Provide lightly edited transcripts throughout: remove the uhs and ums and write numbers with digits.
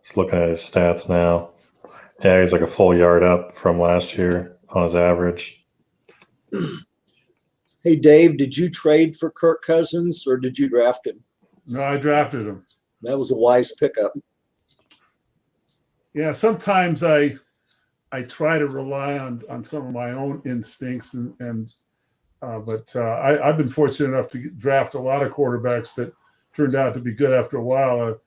Just looking at his stats now. Yeah, he's like a full yard up from last year on his average. Hey, Dave, did you trade for Kirk Cousins or did you draft him? No, I drafted him. That was a wise pickup. Yeah, sometimes I try to rely on some of my own instincts, but I've been fortunate enough to draft a lot of quarterbacks that turned out to be good after a while.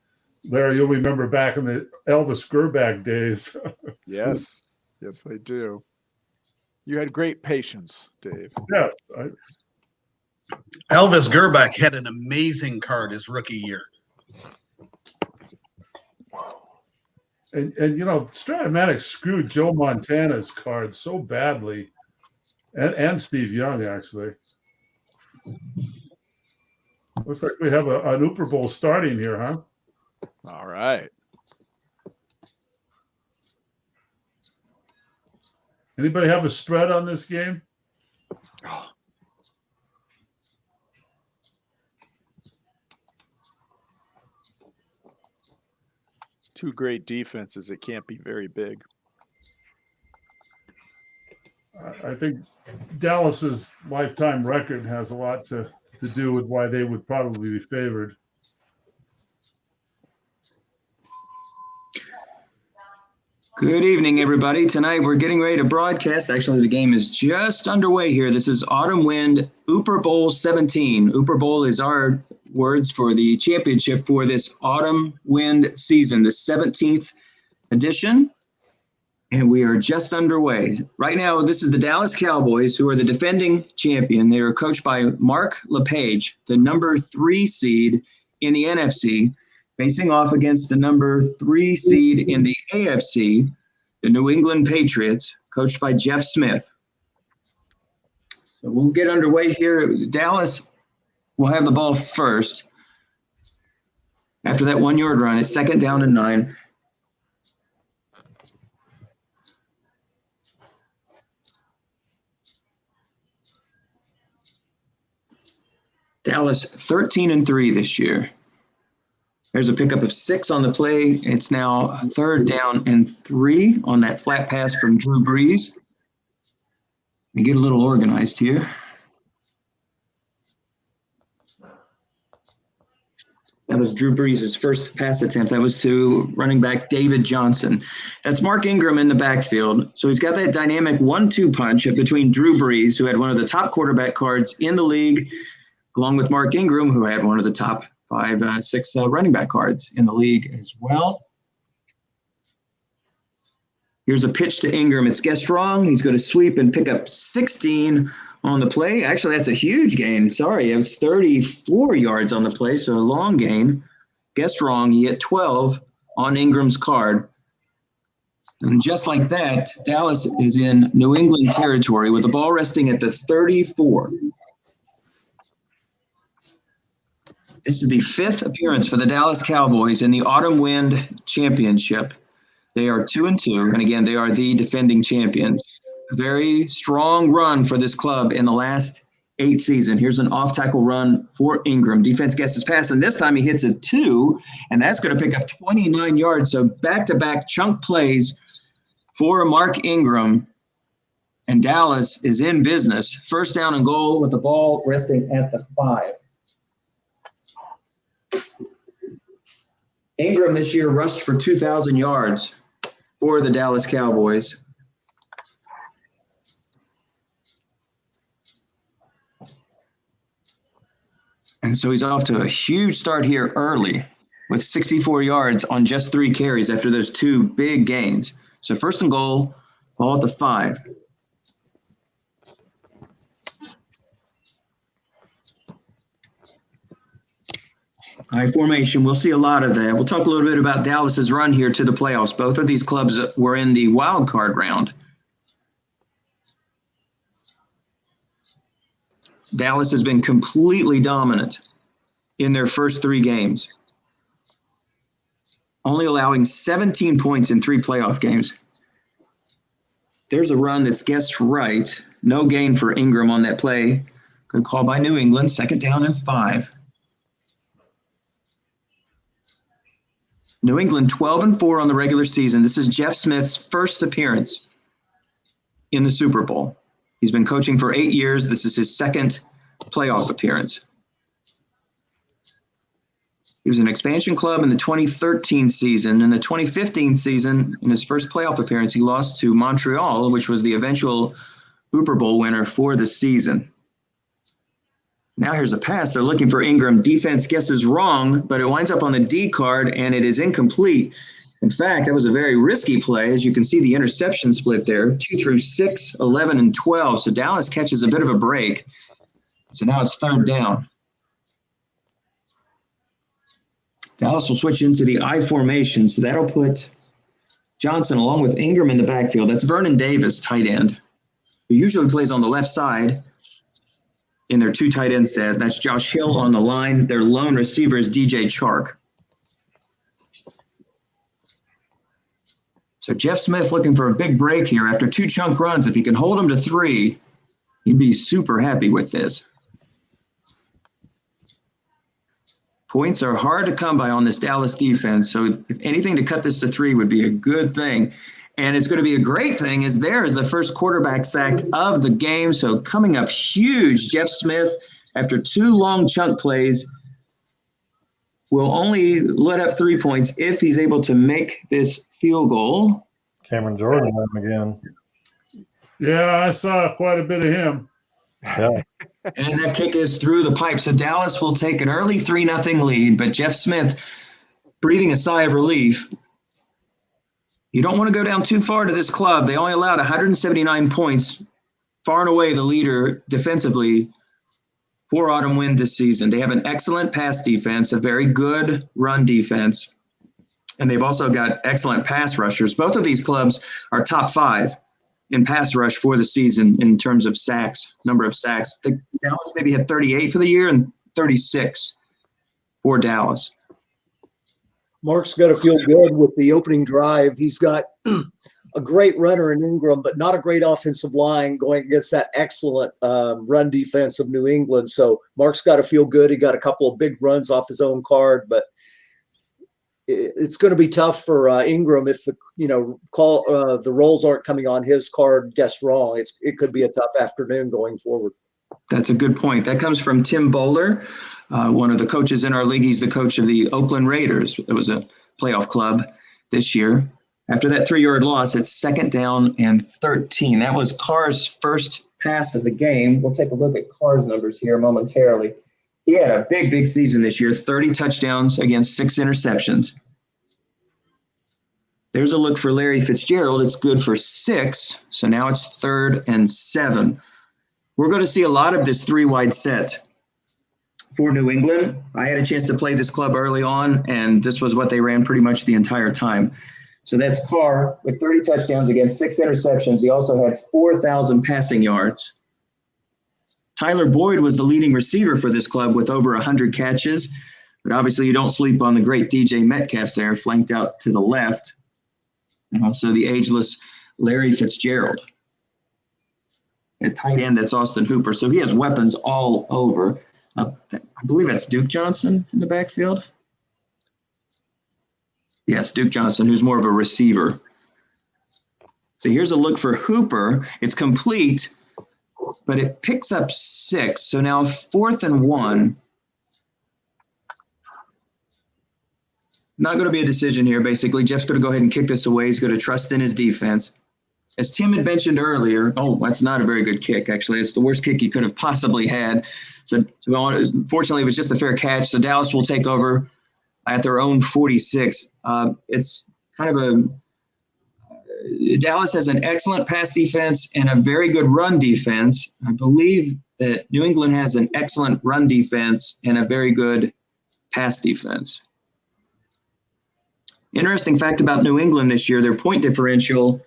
Larry, you'll remember back in the Elvis Gerbach days. Yes, I do. You had great patience, Dave. Yes. Elvis Gerbach had an amazing card his rookie year. And Stratomatic screwed Joe Montana's card so badly, and Steve Young, actually. Looks like we have an Super Bowl starting here, huh? All right. Anybody have a spread on this game? Oh. Two great defenses. It can't be very big. I think Dallas's lifetime record has a lot to do with why they would probably be favored. Good evening, everybody. Tonight we're getting ready to broadcast. Actually, the game is just underway here. This is Autumn Wind Super Bowl 17. Super Bowl is our words for the championship for this Autumn Wind season, the 17th edition. And we are just underway. Right now, this is the Dallas Cowboys, who are the defending champion. They are coached by Mark LePage, the number 3 seed in the NFC, facing off against the number 3 seed in the AFC, the New England Patriots, coached by Jeff Smith. So we'll get underway here. Dallas will have the ball first. After that 1-yard run, it's 2nd down and 9. Dallas 13-3 this year. There's a pickup of 6 on the play. It's now 3rd down and 3 on that flat pass from Drew Brees. Let me get a little organized here. That was Drew Brees' first pass attempt. That was to running back David Johnson. That's Mark Ingram in the backfield. So he's got that dynamic 1-2 punch between Drew Brees, who had one of the top quarterback cards in the league, along with Mark Ingram, who had one of the top 6 running back cards in the league as well. Here's a pitch to Ingram. It's guessed wrong. He's going to sweep and pick up 16 on the play. Actually, that's a huge gain. Sorry, it was 34 yards on the play, so a long gain. Guessed wrong. He hit 12 on Ingram's card. And just like that, Dallas is in New England territory with the ball resting at the 34. This is the 5th appearance for the Dallas Cowboys in the Autumn Wind Championship. They are 2-2, and again, they are the defending champions. A very strong run for this club in the last 8 seasons. Here's an off-tackle run for Ingram. Defense guesses pass, and this time he hits a 2, and that's going to pick up 29 yards. So back-to-back chunk plays for Mark Ingram, and Dallas is in business. 1st down and goal with the ball resting at the 5. Ingram this year rushed for 2,000 yards for the Dallas Cowboys. And so he's off to a huge start here early with 64 yards on just 3 carries after those 2 big gains. So 1st and goal, ball at the 5. High formation, we'll see a lot of that. We'll talk a little bit about Dallas's run here to the playoffs. Both of these clubs were in the wild card round. Dallas has been completely dominant in their first 3 games, only allowing 17 points in 3 playoff games. There's a run that's guessed right. No gain for Ingram on that play. Good call by New England. 2nd down and 5. New England 12-4 on the regular season. This is Jeff Smith's first appearance in the Super Bowl. He's been coaching for 8 years. This is his second playoff appearance. He was an expansion club in the 2013 season. In the 2015 season, in his first playoff appearance, he lost to Montreal, which was the eventual Super Bowl winner for the season. Now here's a pass. They're looking for Ingram. Defense guesses wrong, but it winds up on the D card, and it is incomplete. In fact, that was a very risky play. As you can see, the interception split there, 2 through 6, 11, and 12. So Dallas catches a bit of a break. So now it's third down. Dallas will switch into the I formation. So that'll put Johnson along with Ingram in the backfield. That's Vernon Davis, tight end, who usually plays on the left side in their 2 tight end set. That's Josh Hill on the line. Their lone receiver is DJ Chark. So Jeff Smith looking for a big break here after 2 chunk runs. If he can hold them to 3, he'd be super happy with this. Points are hard to come by on this Dallas defense. So if anything to cut this to 3 would be a good thing. And it's going to be a great thing as there is the first quarterback sack of the game. So coming up huge, Jeff Smith, after 2 long chunk plays, will only let up 3 points if he's able to make this field goal. Cameron Jordan had him again. Yeah, I saw quite a bit of him. Yeah. And that kick is through the pipe. So Dallas will take an early 3-0 lead, but Jeff Smith breathing a sigh of relief. You don't want to go down too far to this club. They only allowed 179 points, far and away the leader defensively for Autumn Wind this season. They have an excellent pass defense, a very good run defense, and they've also got excellent pass rushers. Both of these clubs are top 5 in pass rush for the season in terms of sacks, number of sacks. Dallas maybe had 38 for the year and 36 for Dallas. Mark's got to feel good with the opening drive. He's got a great runner in Ingram, but not a great offensive line going against that excellent run defense of New England. So Mark's got to feel good. He got a couple of big runs off his own card, but it's going to be tough for Ingram if the rolls aren't coming on his card guessed wrong. It could be a tough afternoon going forward. That's a good point. That comes from Tim Bowler, one of the coaches in our league. He's the coach of the Oakland Raiders. It was a playoff club this year. After that 3-yard loss, it's 2nd down and 13. That was Carr's first pass of the game. We'll take a look at Carr's numbers here momentarily. He had a big season this year, 30 touchdowns against 6 interceptions. There's a look for Larry Fitzgerald. It's good for 6. So now it's 3rd and 7. We're going to see a lot of this 3-wide set for New England. I had a chance to play this club early on, and this was what they ran pretty much the entire time. So that's Carr with 30 touchdowns against 6 interceptions. He also had 4,000 passing yards. Tyler Boyd was the leading receiver for this club with over 100 catches. But obviously you don't sleep on the great DJ Metcalf there, flanked out to the left. And also the ageless Larry Fitzgerald. At tight end, that's Austin Hooper. So he has weapons all over. I believe that's Duke Johnson in the backfield. Yes, Duke Johnson, who's more of a receiver. So here's a look for Hooper. It's complete, but it picks up 6. So now 4th and 1. Not going to be a decision here, basically. Jeff's going to go ahead and kick this away. He's going to trust in his defense. As Tim had mentioned earlier, that's not a very good kick, actually. It's the worst kick he could have possibly had. So fortunately, it was just a fair catch. So Dallas will take over at their own 46. It's kind of Dallas has an excellent pass defense and a very good run defense. I believe that New England has an excellent run defense and a very good pass defense. Interesting fact about New England this year, their point differential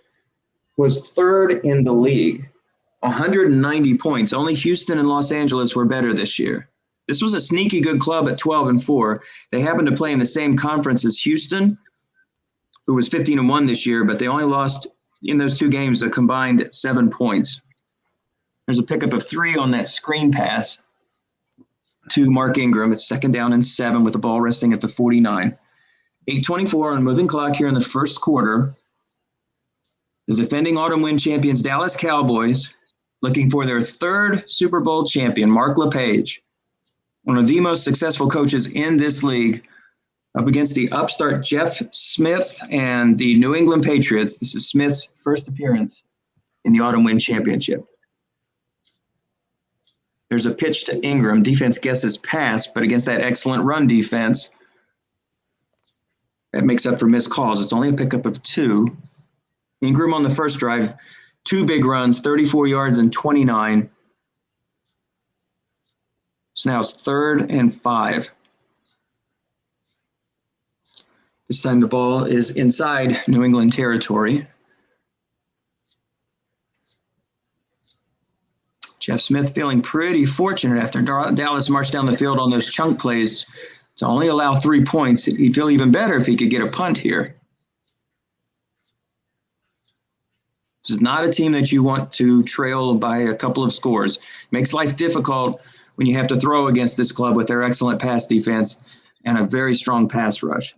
was 3rd in the league, 190 points. Only Houston and Los Angeles were better this year. This was a sneaky good club at 12-4. They happened to play in the same conference as Houston, who was 15-1 this year, but they only lost in those 2 games a combined 7 points. There's a pickup of 3 on that screen pass to Mark Ingram. It's 2nd down and 7 with the ball resting at the 49. 8:24 on moving clock here in the first quarter. The defending Autumn Wind champions Dallas Cowboys looking for their third Super Bowl champion, Mark LePage, one of the most successful coaches in this league, up against the upstart Jeff Smith and the New England Patriots. This is Smith's first appearance in the Autumn Wind Championship. There's a pitch to Ingram. Defense guesses pass, but against that excellent run defense, that makes up for missed calls. It's only a pickup of 2. Ingram on the first drive, 2 big runs, 34 yards and 29. So now it's 3rd and 5. This time the ball is inside New England territory. Jeff Smith feeling pretty fortunate after Dallas marched down the field on those chunk plays to only allow 3 points. He'd feel even better if he could get a punt here. This is not a team that you want to trail by a couple of scores. Makes life difficult when you have to throw against this club with their excellent pass defense and a very strong pass rush.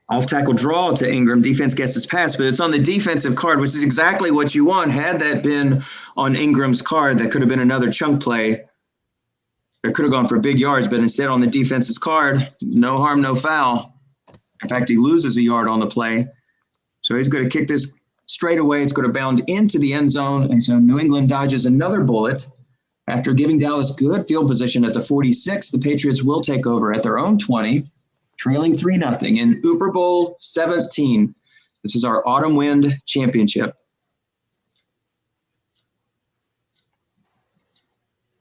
Off-tackle draw to Ingram. Defense gets his pass, but it's on the defensive card, which is exactly what you want. Had that been on Ingram's card, that could have been another chunk play. It could have gone for big yards, but instead on the defense's card, no harm, no foul. In fact, he loses a yard on the play. So he's going to kick this straight away. It's going to bound into the end zone, and so New England dodges another bullet. After giving Dallas good field position at the 46, the Patriots will take over at their own 20, trailing 3-0 in Super Bowl 17. This is our Autumn Wind Championship.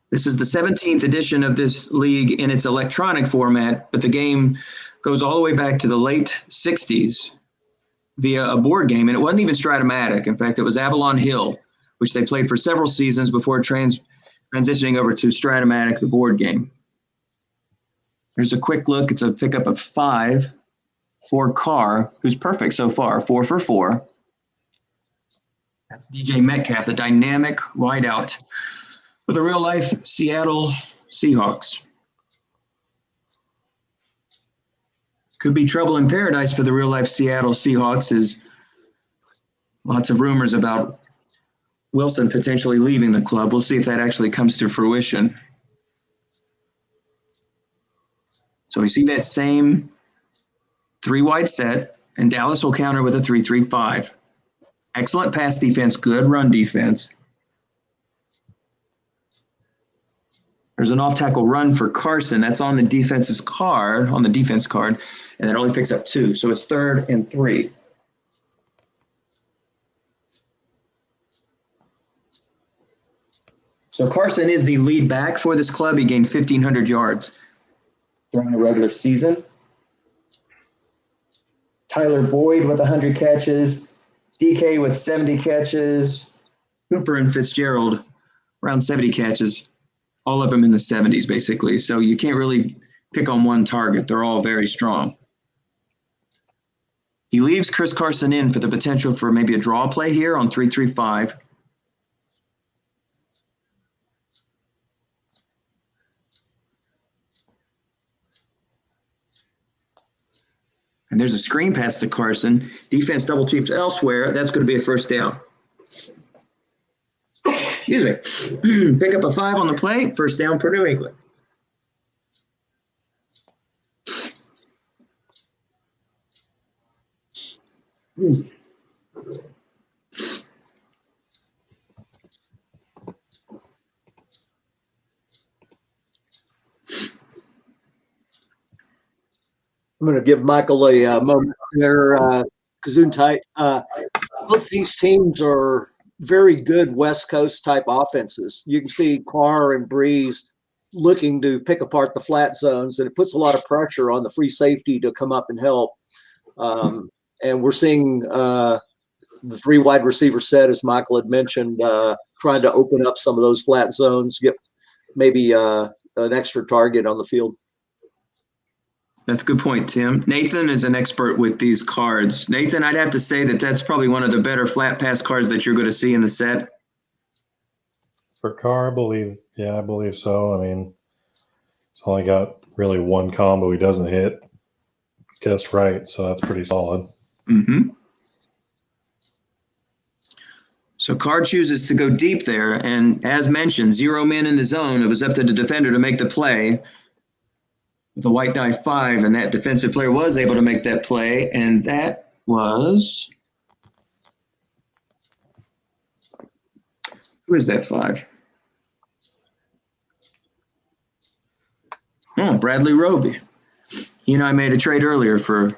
This is the 17th edition of this league in its electronic format, but the game goes all the way back to the late 60s via a board game, and it wasn't even Stratomatic. In fact, it was Avalon Hill, which they played for several seasons before transitioning over to Stratomatic, the board game. Here's a quick look. It's a pickup of 5 for Carr, who's perfect so far, 4 for 4. That's DJ Metcalf, the dynamic wideout for the real-life Seattle Seahawks. Could be trouble in paradise for the real-life Seattle Seahawks, as lots of rumors about Wilson potentially leaving the club. We'll see if that actually comes to fruition. So we see that same 3-wide set, and Dallas will counter with a 3-3-5. Excellent pass defense, good run defense. There's an off-tackle run for Carson. That's on the defense card, and that only picks up 2. So it's 3rd and 3. So Carson is the lead back for this club. He gained 1,500 yards during the regular season. Tyler Boyd with 100 catches, DK with 70 catches, Hooper and Fitzgerald around 70 catches, all of them in the 70s basically. So you can't really pick on one target. They're all very strong. He leaves Chris Carson in for the potential for maybe a draw play here on 3-3-5. And there's a screen pass to Carson. Defense double teams elsewhere. That's going to be a first down. Excuse me. Pick up a 5 on the play. First down for New England. I'm going to give Michael a moment there, Gesundheit. Both these teams are very good West Coast type offenses. You can see Carr and Breeze looking to pick apart the flat zones, and it puts a lot of pressure on the free safety to come up and help. And we're seeing the 3 wide receiver set, as Michael had mentioned, trying to open up some of those flat zones, get maybe an extra target on the field. That's a good point, Tim. Nathan is an expert with these cards. Nathan, I'd have to say that that's probably one of the better flat pass cards that you're going to see in the set. For Carr, I believe so. I mean, it's only got really one combo he doesn't hit just right, so that's pretty solid. Mm-hmm. So Carr chooses to go deep there, and as mentioned, 0 men in the zone. It was up to the defender to make the play. The white die 5, and that defensive player was able to make that play, and that was... Who is that 5? Oh, Bradley Roby. He and I made a trade earlier for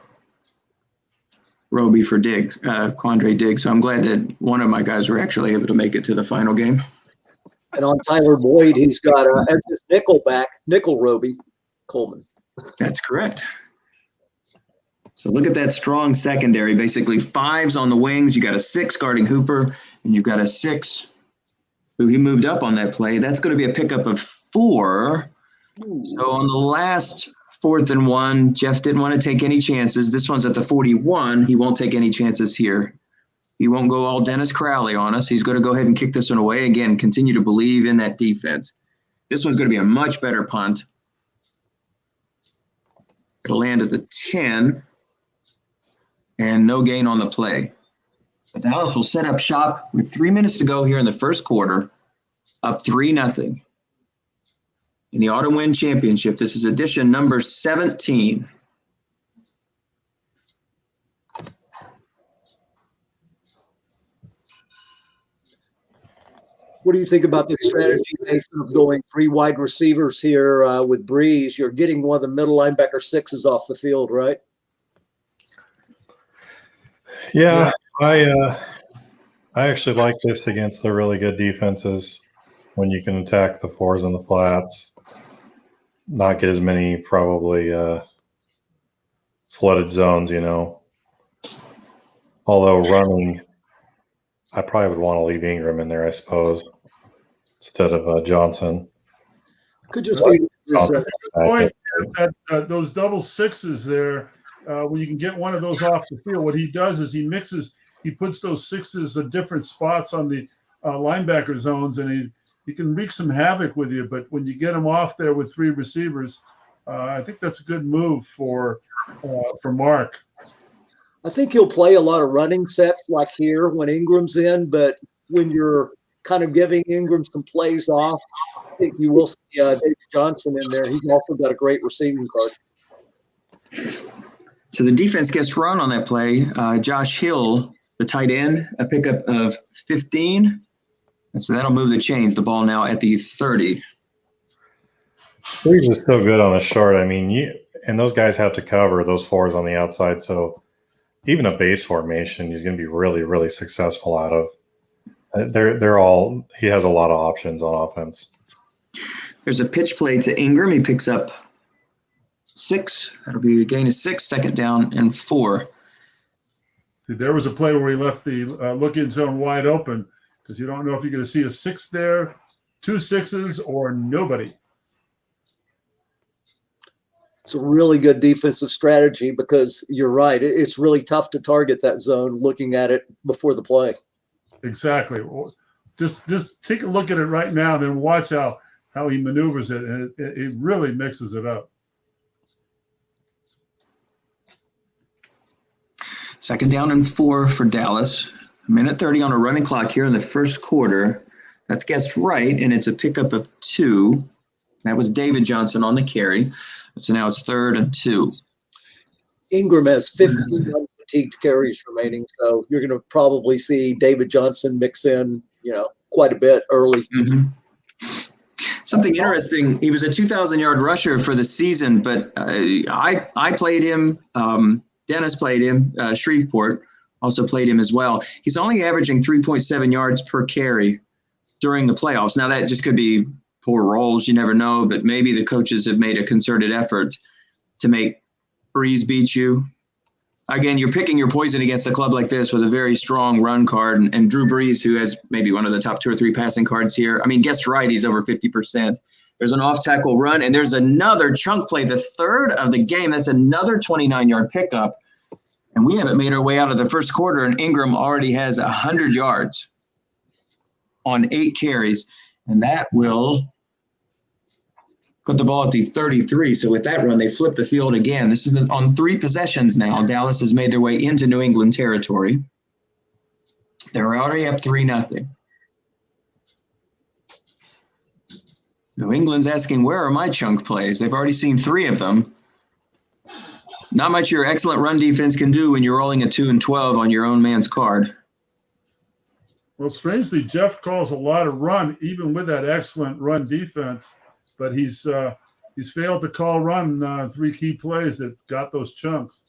Roby for Diggs, Quandre Diggs. So I'm glad that one of my guys were actually able to make it to the final game. And on Tyler Boyd, he's got as his nickel back, nickel Roby Coleman. That's correct. So look at that strong secondary. Basically 5s on the wings. You got a 6 guarding Hooper, and you've got a 6 who he moved up on that play. That's going to be a pickup of 4. Ooh. So on the last 4th and 1, Jeff didn't want to take any chances. This one's at the 41. He won't take any chances here. He won't go all Dennis Crowley on us. He's going to go ahead and kick this one away. Again, continue to believe in that defense. This one's going to be a much better punt. It'll land at the 10. And no gain on the play. But Dallas will set up shop with 3 minutes to go here in the first quarter, up 3-0. In the Autumn Wind Championship, this is edition number 17. What do you think about the strategy, Nathan, of going 3 wide receivers here with Breeze? You're getting one of the middle linebacker 6s off the field, right? Yeah, I actually like this against the really good defenses when you can attack the 4s and the flats, not get as many probably flooded zones, you know. Although running, I probably would want to leave Ingram in there, I suppose, instead of Johnson. Could just be Johnson. Point that those double 6s there, when you can get one of those off the field, what he does is he puts those 6s at different spots on the linebacker zones, and he can wreak some havoc with you. But when you get him off there with 3 receivers, I think that's a good move for Mark. I think he'll play a lot of running sets like here when Ingram's in, but when you're kind of giving Ingram some plays off, I think you will see David Johnson in there. He's also got a great receiving card. So the defense gets run on that play. Josh Hill, the tight end, a pickup of 15. And so that'll move the chains. The ball now at the 30. Breeze is so good on a short. I mean, and those guys have to cover those 4s on the outside. So even a base formation, he's going to be really, really successful out of. He has a lot of options on offense. There's a pitch play to Ingram. He picks up 6. That'll be a gain of 6, 2nd down and 4. See, there was a play where he left the look-in zone wide open because you don't know if you're going to see a 6 there, 2 6s, or nobody. It's a really good defensive strategy because you're right. It's really tough to target that zone looking at it before the play. Exactly. Just take a look at it right now and then watch how he maneuvers it, and it really mixes it up. 2nd down and 4 for Dallas. 1:30 on a running clock here in the first quarter. That's guessed right, and it's a pickup of 2. That was David Johnson on the carry. So now it's 3rd and 2. Ingram has 15 unfatigued carries remaining, so you're going to probably see David Johnson mix in, quite a bit early. Mm-hmm. Something interesting, he was a 2,000-yard rusher for the season, but I played him. Dennis played him. Shreveport also played him as well. He's only averaging 3.7 yards per carry during the playoffs. Now, that just could be poor rolls. You never know, but maybe the coaches have made a concerted effort to make Breeze beat you. Again, you're picking your poison against a club like this with a very strong run card, and Drew Brees, who has maybe one of the top 2 or 3 passing cards here. I mean, guess right, he's over 50%. There's an off-tackle run, and there's another chunk play, the 3rd of the game. That's another 29-yard pickup, and we haven't made our way out of the first quarter, and Ingram already has 100 yards on 8 carries, and that will put the ball at the 33. So with that run, they flip the field again. This is on 3 possessions now. Dallas has made their way into New England territory. They're already up 3-0. New England's asking, where are my chunk plays? They've already seen 3 of them. Not much your excellent run defense can do when you're rolling a 2-12 on your own man's card. Well, strangely, Jeff calls a lot of run, even with that excellent run defense, but he's failed to call run 3 key plays that got those chunks.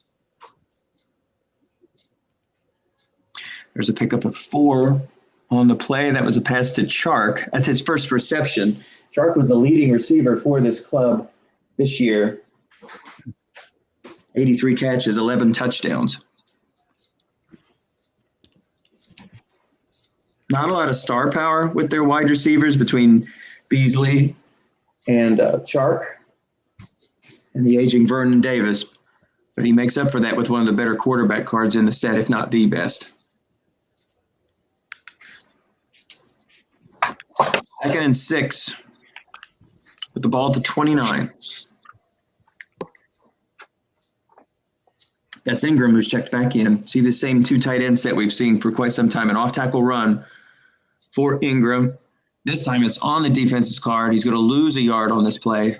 There's a pickup of 4 on the play. That was a pass to Chark. That's his first reception. Chark was the leading receiver for this club this year. 83 catches, 11 touchdowns. Not a lot of star power with their wide receivers between Beasley and Chark and the aging Vernon Davis. But he makes up for that with one of the better quarterback cards in the set, if not the best. 2nd and 6 with the ball to 29. That's Ingram who's checked back in. See the same 2 tight end set we've seen for quite some time. An off-tackle run for Ingram. This time it's on the defense's card. He's going to lose a yard on this play.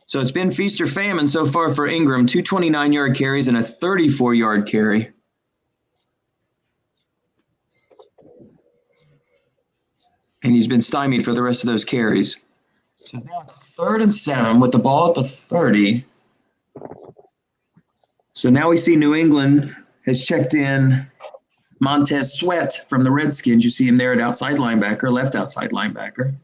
So it's been feast or famine so far for Ingram. 2 29-yard carries and a 34-yard carry. And he's been stymied for the rest of those carries. So now it's 3rd and 7 with the ball at the 30. So now we see New England has checked in Montez Sweat from the Redskins. You see him there at outside linebacker, left outside linebacker.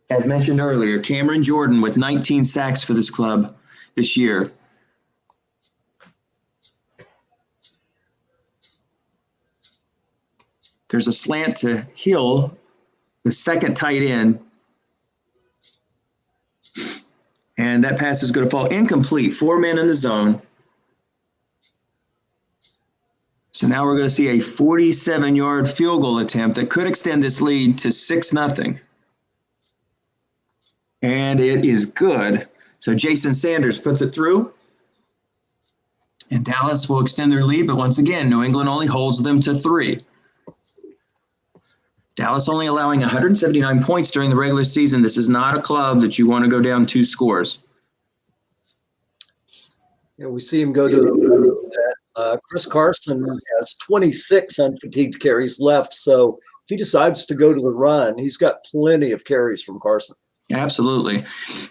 As mentioned earlier, Cameron Jordan with 19 sacks for this club this year. There's a slant to Hill, the second tight end. And that pass is going to fall incomplete. 4 men in the zone. So now we're going to see a 47-yard field goal attempt that could extend this lead to 6-0. And it is good. So Jason Sanders puts it through. And Dallas will extend their lead. But once again, New England only holds them to 3. Dallas only allowing 179 points during the regular season. This is not a club that you want to go down 2 scores. Yeah, we see him go to Chris Carson has 26 unfatigued carries left. So if he decides to go to the run, he's got plenty of carries from Carson. Absolutely.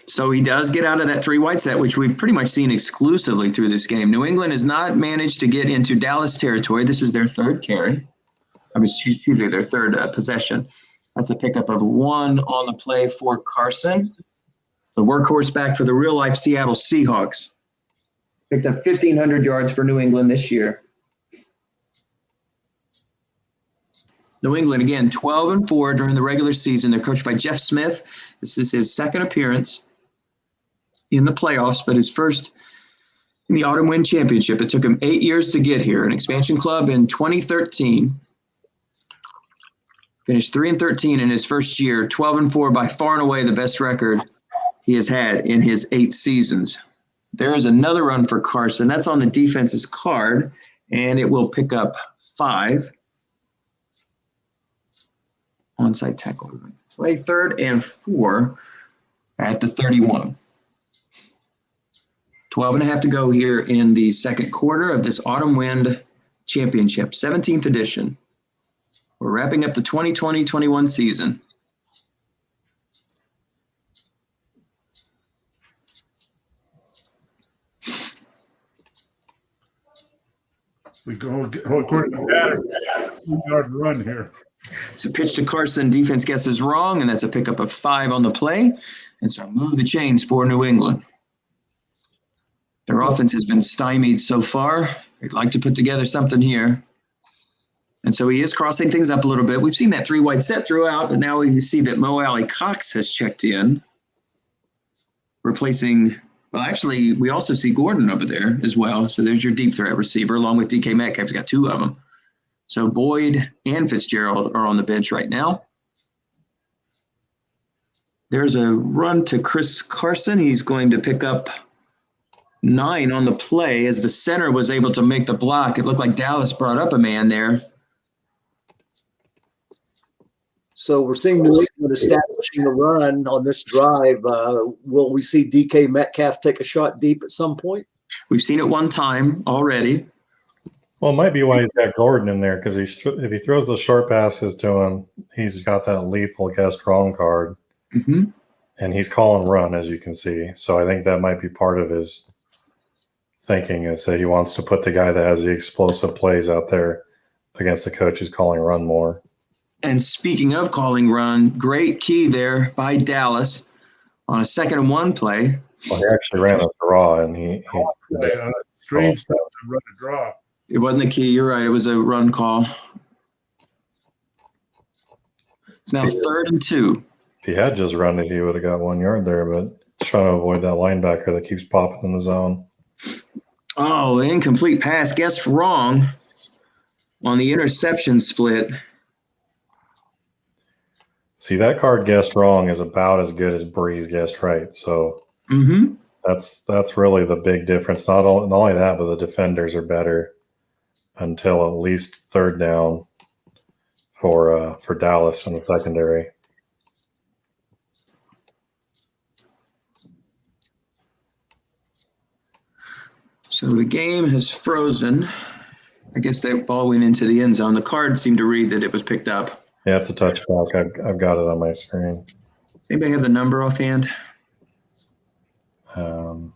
So he does get out of that 3 wide set, which we've pretty much seen exclusively through this game. New England has not managed to get into Dallas territory. This is their 3rd carry. Excuse me, their 3rd possession. That's a pickup of 1 on the play for Carson, the workhorse back for the real-life Seattle Seahawks. Picked up 1,500 yards for New England this year. New England, again, 12-4 during the regular season. They're coached by Jeff Smith. This is his 2nd appearance in the playoffs, but his first in the Autumn Wind Championship. It took him 8 years to get here. An expansion club in 2013. Finished 3-13 in his first year, 12-4, by far and away the best record he has had in his 8 seasons. There is another run for Carson. That's on the defense's card, and it will pick up 5. Onside tackle. Play 3rd and 4 at the 31. 12.5 to go here in the 2nd quarter of this Autumn Wind Championship, 17th edition. We're wrapping up the 2020-21 season. We go according to pattern. 2-yard run here. It's a pitch to Carson. Defense guesses wrong, and that's a pickup of 5 on the play. And so move the chains for New England. Their offense has been stymied so far. They'd like to put together something here. And so he is crossing things up a little bit. We've seen that 3 wide set throughout, but now we see that Mo Alley Cox has checked in, replacing Well, actually, we also see Gordon over there as well. So there's your deep threat receiver, along with DK Metcalf. He's got two of them. So Boyd and Fitzgerald are on the bench right now. There's a run to Chris Carson. He's going to pick up 9 on the play as the center was able to make the block. It looked like Dallas brought up a man there. So we're seeing New England establishing a run on this drive. Will we see DK Metcalf take a shot deep at some point? We've seen it one time already. Well, it might be why he's got Gordon in there, because if he throws the short passes to him, he's got that lethal guessed wrong card. Mm-hmm. And he's calling run, as you can see. So I think that might be part of his thinking, is that he wants to put the guy that has the explosive plays out there against the coach who's calling run more. And speaking of calling run, great key there by Dallas on a 2nd and 1 play. Well, he actually ran a draw, and he Strange stuff to run a draw. It wasn't the key. You're right. It was a run call. It's now 3rd and 2. if he had just run it, he would have got 1 yard there, but he's trying to avoid that linebacker that keeps popping in the zone. Oh, incomplete pass. Guessed wrong on the interception split. See, that card guessed wrong is about as good as Breeze guessed right. So that's really the big difference. Not only that, but the defenders are better until at least 3rd down for Dallas in the secondary. So the game has frozen. I guess that ball went into the end zone. The card seemed to read that it was picked up. Yeah, it's a touchback. I've got it on my screen. Does anybody have the number offhand? Um,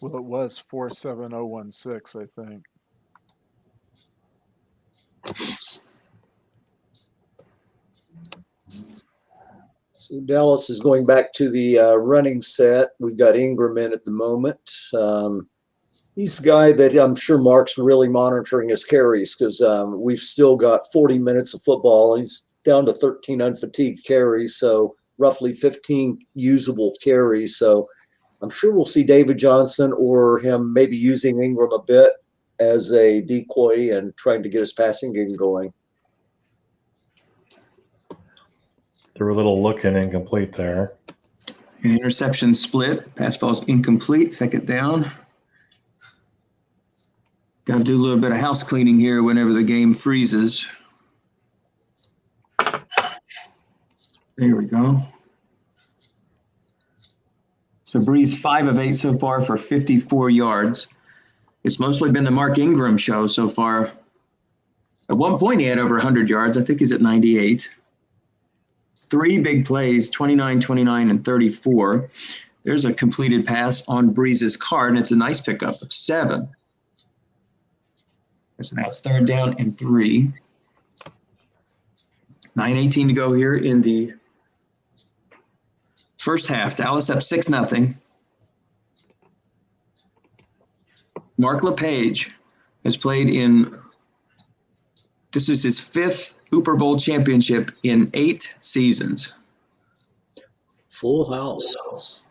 Well, it was 47016, I think. So Dallas is going back to the running set. We've got Ingram in at the moment. He's a guy that I'm sure Mark's really monitoring his carries because we've still got 40 minutes of football. He's down to 13 unfatigued carries, so roughly 15 usable carries. So I'm sure we'll see David Johnson or him maybe using Ingram a bit as a decoy and trying to get his passing game going. threw a little looking incomplete there. Interception split. Pass ball's incomplete. 2nd down. Got to do a little bit of house cleaning here whenever the game freezes. There we go. So Breeze 5 of 8 so far for 54 yards. It's mostly been the Mark Ingram show so far. At one point he had over 100 yards. I think he's at 98. 3 big plays, 29, 29, and 34. There's a completed pass on Breeze's card, and it's a nice pickup of 7. So now it's 3rd down and 3. 9:18 to go here in the first half. Dallas up 6-0. Mark LePage has played in, this is his 5th Hooper Bowl championship in 8 seasons. Full house.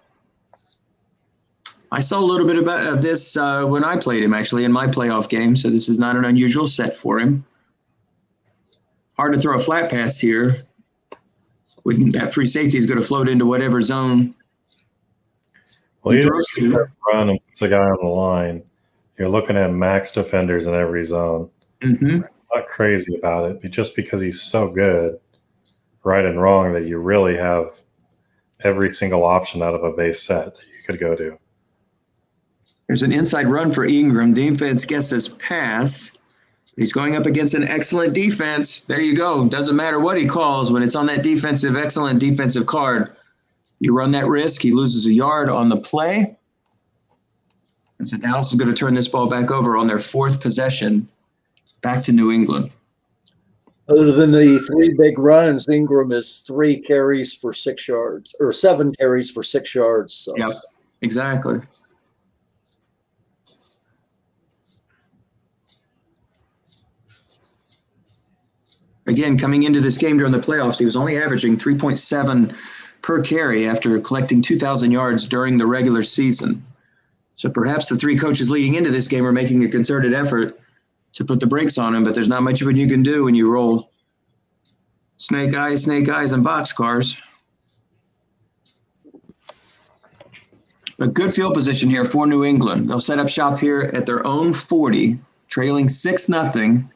I saw a little bit of this when I played him, actually, in my playoff game, so this is not an unusual set for him. Hard to throw a flat pass here. That free safety is going to float into whatever zone Well, he either throws you to. run and puts a guy on the line, you're looking at max defenders in every zone. Mm-hmm. Not crazy about it, but just because he's so good, right and wrong, that you really have every single option out of a base set that you could go to. There's an inside run for Ingram. Defense guesses pass. He's going up against an excellent defense. There you go. Doesn't matter what he calls when it's on that excellent defensive card. You run that risk. He loses a yard on the play. And so Dallas is going to turn this ball back over on their 4th possession, back to New England. Other than the 3 big runs, Ingram is 3 carries for 6 yards or 7 carries for 6 yards. So. Yep, exactly. Again, coming into this game during the playoffs, he was only averaging 3.7 per carry after collecting 2,000 yards during the regular season. So perhaps the three coaches leading into this game are making a concerted effort to put the brakes on him, but there's not much of what you can do when you roll snake eyes, and boxcars. A good field position here for New England. They'll set up shop here at their own 40, trailing 6-0.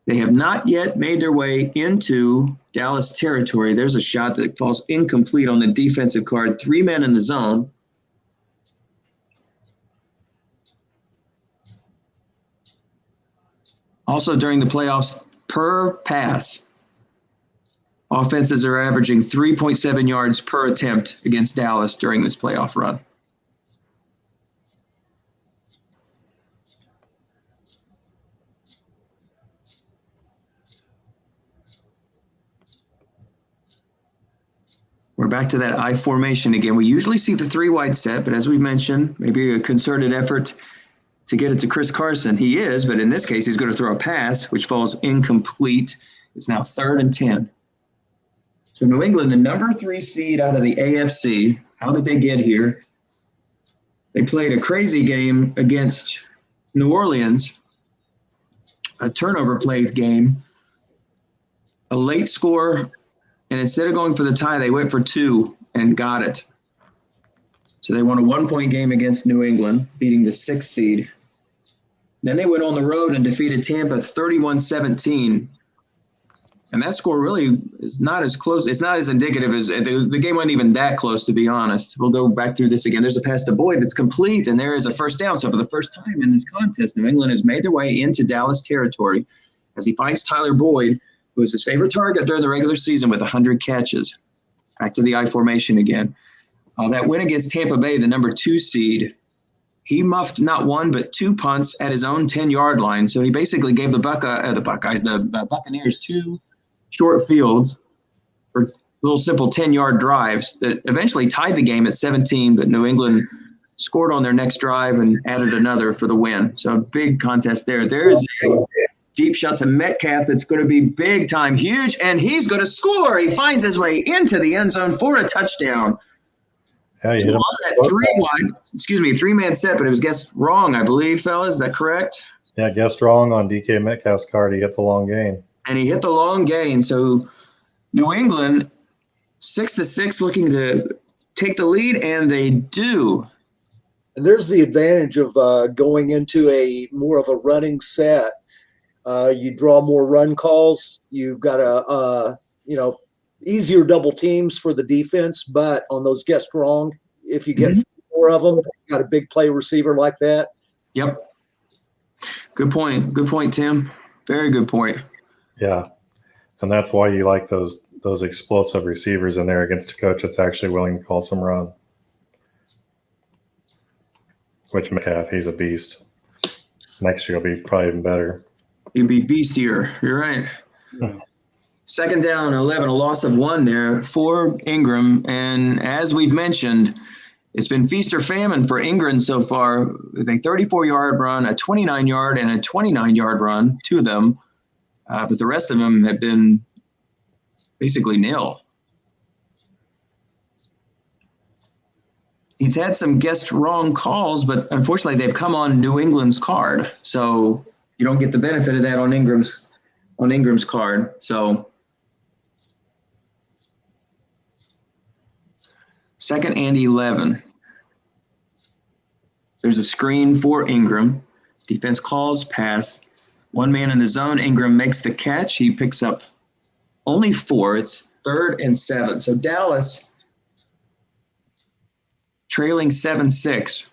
They have not yet made their way into Dallas territory. There's a shot that falls incomplete on the defensive card. 3 men in the zone. Also during the playoffs, per pass, offenses are averaging 3.7 yards per attempt against Dallas during this playoff run. We're back to that I formation again. We usually see the 3 wide set, but as we mentioned, maybe a concerted effort to get it to Chris Carson. He is, but in this case, he's going to throw a pass, which falls incomplete. It's now 3rd and 10. So New England, the number 3 seed out of the AFC. How did they get here? They played a crazy game against New Orleans, a turnover-plagued game, a late score, and instead of going for the tie, they went for 2 and got it. So they won a 1-point game against New England, beating the 6th seed. Then they went on the road and defeated Tampa 31-17. And that score really is not as close. It's not as indicative as the game wasn't even that close, to be honest. We'll go back through this again. There's a pass to Boyd that's complete, and there is a first down. So for the first time in this contest, New England has made their way into Dallas territory as he finds Tyler Boyd, who was his favorite target during the regular season with 100 catches. Back to the I formation again. That win against Tampa Bay, the number 2 seed, he muffed not 1 but 2 punts at his own 10-yard line. So he basically gave the Buccaneers 2 short fields for little simple 10-yard drives that eventually tied the game at 17, but New England scored on their next drive and added another for the win. So a big contest there. There's a deep shot to Metcalf that's going to be big time, huge, and he's going to score. He finds his way into the end zone for a touchdown. Yeah, you So hit him. on that 3-man set, but it was guessed wrong, I believe, fellas. Is that correct? Yeah, guessed wrong on DK Metcalf's card. He hit the long gain. And he hit the long gain. So New England, 6-6, looking to take the lead, and they do. And there's the advantage of going into a more of a running set. You draw more run calls. You've got easier double teams for the defense, but on those guessed wrong, if you get 4 of them, you got a big play receiver like that. Yep. Good point. Good point, Tim. Very good point. Yeah, and that's why you like those explosive receivers in there against a coach that's actually willing to call some run. Which Metcalf, he's a beast. Next year will be probably even better. He'll be beastier. You're right. 2nd down, 11, a loss of 1 there for Ingram. And as we've mentioned, it's been feast or famine for Ingram so far with a 34-yard run, a 29-yard, and a 29-yard run, 2 of them. But the rest of them have been basically nil. He's had some guessed wrong calls, but unfortunately they've come on New England's card. So you don't get the benefit of that on Ingram's card. So 2nd and 11. There's a screen for Ingram. Defense calls pass. 1 man in the zone. Ingram makes the catch. He picks up only 4. It's 3rd and 7. So Dallas trailing 7-6.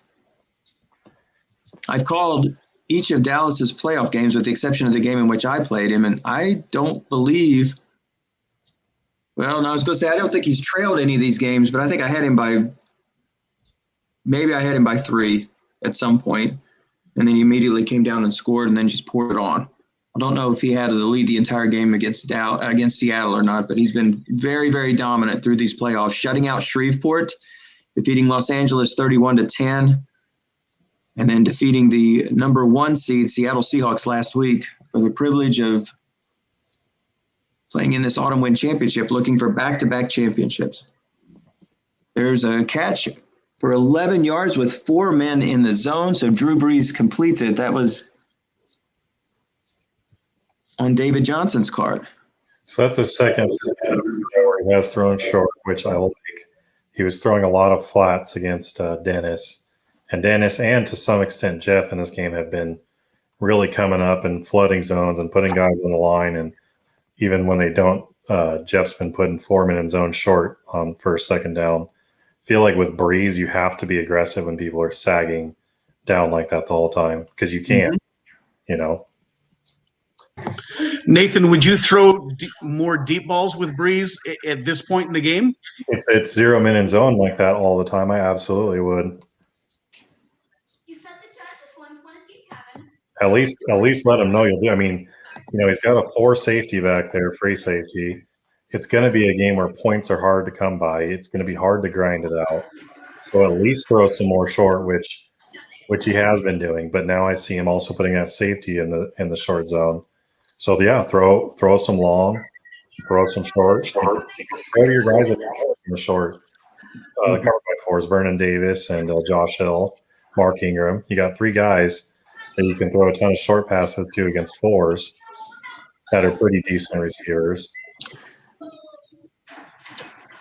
I've called each of Dallas's playoff games with the exception of the game in which I played him, and I don't believe – well, no, I was going to say I don't think he's trailed any of these games, but I think I had him by – maybe I had him by 3 at some point, and then he immediately came down and scored and then just poured it on. I don't know if he had to lead the entire game against Seattle or not, but he's been very, very dominant through these playoffs, shutting out Shreveport, defeating Los Angeles 31-10, and then defeating the number 1 seed Seattle Seahawks last week for the privilege of playing in this Autumn Wind Championship, looking for back-to-back championships. There's a catch for 11 yards with 4 men in the zone. So Drew Brees completes it. That was on David Johnson's card. So that's his second where he has thrown short, which I like. He was throwing a lot of flats against Dennis. And Dennis and to some extent Jeff in this game have been really coming up and flooding zones and putting guys on the line. And even when they don't, Jeff's been putting 4 men in zone short on first, second down. I feel like with Breeze, you have to be aggressive when people are sagging down like that the whole time because you can't, you know. Nathan, would you throw more deep balls with Breeze at this point in the game? If it's 0 men in zone like that all the time, I absolutely would. You said the judges once want to see Kevin. At least let him know you'll do. I mean, you know, he's got a 4 safety back there, free safety. It's going to be a game where points are hard to come by. It's going to be hard to grind it out. So at least throw some more short, which he has been doing. But now I see him also putting that safety in the short zone. So yeah, throw some long, throw some short. Throw to your guys in the short. Covered by 4s, Vernon Davis and Josh Hill, Mark Ingram. You got 3 guys that you can throw a ton of short passes to against 4s that are pretty decent receivers.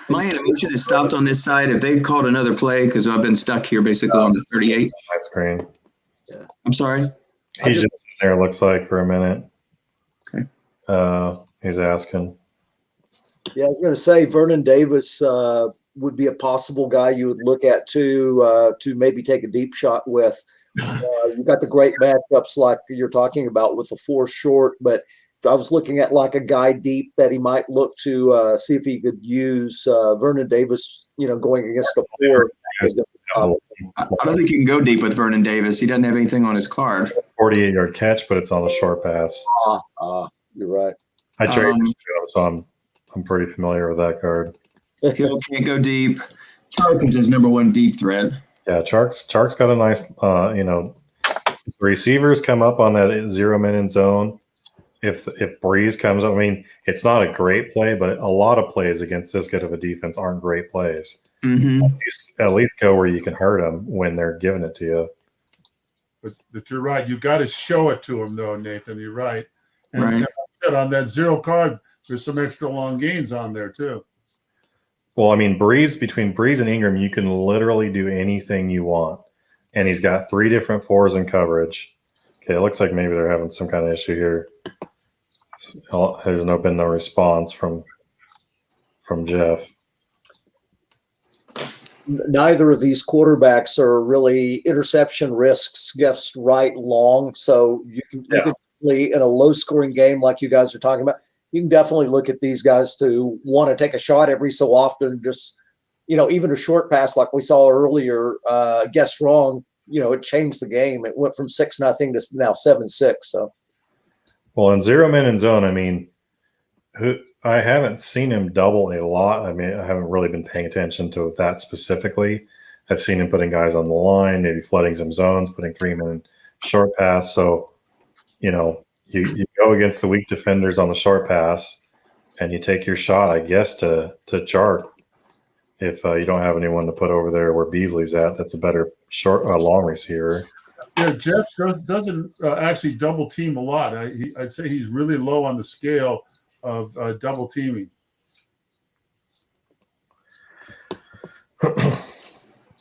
My animation is stopped on this side. If they called another play, because I've been stuck here basically on the 38. My screen. I'm sorry. He's just there, looks like, for a minute. Okay. He's asking. Yeah, I was going to say Vernon Davis would be a possible guy you would look at to maybe take a deep shot with. You got the great matchups like you're talking about with the 4 short, but I was looking at like a guy deep that he might look to see if he could use Vernon Davis, you know, going against the 4. I don't think you can go deep with Vernon Davis. He doesn't have anything on his card. 48-yard catch, but it's on the short pass. You're right. I traded so I'm pretty familiar with that card. Hill can't go deep. Chark is his number 1 deep threat. Yeah, Chark's got a nice, receivers come up on that 0 men in zone. If Breeze comes up, I mean, it's not a great play, but a lot of plays against this good of a defense aren't great plays. Mm-hmm. At least go where you can hurt them when they're giving it to you. But you're right. You got to show it to them, though, Nathan. You're right. And Right. like I said, on that 0 card, there's some extra long gains on there, too. Well, I mean, between Breeze and Ingram, you can literally do anything you want. And he's got 3 different 4s in coverage. Okay, it looks like maybe they're having some kind of issue here. There's been no response from Jeff. Neither of these quarterbacks are really interception risks, just right long. So you can definitely, in a low scoring game like you guys are talking about, you can definitely look at these guys to want to take a shot every so often. Just, you know, even a short pass like we saw earlier, guessed wrong, you know, it changed the game. It went from 6-0 to now 7-6. So, well, in 0 men in zone, I mean, I haven't seen him double a lot. I mean, I haven't really been paying attention to that specifically. I've seen him putting guys on the line, maybe flooding some zones, putting 3 men in short pass. So, you know, you go against the weak defenders on the short pass, and you take your shot, I guess, to Chark. If you don't have anyone to put over there where Beasley's at, that's a better long receiver. Yeah, Jeff doesn't actually double team a lot. I'd say he's really low on the scale of double teaming.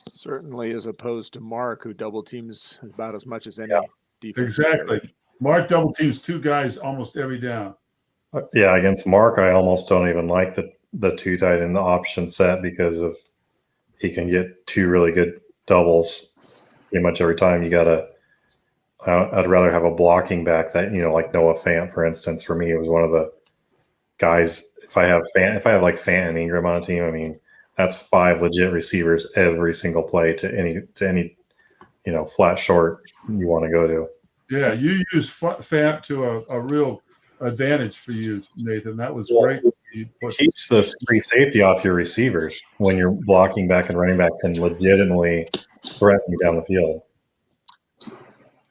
Certainly, as opposed to Mark, who double teams about as much as any defense. Exactly. Mark double teams 2 guys almost every down. Yeah, against Mark, I almost don't even like the 2 tight end option set because of he can get 2 really good doubles pretty much every time. I'd rather have a blocking back that, you know, like Noah Fant, for instance. For me, it was one of the guys. If I have like Fant and Ingram on a team, I mean, that's 5 legit receivers every single play to any you know, flat short you want to go to. Yeah, you use Fant to a real advantage for you, Nathan. That was great. It keeps the free safety off your receivers when you're blocking back and running back can legitimately threaten you down the field.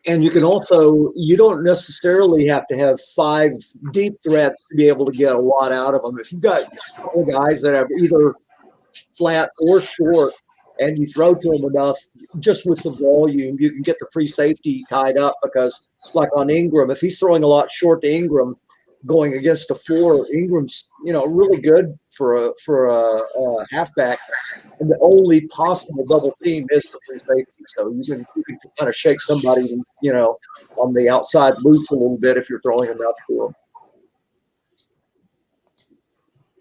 and you can also, you don't necessarily have to have 5 deep threats to be able to get a lot out of them. If you've got guys that have either flat or short, and you throw to him enough, just with the volume, you can get the free safety tied up because, like on Ingram, if he's throwing a lot short to Ingram, going against a 4, Ingram's really good for a halfback, and the only possible double team is the free safety. So you can kind of shake somebody on the outside loose a little bit if you're throwing enough to them.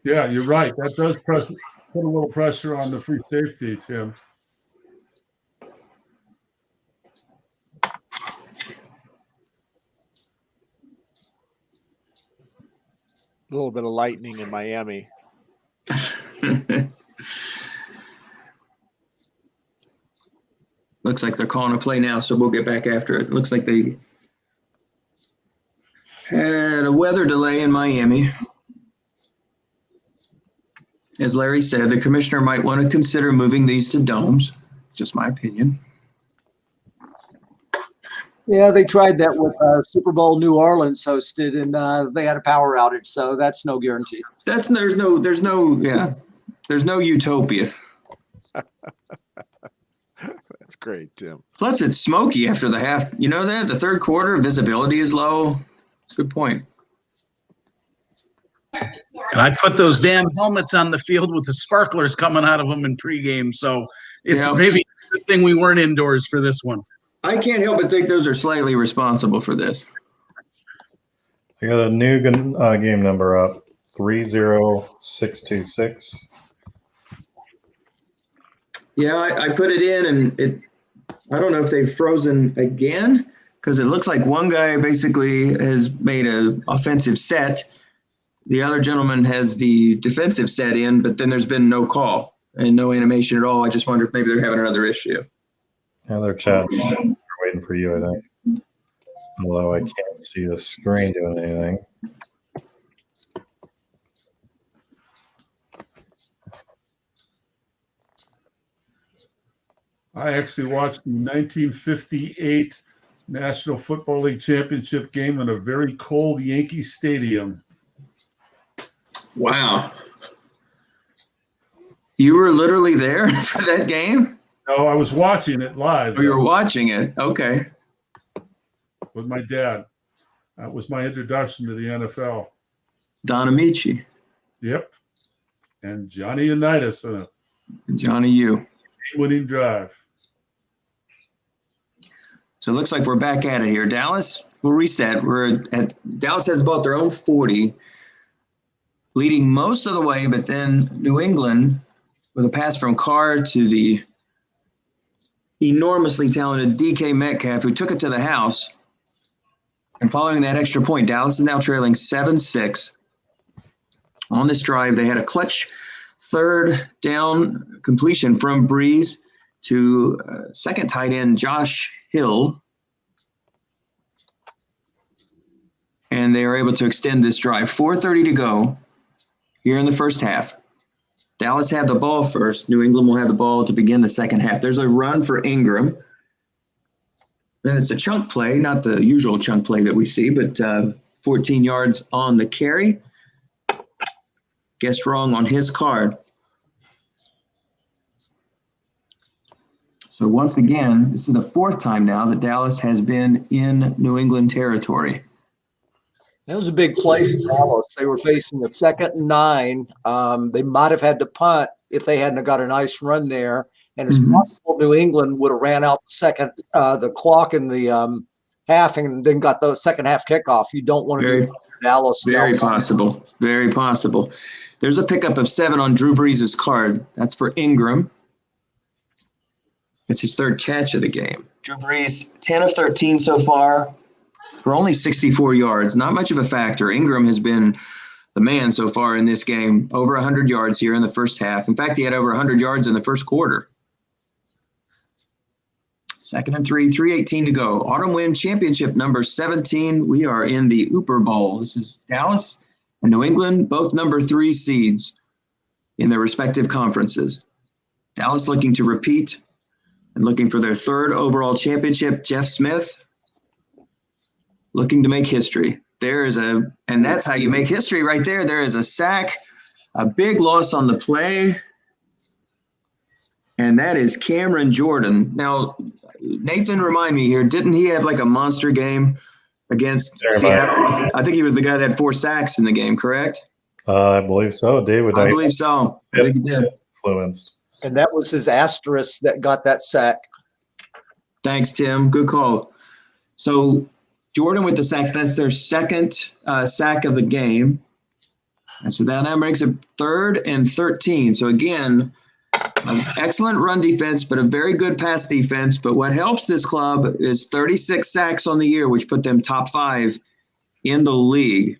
Yeah, you're right. That does put a little pressure on the free safety, Tim. A little bit of lightning in Miami. Looks like they're calling a play now, so we'll get back after it. Looks like they had a weather delay in Miami. As Larry said, the commissioner might want to consider moving these to domes. Just my opinion. Yeah, they tried that with Super Bowl New Orleans hosted, and they had a power outage, so that's no guarantee. There's no utopia. That's great, Tim. Plus, it's smoky after the half. You know that? The third quarter, visibility is low. It's a good point. And I put those damn helmets on the field with the sparklers coming out of them in pregame. So it's maybe a good thing we weren't indoors for this one. I can't help but think those are slightly responsible for this. I got a new game number up, 30626. Yeah, I put it in, and I don't know if they've frozen again, because it looks like one guy basically has made an offensive set. The other gentleman has the defensive set in, but then there's been no call and no animation at all. I just wonder if maybe they're having another issue. Yeah, they're chatting. They're waiting for you, I think. Although I can't see the screen doing anything. I actually watched the 1958 National Football League Championship game in a very cold Yankee Stadium. Wow. You were literally there for that game? No, I was watching it live. Oh, you were watching it. Okay. With my dad. That was my introduction to the NFL. Don Amici. Yep. And Johnny Unitas on a Johnny U. winning drive. So it looks like we're back at it here. Dallas will reset. Dallas has about their own 40, leading most of the way, but then New England with a pass from Carr to the enormously talented DK Metcalf, who took it to the house. And following that extra point, Dallas is now trailing 7-6. On this drive, they had a clutch third down completion from Breeze to second tight end Josh Hill. And they are able to extend this drive. 4:30 to go here in the first half. Dallas had the ball first. New England will have the ball to begin the second half. There's a run for Ingram. Then it's a chunk play, not the usual chunk play that we see, but 14 yards on the carry. Guessed wrong on his card. So once again, this is the fourth time now that Dallas has been in New England territory. That was a big play for Dallas. They were facing a 2nd and 9. They might have had to punt if they hadn't got a nice run there. And it's possible New England would have ran out the clock in the half and then got the second half kickoff. You don't want to do Dallas. Very possible. Very possible. There's a pickup of 7 on Drew Brees' card. That's for Ingram. It's his third catch of the game. Drew Brees, 10 of 13 so far for only 64 yards. Not much of a factor. Ingram has been the man so far in this game. Over 100 yards here in the first half. In fact, he had over 100 yards in the first quarter. 2nd and 3, 3:18 to go. Autumn Wind Championship number 17. We are in the Super Bowl. This is Dallas and New England, both number 3 seeds in their respective conferences. Dallas looking to repeat and looking for their 3rd overall championship. Jeff Smith looking to make history. And that's how you make history right there. There is a sack, a big loss on the play. and that is Cameron Jordan. Now, Nathan, remind me here, didn't he have like a monster game against Seattle? I think he was the guy that had 4 sacks in the game, correct? I believe so. David, I believe so. I think he did. Influenced. And that was his asterisk that got that sack. Thanks, Tim. Good call. So Jordan with the sacks, that's their second sack of the game. And so that now makes it 3rd and 13. So again, an excellent run defense, but a very good pass defense. But what helps this club is 36 sacks on the year, which put them top 5 in the league.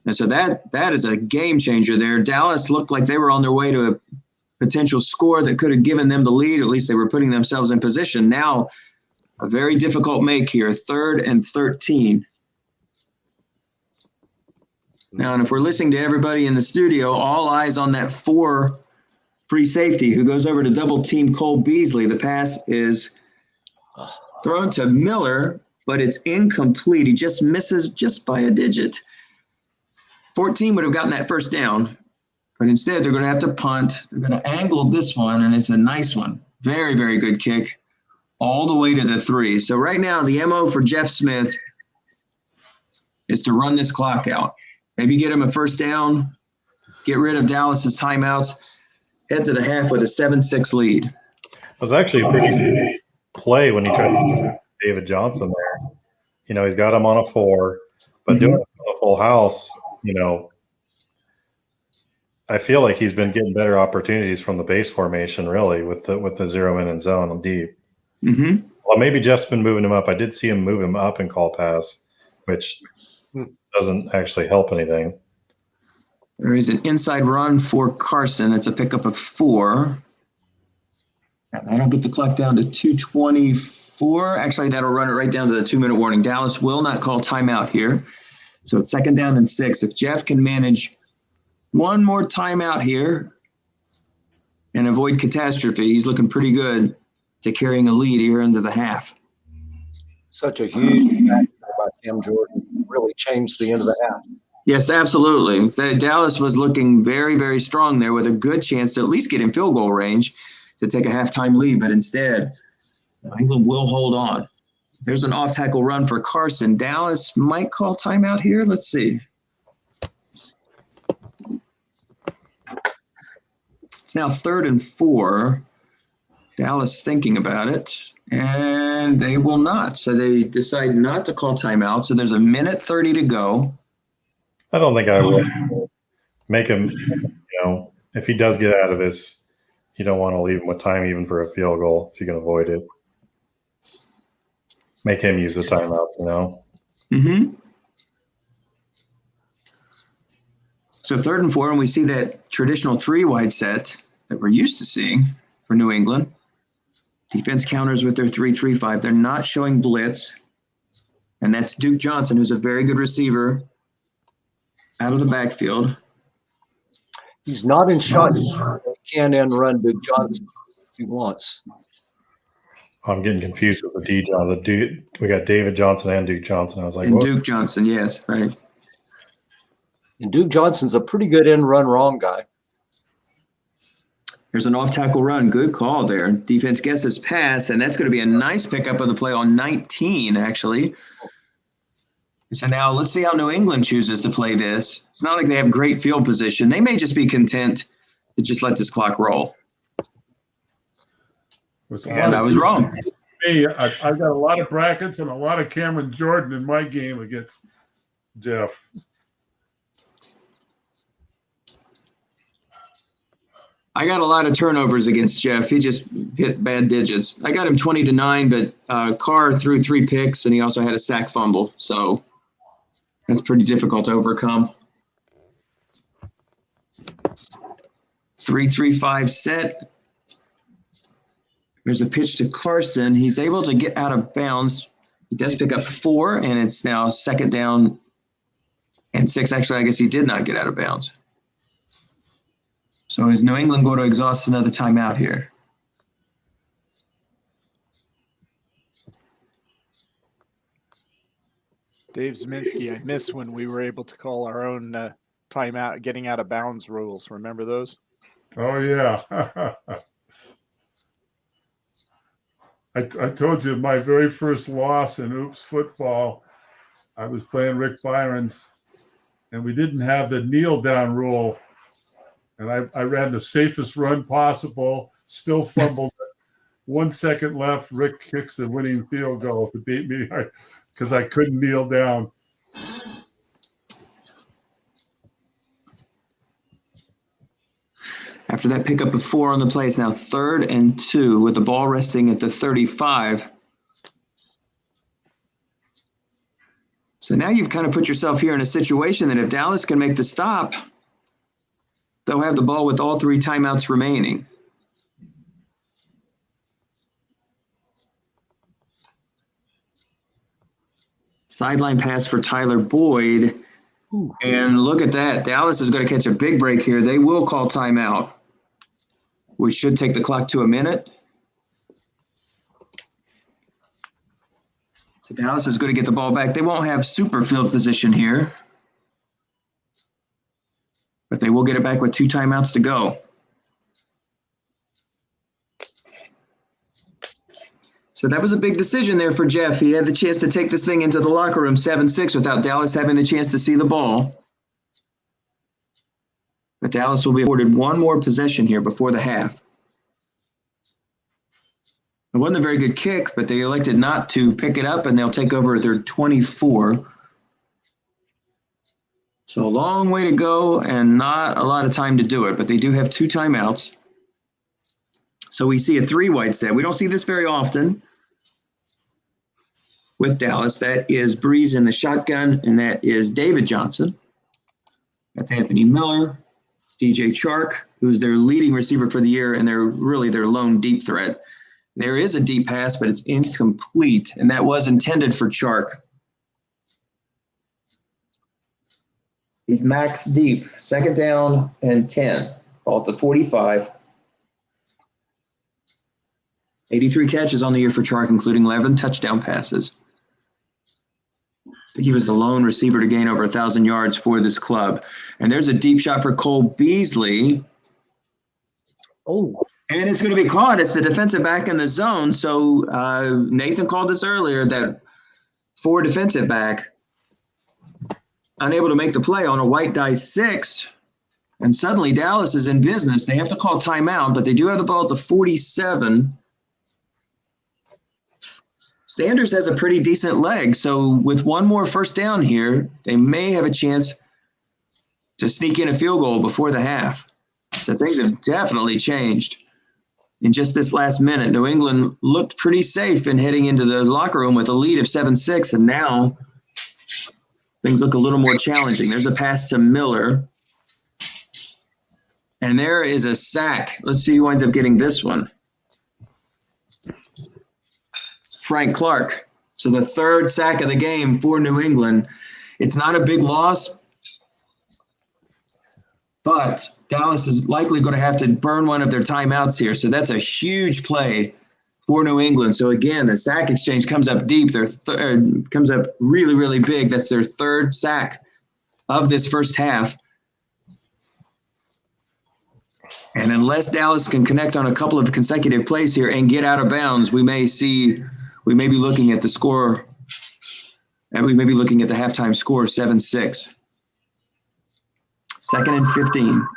And so that is a game changer there. Dallas looked like they were on their way to a potential score that could have given them the lead. At least they were putting themselves in position. Now, a very difficult make here, 3rd and 13. Now, and if we're listening to everybody in the studio, all eyes on that 4 free safety who goes over to double team Cole Beasley. The pass is thrown to Miller, but it's incomplete. He just misses just by a digit. 14 would have gotten that first down, but instead they're going to have to punt. They're going to angle this one, and it's a nice one. Very, very good kick all the way to the 3. So right now the MO for Jeff Smith is to run this clock out. Maybe get him a first down, get rid of Dallas's timeouts, head to the half with a 7-6 lead. It was actually a pretty good play when he tried to get David Johnson there. You know, he's got him on a 4, but doing it on a full house, you know, I feel like he's been getting better opportunities from the base formation, really, with the zero in and zone and deep. Mm-hmm. Well, maybe Jeff's been moving him up. I did see him move him up in call pass, which doesn't actually help anything. There is an inside run for Carson. That's a pickup of 4. And that'll get the clock down to 2:24. Actually, that'll run it right down to the 2-minute warning. Dallas will not call timeout here. So it's 2nd down and 6. If Jeff can manage one more timeout here and avoid catastrophe, he's looking pretty good to carrying a lead here into the half. Such a huge factor about Cam Jordan. Really changed the end of the half. Yes, absolutely. Dallas was looking very, very strong there with a good chance to at least get in field goal range to take a halftime lead, but instead, England will hold on. There's an off-tackle run for Carson. Dallas might call timeout here. Let's see. It's now 3rd and 4. Dallas thinking about it, and they will not. So they decide not to call timeout. So there's 1:30 to go. I don't think I would make him, you know, if he does get out of this, you don't want to leave him with time even for a field goal if you can avoid it. Make him use the timeout, you know. Mm-hmm. So 3rd and 4, and we see that traditional 3-wide set that we're used to seeing for New England. Defense counters with their 3-3-5. They're not showing blitz. And that's Duke Johnson, who's a very good receiver out of the backfield. He's not in shotgun. He can end run Duke Johnson if he wants. I'm getting confused with the D John. We got David Johnson and Duke Johnson. I was like, And what? Duke Johnson, yes, right. And Duke Johnson's a pretty good end run wrong guy. There's an off-tackle run. Good call there. Defense guesses pass, and that's going to be a nice pickup of the play on 19, actually. So now let's see how New England chooses to play this. It's not like they have great field position. They may just be content to just let this clock roll. And I was wrong. Hey, I've got a lot of brackets and a lot of Cameron Jordan in my game against Jeff. I got a lot of turnovers against Jeff. He just hit bad digits. I got him 20-9, but Carr threw 3 picks, and he also had a sack fumble. So that's pretty difficult to overcome. 3-3-5 set. There's a pitch to Carson. He's able to get out of bounds. He does pick up 4, and it's now 2nd down and 6. Actually, I guess he did not get out of bounds. So is New England going to exhaust another timeout here? Dave Zeminski, I miss when we were able to call our own timeout, getting out of bounds rules. Remember those? Oh, yeah. I told you my very first loss in Oops football, I was playing Rick Byron's, and we didn't have the kneel down rule. And I ran the safest run possible, still fumbled. 1 second left, Rick kicks the winning field goal to beat me because I couldn't kneel down. After that pickup of 4 on the play, it's now 3rd and 2 with the ball resting at the 35. So now you've kind of put yourself here in a situation that if Dallas can make the stop, they'll have the ball with all 3 timeouts remaining. Sideline pass for Tyler Boyd. Ooh. And look at that. Dallas is going to catch a big break here. They will call timeout, which should take the clock to a minute. So Dallas is going to get the ball back. They won't have super field position here, but they will get it back with 2 timeouts to go. So that was a big decision there for Jeff. He had the chance to take this thing into the locker room 7-6 without Dallas having the chance to see the ball. But Dallas will be afforded one more possession here before the half. It wasn't a very good kick, but they elected not to pick it up, and they'll take over at their 24. So a long way to go and not a lot of time to do it, but they do have 2 timeouts. So we see a 3-wide set. We don't see this very often with Dallas. That is Breeze in the shotgun, and that is David Johnson. That's Anthony Miller, DJ Chark, who's their leading receiver for the year, and they're really their lone deep threat. There is a deep pass, but it's incomplete, and that was intended for Chark. He's max deep, 2nd down and 10, ball at the 45. 83 catches on the year for Chark, including 11 touchdown passes. I think he was the lone receiver to gain over 1,000 yards for this club. And there's a deep shot for Cole Beasley. Oh, And it's going to be caught. It's the defensive back in the zone. So Nathan called this earlier that 4 defensive back unable to make the play on a white die 6. And suddenly Dallas is in business. They have to call timeout, but they do have the ball at the 47. Sanders has a pretty decent leg, so with one more first down here, they may have a chance to sneak in a field goal before the half. So things have definitely changed in just this last minute. New England looked pretty safe in heading into the locker room with a lead of 7-6, and now things look a little more challenging. There's a pass to Miller, and there is a sack. Let's see who ends up getting this one. Frank Clark. So the 3rd sack of the game for New England. It's not a big loss, but Dallas is likely going to have to burn one of their timeouts here. So that's a huge play for New England. So again, the sack exchange comes up deep. Comes up really, really big. That's their 3rd sack of this first half. And unless Dallas can connect on a couple of consecutive plays here and get out of bounds, we may be looking at the score, and we may be looking at the halftime score 7-6. 2nd and 15.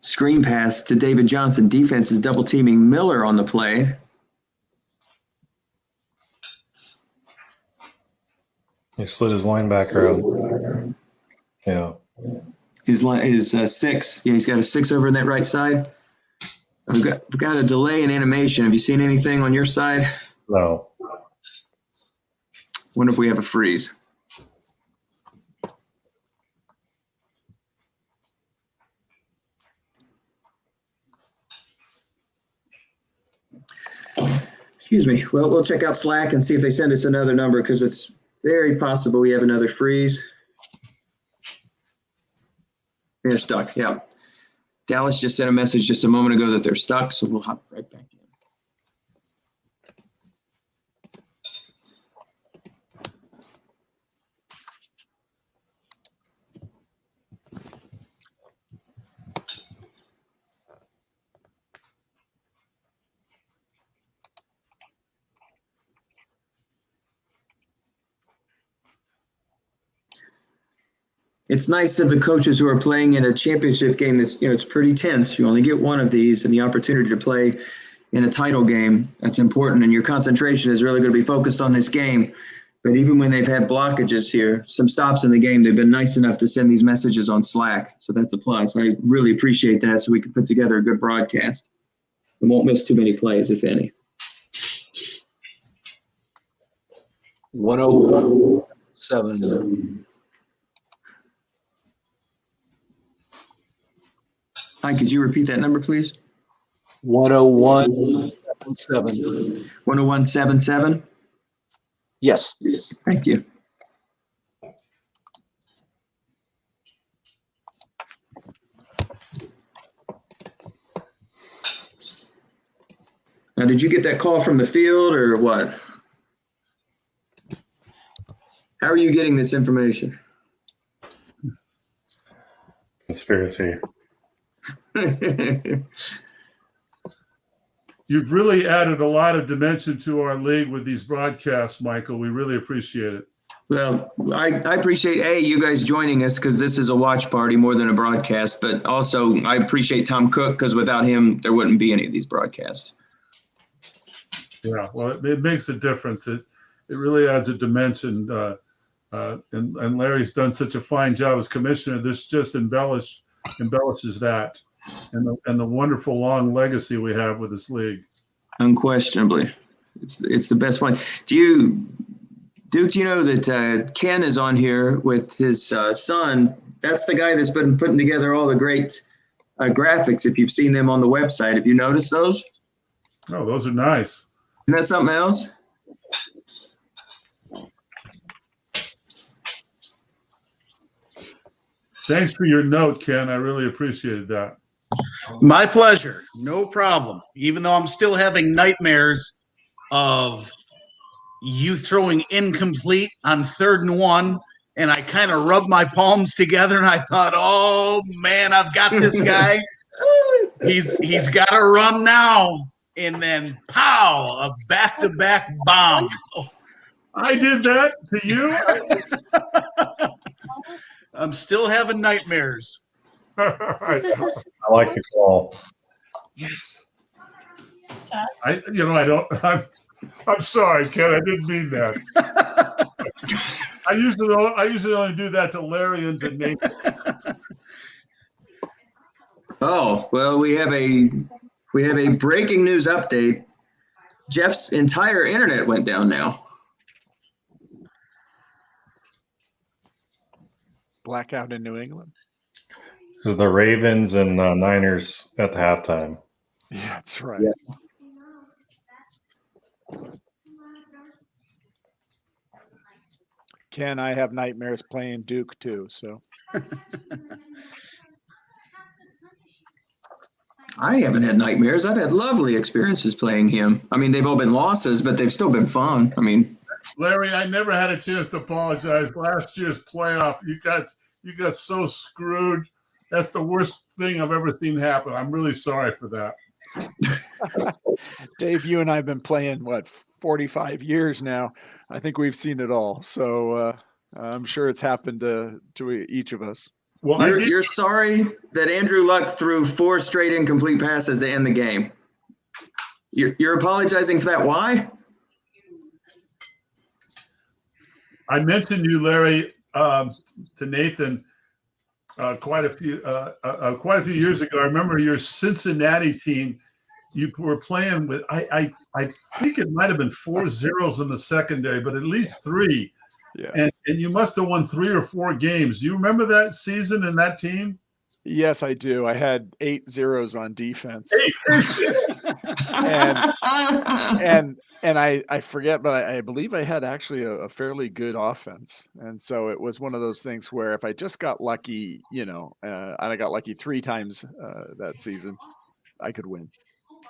Screen pass to David Johnson. Defense is double teaming Miller on the play. He slid his linebacker out. Yeah. His 6. Yeah, he's got a 6 over in that right side. We've got a delay in animation. Have you seen anything on your side? No. Wonder if we have a freeze. Excuse me. Well, we'll check out Slack and see if they send us another number, because it's very possible we have another freeze. They're stuck, yeah. Dallas just sent a message just a moment ago that they're stuck, so we'll hop right back in. it's nice of the coaches who are playing in a championship game that's, it's pretty tense. You only get one of these, and the opportunity to play in a title game, that's important. And your concentration is really going to be focused on this game. But even when they've had blockages here, some stops in the game, they've been nice enough to send these messages on Slack. So that's a plus. I really appreciate that, so we can put together a good broadcast. We won't miss too many plays, if any. 107. Hi, could you repeat that number, please? 101.7. 10177? Yes. Thank you. Now, did you get that call from the field or what? How are you getting this information? Conspiracy. You've really added a lot of dimension to our league with these broadcasts, Michael. We really appreciate it. Well, I appreciate, you guys joining us, because this is a watch party more than a broadcast, but also I appreciate Tom Cook, because without him, there wouldn't be any of these broadcasts. Yeah, well, it makes a difference. It really adds a dimension. And Larry's done such a fine job as commissioner. This just embellishes that, and the wonderful long legacy we have with this league. Unquestionably, it's the best one. Duke, do you know that Ken is on here with his son? That's the guy that's been putting together all the great graphics. If you've seen them on the website, have you noticed those? Oh, those are nice. Isn't that something else? Thanks for your note, Ken. I really appreciated that. My pleasure. No problem. Even though I'm still having nightmares of you throwing incomplete on 3rd and 1, and I kind of rubbed my palms together and I thought, oh man, I've got this guy. He's got to run now. And then pow, a back-to-back bomb. I did that to you? I'm still having nightmares. I like the call. Yes. I'm sorry, Ken. I didn't mean that. I usually only do that to Larry and to Nathan. Oh, well, we have a breaking news update. Jeff's entire internet went down now. Blackout in New England. This is the Ravens and Niners at the halftime. Yeah, that's right. Yeah. Ken, I have nightmares playing Duke too. So I haven't had nightmares. I've had lovely experiences playing him. I mean, they've all been losses, but they've still been fun. I mean, Larry, I never had a chance to apologize. Last year's playoff, you got so screwed. That's the worst thing I've ever seen happen. I'm really sorry for that. Dave, you and I have been playing 45 years now. I think we've seen it all. So I'm sure it's happened to each of us. Well, you're sorry that Andrew Luck threw 4 straight incomplete passes to end the game. You're apologizing for that. Why? I mentioned you, Larry, to Nathan quite a few years ago. I remember your Cincinnati team. You were playing with. I think it might have been 4 zeros in the secondary, but at least 3. Yeah. And you must have won 3 or 4 games. Do you remember that season and that team? Yes, I do. I had 8 zeros on defense. And I forget, but I believe I had actually a fairly good offense. And so it was one of those things where if I just got lucky, and I got lucky 3 times that season, I could win.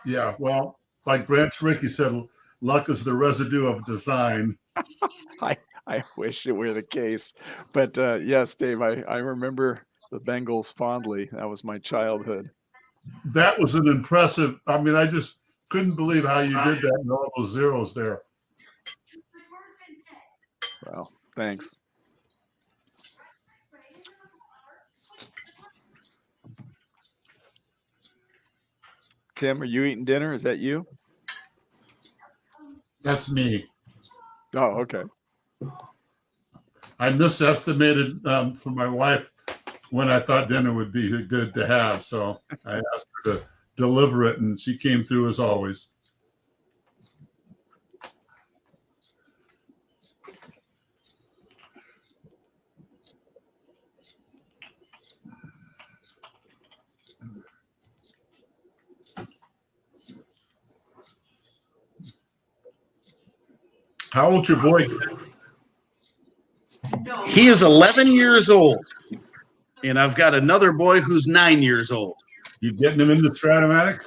Yeah, well, like Branch Rickey said, luck is the residue of design. I wish it were the case. But yes, Dave, I remember the Bengals fondly. That was my childhood. That was an impressive. I mean, I just couldn't believe how you did that and all those zeros there. Well, thanks. Tim, are you eating dinner? Is that you? That's me. Oh, okay. I misestimated for my wife when I thought dinner would be good to have. So I asked her to deliver it, and she came through as always. How old's your boy? He is 11 years old, and I've got another boy who's 9 years old. You getting him into Stratomatic?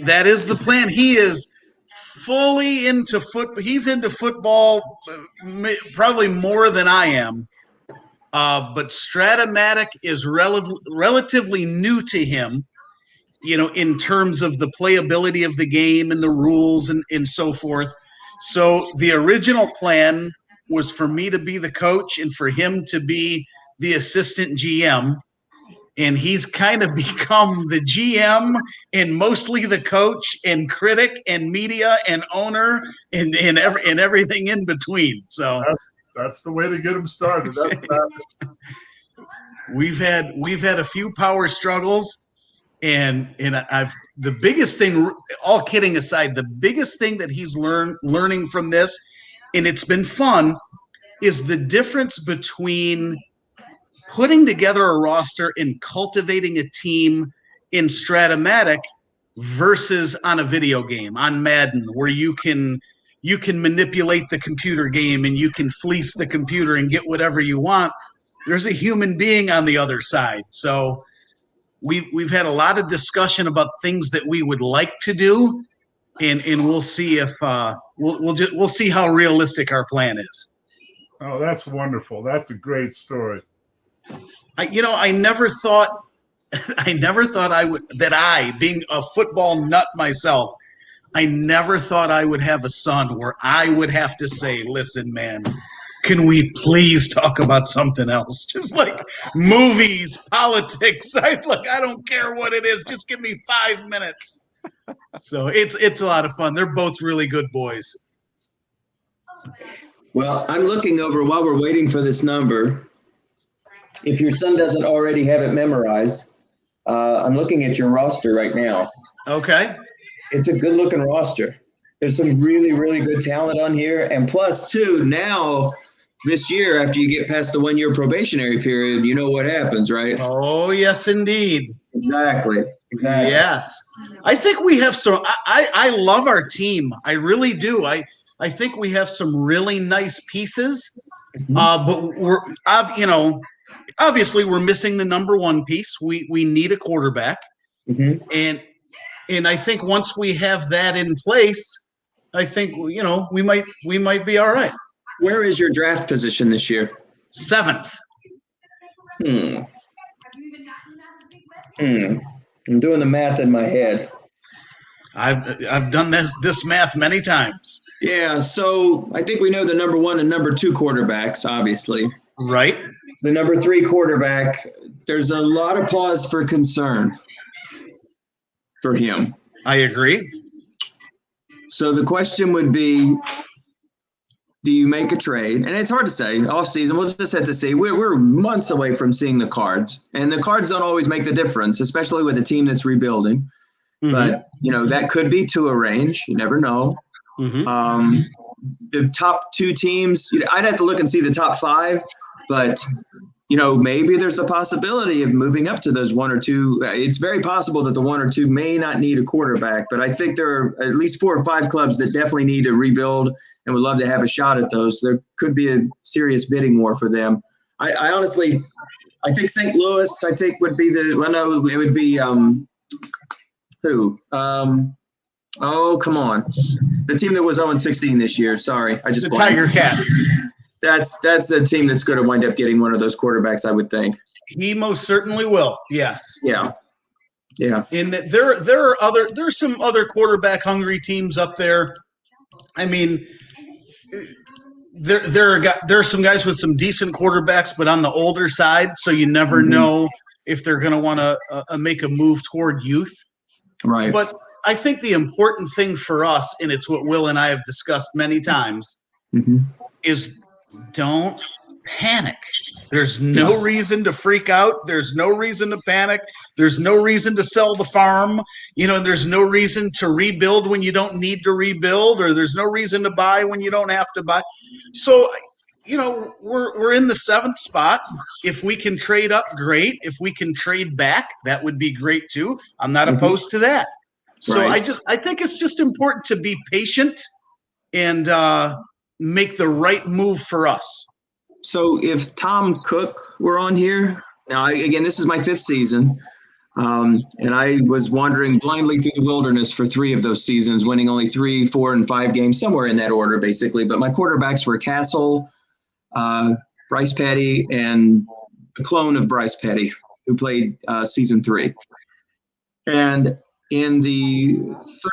That is the plan. He is fully into football. He's into football probably more than I am. But Stratomatic is relatively new to him, in terms of the playability of the game and the rules and so forth. So the original plan was for me to be the coach and for him to be the assistant GM. And he's kind of become the GM and mostly the coach and critic and media and owner and everything in between. So that's the way to get him started. We've had a few power struggles, and the biggest thing, all kidding aside, the biggest thing that he's learning from this, and it's been fun, is the difference between putting together a roster and cultivating a team in Stratomatic versus on a video game, on Madden, where you can manipulate the computer game and you can fleece the computer and get whatever you want. There's a human being on the other side. So we've had a lot of discussion about things that we would like to do, and we'll see if we'll see how realistic our plan is. Oh, that's wonderful. That's a great story. I never thought being a football nut myself, I never thought I would have a son where I would have to say, listen, man, can we please talk about something else? Just like movies, politics. I don't care what it is. Just give me 5 minutes. So it's a lot of fun. They're both really good boys. Well, I'm looking over while we're waiting for this number. If your son doesn't already have it memorized, I'm looking at your roster right now. Okay. It's a good looking roster. There's some really, really good talent on here. And plus, too, now this year, after you get past the 1 year probationary period, you know what happens, right? Oh, yes, indeed. Exactly. Yes. I think we have some – I love our team. I really do. I think we have some really nice pieces, but we're obviously we're missing the number one piece. We need a quarterback, and I think once we have that in place, I think we might be all right. Where is your draft position this year? 7th. I'm doing the math in my head. I've done this math many times. Yeah, so I think we know the number 1 and number 2 quarterbacks, obviously. Right. The number 3 quarterback, there's a lot of cause for concern for him. I agree. So the question would be, do you make a trade? And it's hard to say. Off season, we'll just have to see. We're months away from seeing the cards, and the cards don't always make the difference, especially with a team that's rebuilding. But that could be to a range. You never know. The top 2 teams, I'd have to look and see the top 5, but maybe there's the possibility of moving up to those 1 or 2. It's very possible that the 1 or 2 may not need a quarterback, but I think there are at least 4 or 5 clubs that definitely need to rebuild and would love to have a shot at those. There could be a serious bidding war for them. I honestly, I think St. Louis, would be it would be who? Oh, come on. The team that was 0-16 this year. Sorry. The Tiger Cats. That's a team that's going to wind up getting one of those quarterbacks, I would think. He most certainly will. Yes. Yeah. And there's some other quarterback hungry teams up there. I mean, there are some guys with some decent quarterbacks, but on the older side, so you never know if they're going to want to make a move toward youth. Right. But I think the important thing for us, and it's what Will and I have discussed many times, is don't panic. There's no reason to freak out. There's no reason to panic. There's no reason to sell the farm. There's no reason to rebuild when you don't need to rebuild, or there's no reason to buy when you don't have to buy. So, we're in the 7th spot. If we can trade up, great. If we can trade back, that would be great too. I'm not opposed to that. So Right. I think it's just important to be patient and make the right move for us. So if Tom Cook were on here, now again, this is my 5th season, and I was wandering blindly through the wilderness for 3 of those seasons, winning only 3, 4, and 5 games, somewhere in that order, basically. But my quarterbacks were Castle, Bryce Petty, and a clone of Bryce Petty, who played season 3. And in the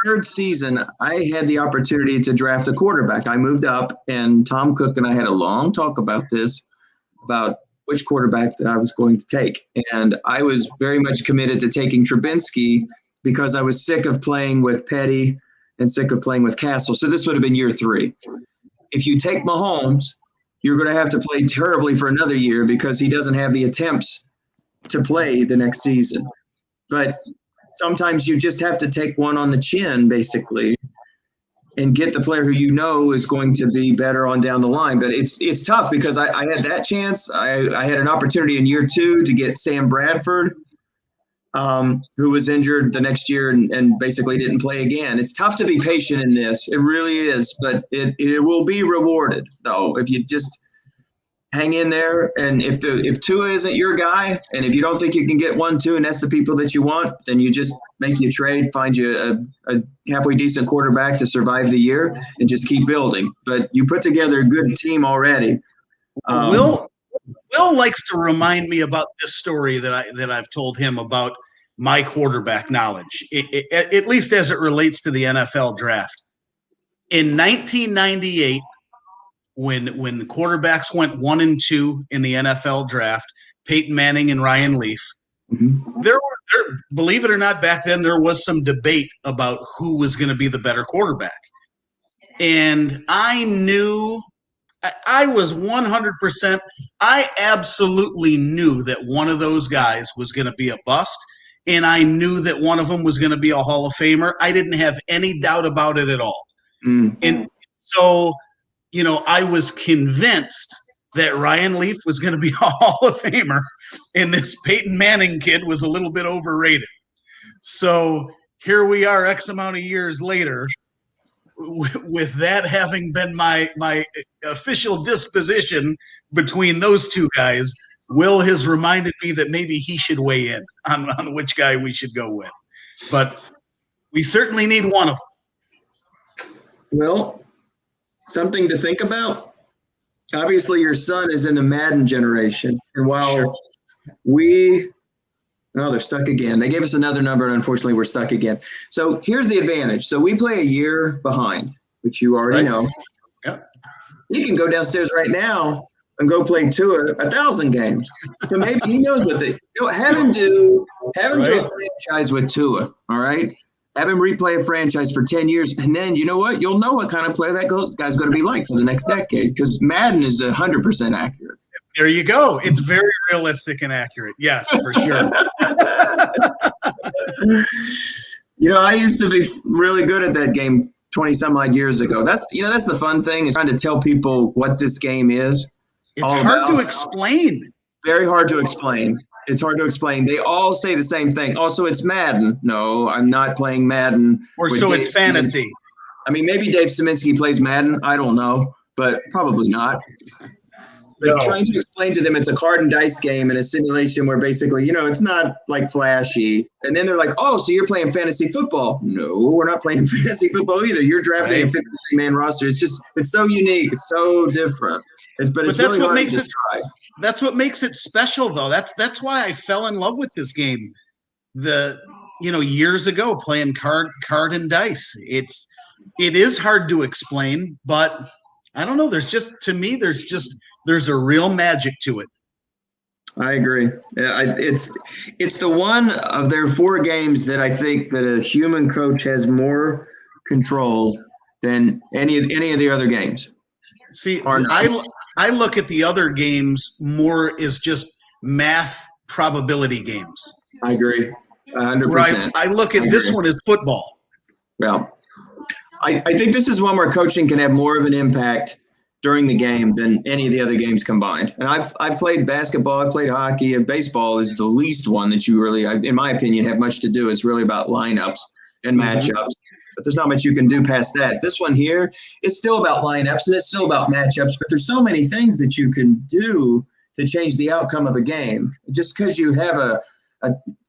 3rd season, I had the opportunity to draft a quarterback. I moved up, and Tom Cook and I had a long talk about this, about which quarterback that I was going to take. And I was very much committed to taking Trubinsky because I was sick of playing with Petty and sick of playing with Castle. So this would have been year 3. If you take Mahomes, you're going to have to play terribly for another year because he doesn't have the attempts to play the next season. But sometimes you just have to take one on the chin, basically, and get the player who is going to be better on down the line. But it's tough because I had that chance. I had an opportunity in year 2 to get Sam Bradford, who was injured the next year and basically didn't play again. It's tough to be patient in this. It really is. But it will be rewarded, though, if you just hang in there. And if Tua isn't your guy, and if you don't think you can get 1, 2, and that's the people that you want, then you just make you a trade, find you a halfway decent quarterback to survive the year, and just keep building. But you put together a good team already. Will likes to remind me about this story that I've told him about my quarterback knowledge, at least as it relates to the NFL draft. In 1998, when the quarterbacks went 1 and 2 in the NFL draft, Peyton Manning and Ryan Leaf, there, believe it or not, back then there was some debate about who was going to be the better quarterback. And I knew, I was 100%, I absolutely knew that one of those guys was going to be a bust, and I knew that one of them was going to be a Hall of Famer. I didn't have any doubt about it at all. And so, I was convinced that Ryan Leaf was going to be a Hall of Famer, and this Peyton Manning kid was a little bit overrated. So here we are X amount of years later, with that having been my official disposition between those two guys. Will has reminded me that maybe he should weigh in on which guy we should go with. But we certainly need one of them. Well, something to think about. Obviously, your son is in the Madden generation. And while they're stuck again. They gave us another number, and unfortunately, we're stuck again. So here's the advantage. So we play a year behind, which you already know. Yep. He can go downstairs right now and go play Tua 1,000 games. So maybe he knows what they have him do a franchise with Tua, all right? Have him replay a franchise for 10 years, and then you know what? You'll know what kind of player that guy's going to be like for the next decade, because Madden is 100% accurate. There you go. It's very realistic and accurate. Yes, for sure. I used to be really good at that game 20 some odd years ago. That's the fun thing, is trying to tell people what this game is. It's hard to explain. Very hard to explain. It's hard to explain. They all say the same thing. Also, it's Madden. No, I'm not playing Madden. Or so it's fantasy. I mean, maybe Dave Szymanski plays Madden. I don't know, but probably not. But trying to explain to them it's a card and dice game and a simulation where basically, it's not like flashy. And then they're like, oh, so you're playing fantasy football. No, we're not playing fantasy football either. You're drafting a 53-man roster. It's so unique. It's so different. But that's really what makes it try. That's what makes it special, though. That's why I fell in love with this game. Years ago, playing card and dice. It is hard to explain, but I don't know. There's a real magic to it. I agree. Yeah, it's the one of their 4 games that I think that a human coach has more control than any of the other games. See, Or not. I look at the other games more as just math probability games. I agree, 100%. Right. I look at this one as football. Well, I think this is one where coaching can have more of an impact during the game than any of the other games combined. And I've played basketball, I've played hockey, and baseball is the least one that you really, in my opinion, have much to do. It's really about lineups and matchups. But there's not much you can do past that. This one here, it's still about lineups and it's still about matchups, but there's so many things that you can do to change the outcome of a game. Just because you have a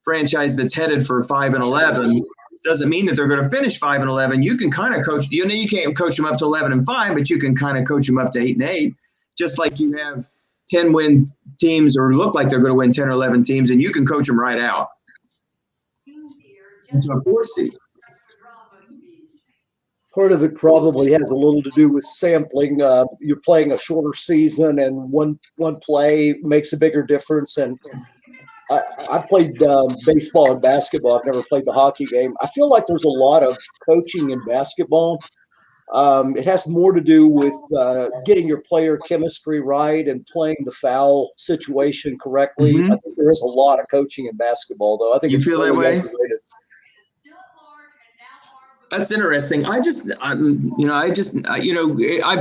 franchise that's headed for 5-11 doesn't mean that they're going to finish 5-11. You can kind of coach, you can't coach them up to 11-5, but you can kind of coach them up to 8-8, just like you have 10-win teams or look like they're going to win 10 or 11 teams, and you can coach them right out. So of course, Part of it probably has a little to do with sampling. You're playing a shorter season, and one play makes a bigger difference. And I've played baseball and basketball. I've never played the hockey game. I feel like there's a lot of coaching in basketball. It has more to do with getting your player chemistry right and playing the foul situation correctly. Mhm. I think there is a lot of coaching in basketball, though. I think You it's feel that really way? underrated. That's interesting. I've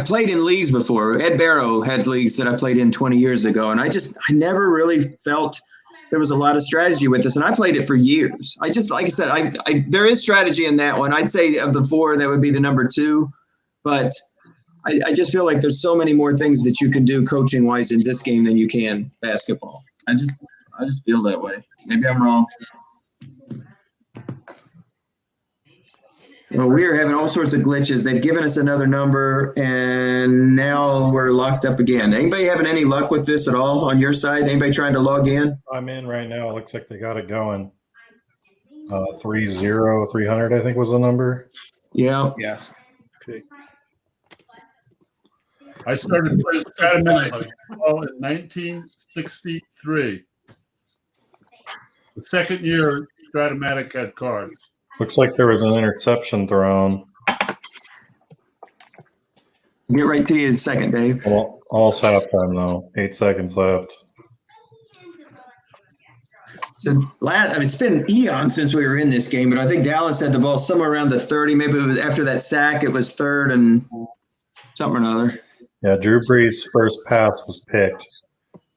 played in leagues before. Ed Barrow had leagues that I played in 20 years ago, and I never really felt there was a lot of strategy with this, and I played it for years. Like I said, there is strategy in that one. I'd say of the 4, that would be the number 2, but I just feel like there's so many more things that you can do coaching wise in this game than you can basketball. I just feel that way. Maybe I'm wrong. Well, we are having all sorts of glitches. They've given us another number, and now we're locked up again. Anybody having any luck with this at all on your side? Anybody trying to log in? I'm in right now. It looks like they got it going. 30300, I think, was the number. Yeah. Yeah. Okay. I started playing Stratomatic in 1963. The second year Stratomatic had cards. Looks like there was an interception thrown. Get right to you in a second, Dave. Well, almost halftime, though. 8 seconds left. So it's been eons since we were in this game, but I think Dallas had the ball somewhere around the 30. Maybe it was after that sack, it was 3rd and something or another. Yeah, Drew Brees' first pass was picked.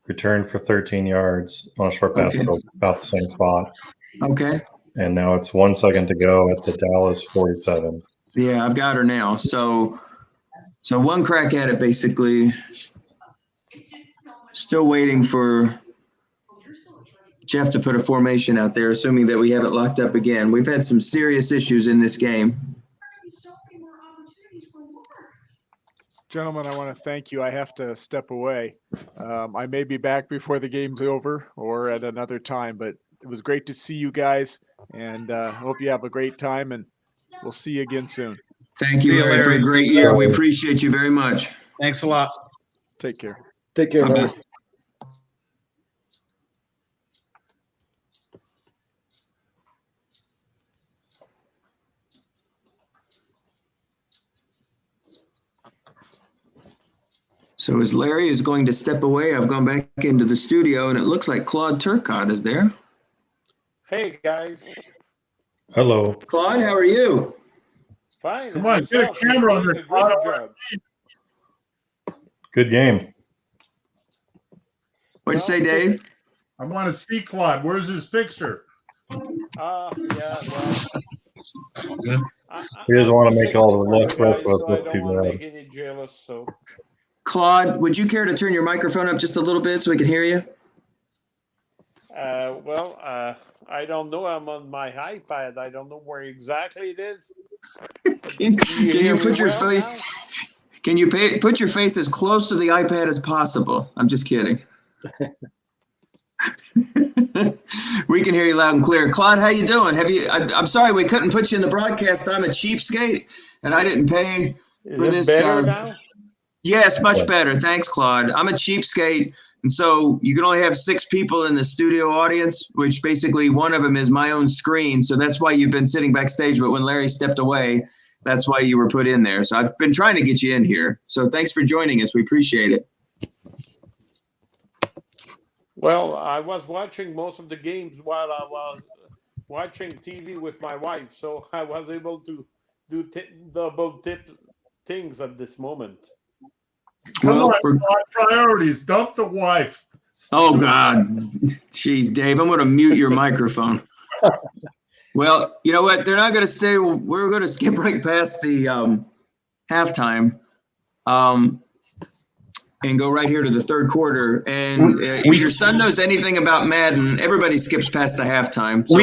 Returned for 13 yards on a short pass, Okay. about the same spot. Okay. And now it's 1 second to go at the Dallas 47. Yeah, I've got her now. So one crack at it, basically. Still waiting for Jeff to put a formation out there, assuming that we have it locked up again. We've had some serious issues in this game. Gentlemen, I want to thank you. I have to step away. I may be back before the game's over or at another time, but it was great to see you guys, and hope you have a great time, and we'll see you again soon. Thank See you, you, Larry, for a Larry. great year. We appreciate you very much. Thanks a lot. Take care. Take care, Bye-bye. Larry. So as Larry is going to step away, I've gone back into the studio, and it looks like Claude Turcotte is there. Hey guys, Hello. Claude, how are you? fine. Come on, get a camera on there. Doing a great job. Good game. What'd you say, Dave? I want to see Claude. Where's his picture? Yeah, well. He doesn't want to make all the I'm 65 rest of us so look I don't too want to bad. make any jealous. So Claude, would you care to turn your microphone up just a little bit so we can hear you? I don't know. I'm on my iPad. I don't know where exactly it is. Can you hear put me your well face? now? Can you put your face as close to the iPad as possible? I'm just kidding. We can hear you loud and clear. Claude, how you doing? I'm sorry we couldn't put you in the broadcast. I'm a cheapskate, and I didn't pay Is for it this. better now? Yes, much better. Thanks, Claude. I'm a cheapskate, And so you can only have 6 people in the studio audience, which basically one of them is my own screen. So that's why you've been sitting backstage. But when Larry stepped away, that's why you were put in there. So I've been trying to get you in here. So thanks for joining us. We appreciate it. Well, I was watching most of the games while I was watching TV with my wife, so I was able to do double tip things at this moment. Come Well, on, priorities. Dump the wife. oh, God. Jeez, Dave, I'm going to mute your microphone. Well, you know what? They're not going to say, we're going to skip right past the halftime and go right here to the third quarter. And if your son knows anything about Madden, everybody skips past the halftime. So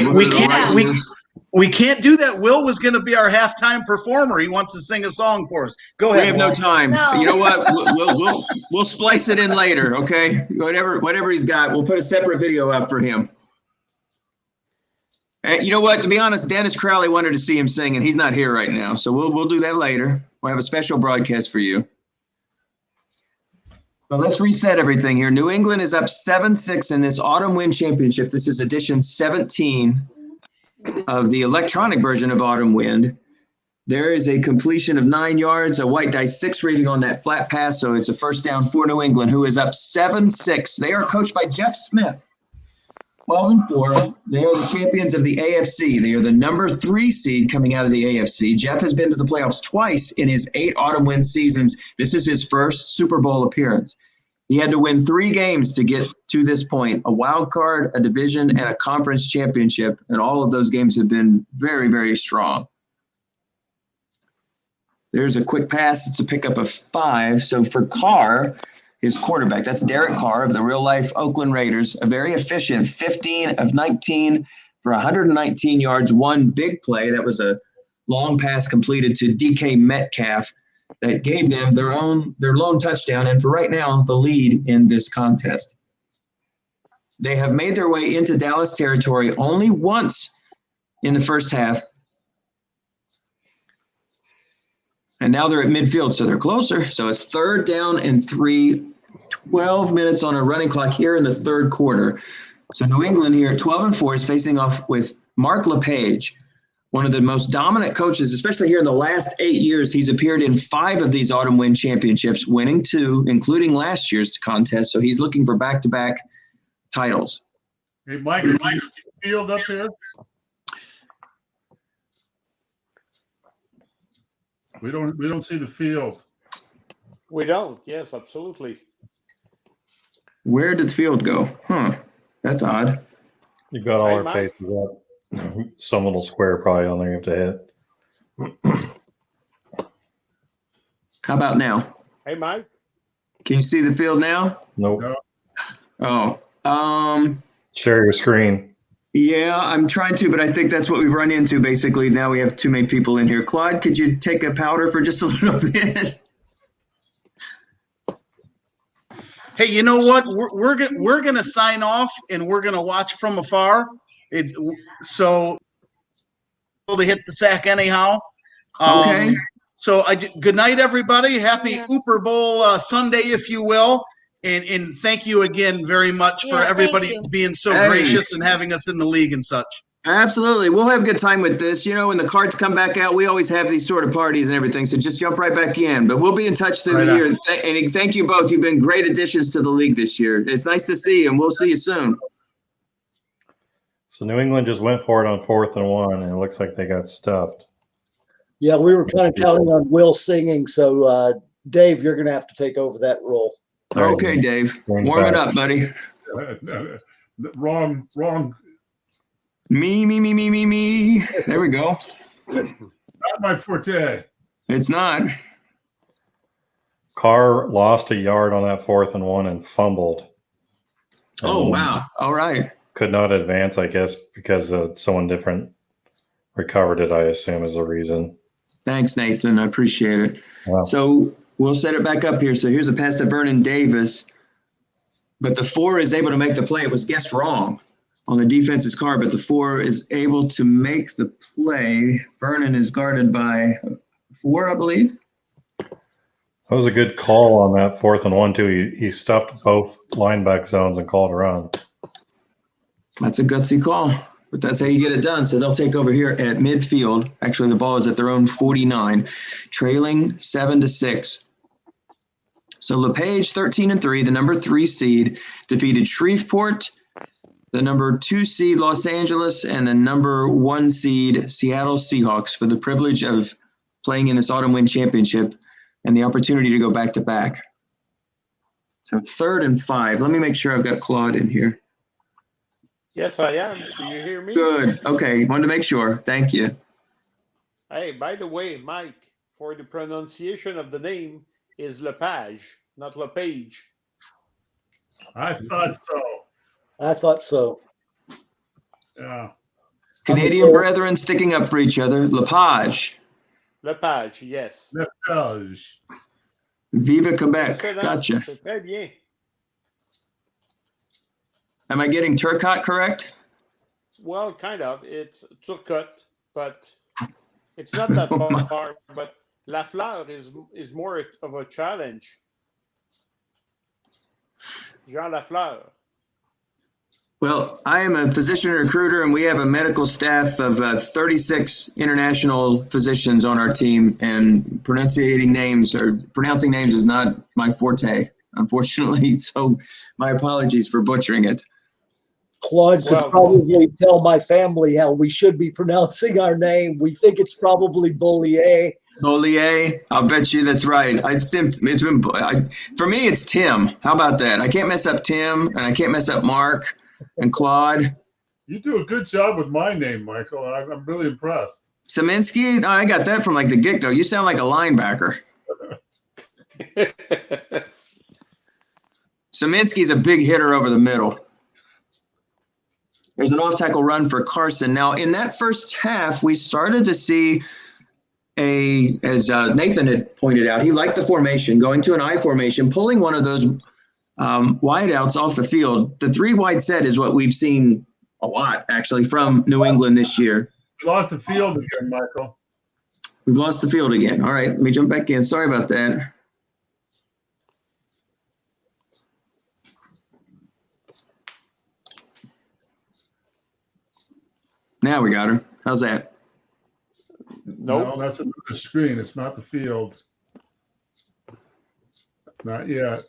we can't do that. Will was going to be our halftime performer. He wants to sing a song for us. Go ahead. We have no time. No. You know what? We'll splice it in later. Okay. Whatever he's got, we'll put a separate video up for him. And you know what? To be honest, Dennis Crowley wanted to see him sing, and he's not here right now. So we'll do that later. We'll have a special broadcast for you. But let's reset everything here. New England is up 7-6 in this Autumn Wind Championship. This is edition 17 of the electronic version of Autumn Wind. There is a completion of 9 yards, a white dice 6 rating on that flat pass. So it's a first down for New England, who is up 7-6. They are coached by Jeff Smith. 12-4. They are the champions of the AFC. They are the number 3 seed coming out of the AFC. Jeff has been to the playoffs twice in his 8 Autumn Wind seasons. This is his first Super Bowl appearance. He had to win 3 games to get to this point, a wild card, a division, and a conference championship. And all of those games have been very, very strong. There's a quick pass. It's a pickup of 5. So for Carr, his quarterback, that's Derek Carr of the real-life Oakland Raiders, a very efficient 15 of 19 for 119 yards, 1 big play. That was a long pass completed to DK Metcalf that gave them their lone touchdown, and for right now, the lead in this contest. They have made their way into Dallas territory only once in the first half, and now they're at midfield, so they're closer. So it's 3rd down and 3, 12 minutes on a running clock here in the third quarter. So New England here at 12-4 is facing off with Mark LePage, one of the most dominant coaches, especially here in the last 8 years. He's appeared in 5 of these Autumn Wind Championships, winning 2, including last year's contest. So he's looking for back-to-back titles. Hey, Mike, do you see the field up there? We don't see the field. We don't. Yes, absolutely. Where did the field go? That's odd. You've got all Hey, our Mike. faces up. Some little square probably on there you have to hit. How about now? Hey, Mike. Can you see the field now? Nope. No. Oh, Share your screen. yeah, I'm trying to, but I think that's what we've run into basically. Now we have too many people in here. Claude, could you take a powder for just a little bit? Hey, you know what? We're gonna sign off and we're gonna watch from afar. So to hit the sack anyhow. Okay. So good night, everybody. Happy Super Bowl Sunday, if you will, and thank you again very much for everybody being so gracious and having us in the league and such. Absolutely. We'll have a good time with this. You know, when the cards come back out, we always have these sort of parties and everything. So just jump right back in. But we'll be in touch through the year. And thank you both. You've been great additions to the league this year. It's nice to see you, and we'll see you soon. So New England just went for it on 4th and 1, and it looks like they got stuffed. Yeah, we were kind of counting on Will singing. So, Dave, you're going to have to take over that role. All right, Okay, Dave. Bring it Warm it back. up, buddy. Wrong. Me. There we go. Not my forte. It's not. Carr lost a yard on that 4th and 1 and fumbled. Oh, And wow. All right. Could not advance, I guess, because someone different recovered it, I assume, is the reason. Thanks, Nathan. I appreciate it. Wow. So we'll set it back up here. So here's a pass to Vernon Davis. But the 4 is able to make the play. It was guessed wrong on the defense's Carr, but the 4 is able to make the play. Vernon is guarded by 4, I believe. That was a good call on that 4th and 1 too. He stuffed both lineback zones and called around. That's a gutsy call, but that's how you get it done. So they'll take over here at midfield. Actually, the ball is at their own 49, trailing 7-6. So LePage, 13-3, the number 3 seed, defeated Shreveport, the number 2 seed Los Angeles, and the number 1 seed Seattle Seahawks for the privilege of playing in this Autumn Wind Championship and the opportunity to go back-to-back. So 3rd and 5. Let me make sure I've got Claude in here. Yes, I am. Do you hear me? Good. Okay. Wanted to make sure. Thank you. Hey, by the way, Mike, for the pronunciation of the name is Lepage, not Lepage. I thought so. I thought so. Yeah. Canadian brethren sticking up for each other. Lepage. Lepage, yes. Lepage. Viva Quebec. Excellent. Gotcha. C'est très bien. Am I getting Turcotte correct? Well, kind of. It's Turcotte, but it's not that far. But Lafleur is more of a challenge. Jean Lafleur. Well, I am a physician recruiter, and we have a medical staff of 36 international physicians on our team, and pronouncing names is not my forte, unfortunately. So my apologies for butchering it. Claude could probably tell my family how we should be pronouncing our name. We think it's probably Bollier. Bollier, I'll bet you that's right. For me, it's Tim. How about that? I can't mess up Tim, and I can't mess up Mark and Claude. You do a good job with my name, Michael. I'm really impressed. Saminsky, I got that from like the get-go. You sound like a linebacker. Saminsky's a big hitter over the middle. There's an off-tackle run for Carson. Now, in that first half, we started to see as Nathan had pointed out, he liked the formation, going to an I formation, pulling one of those wideouts off the field. The 3 wide set is what we've seen a lot, actually, from New England this year. We lost the field again, Michael. We've lost the field again. All right, let me jump back in. Sorry about that. Now we got her. How's that? Nope. No, that's another screen. It's not the field. Not yet.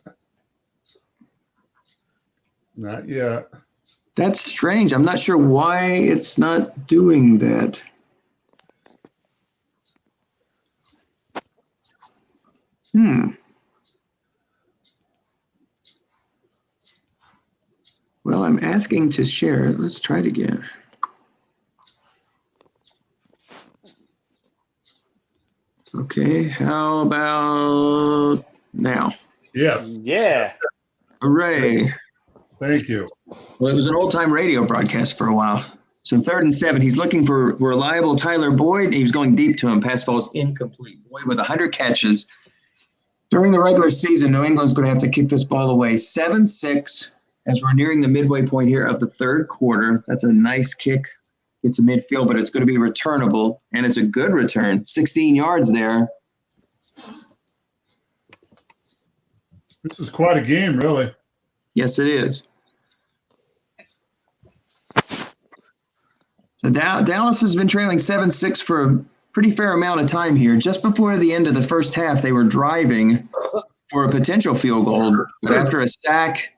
Not yet. That's strange. I'm not sure why it's not doing that. Well, I'm asking to share it. Let's try it again. Okay, how about now? Yes. Yeah. Hooray. Thank you. Well, it was an old-time radio broadcast for a while. So 3rd and 7, he's looking for reliable Tyler Boyd. He was going deep to him. Pass falls incomplete. Boyd with 100 catches. During the regular season, New England's going to have to kick this ball away. 7-6 as we're nearing the midway point here of the 3rd quarter. That's a nice kick. It's a midfield, but it's going to be returnable, and it's a good return. 16 yards there. This is quite a game, really. Yes, it is. So Dallas has been trailing 7-6 for a pretty fair amount of time here. Just before the end of the first half, they were driving for a potential field goal. But after a sack,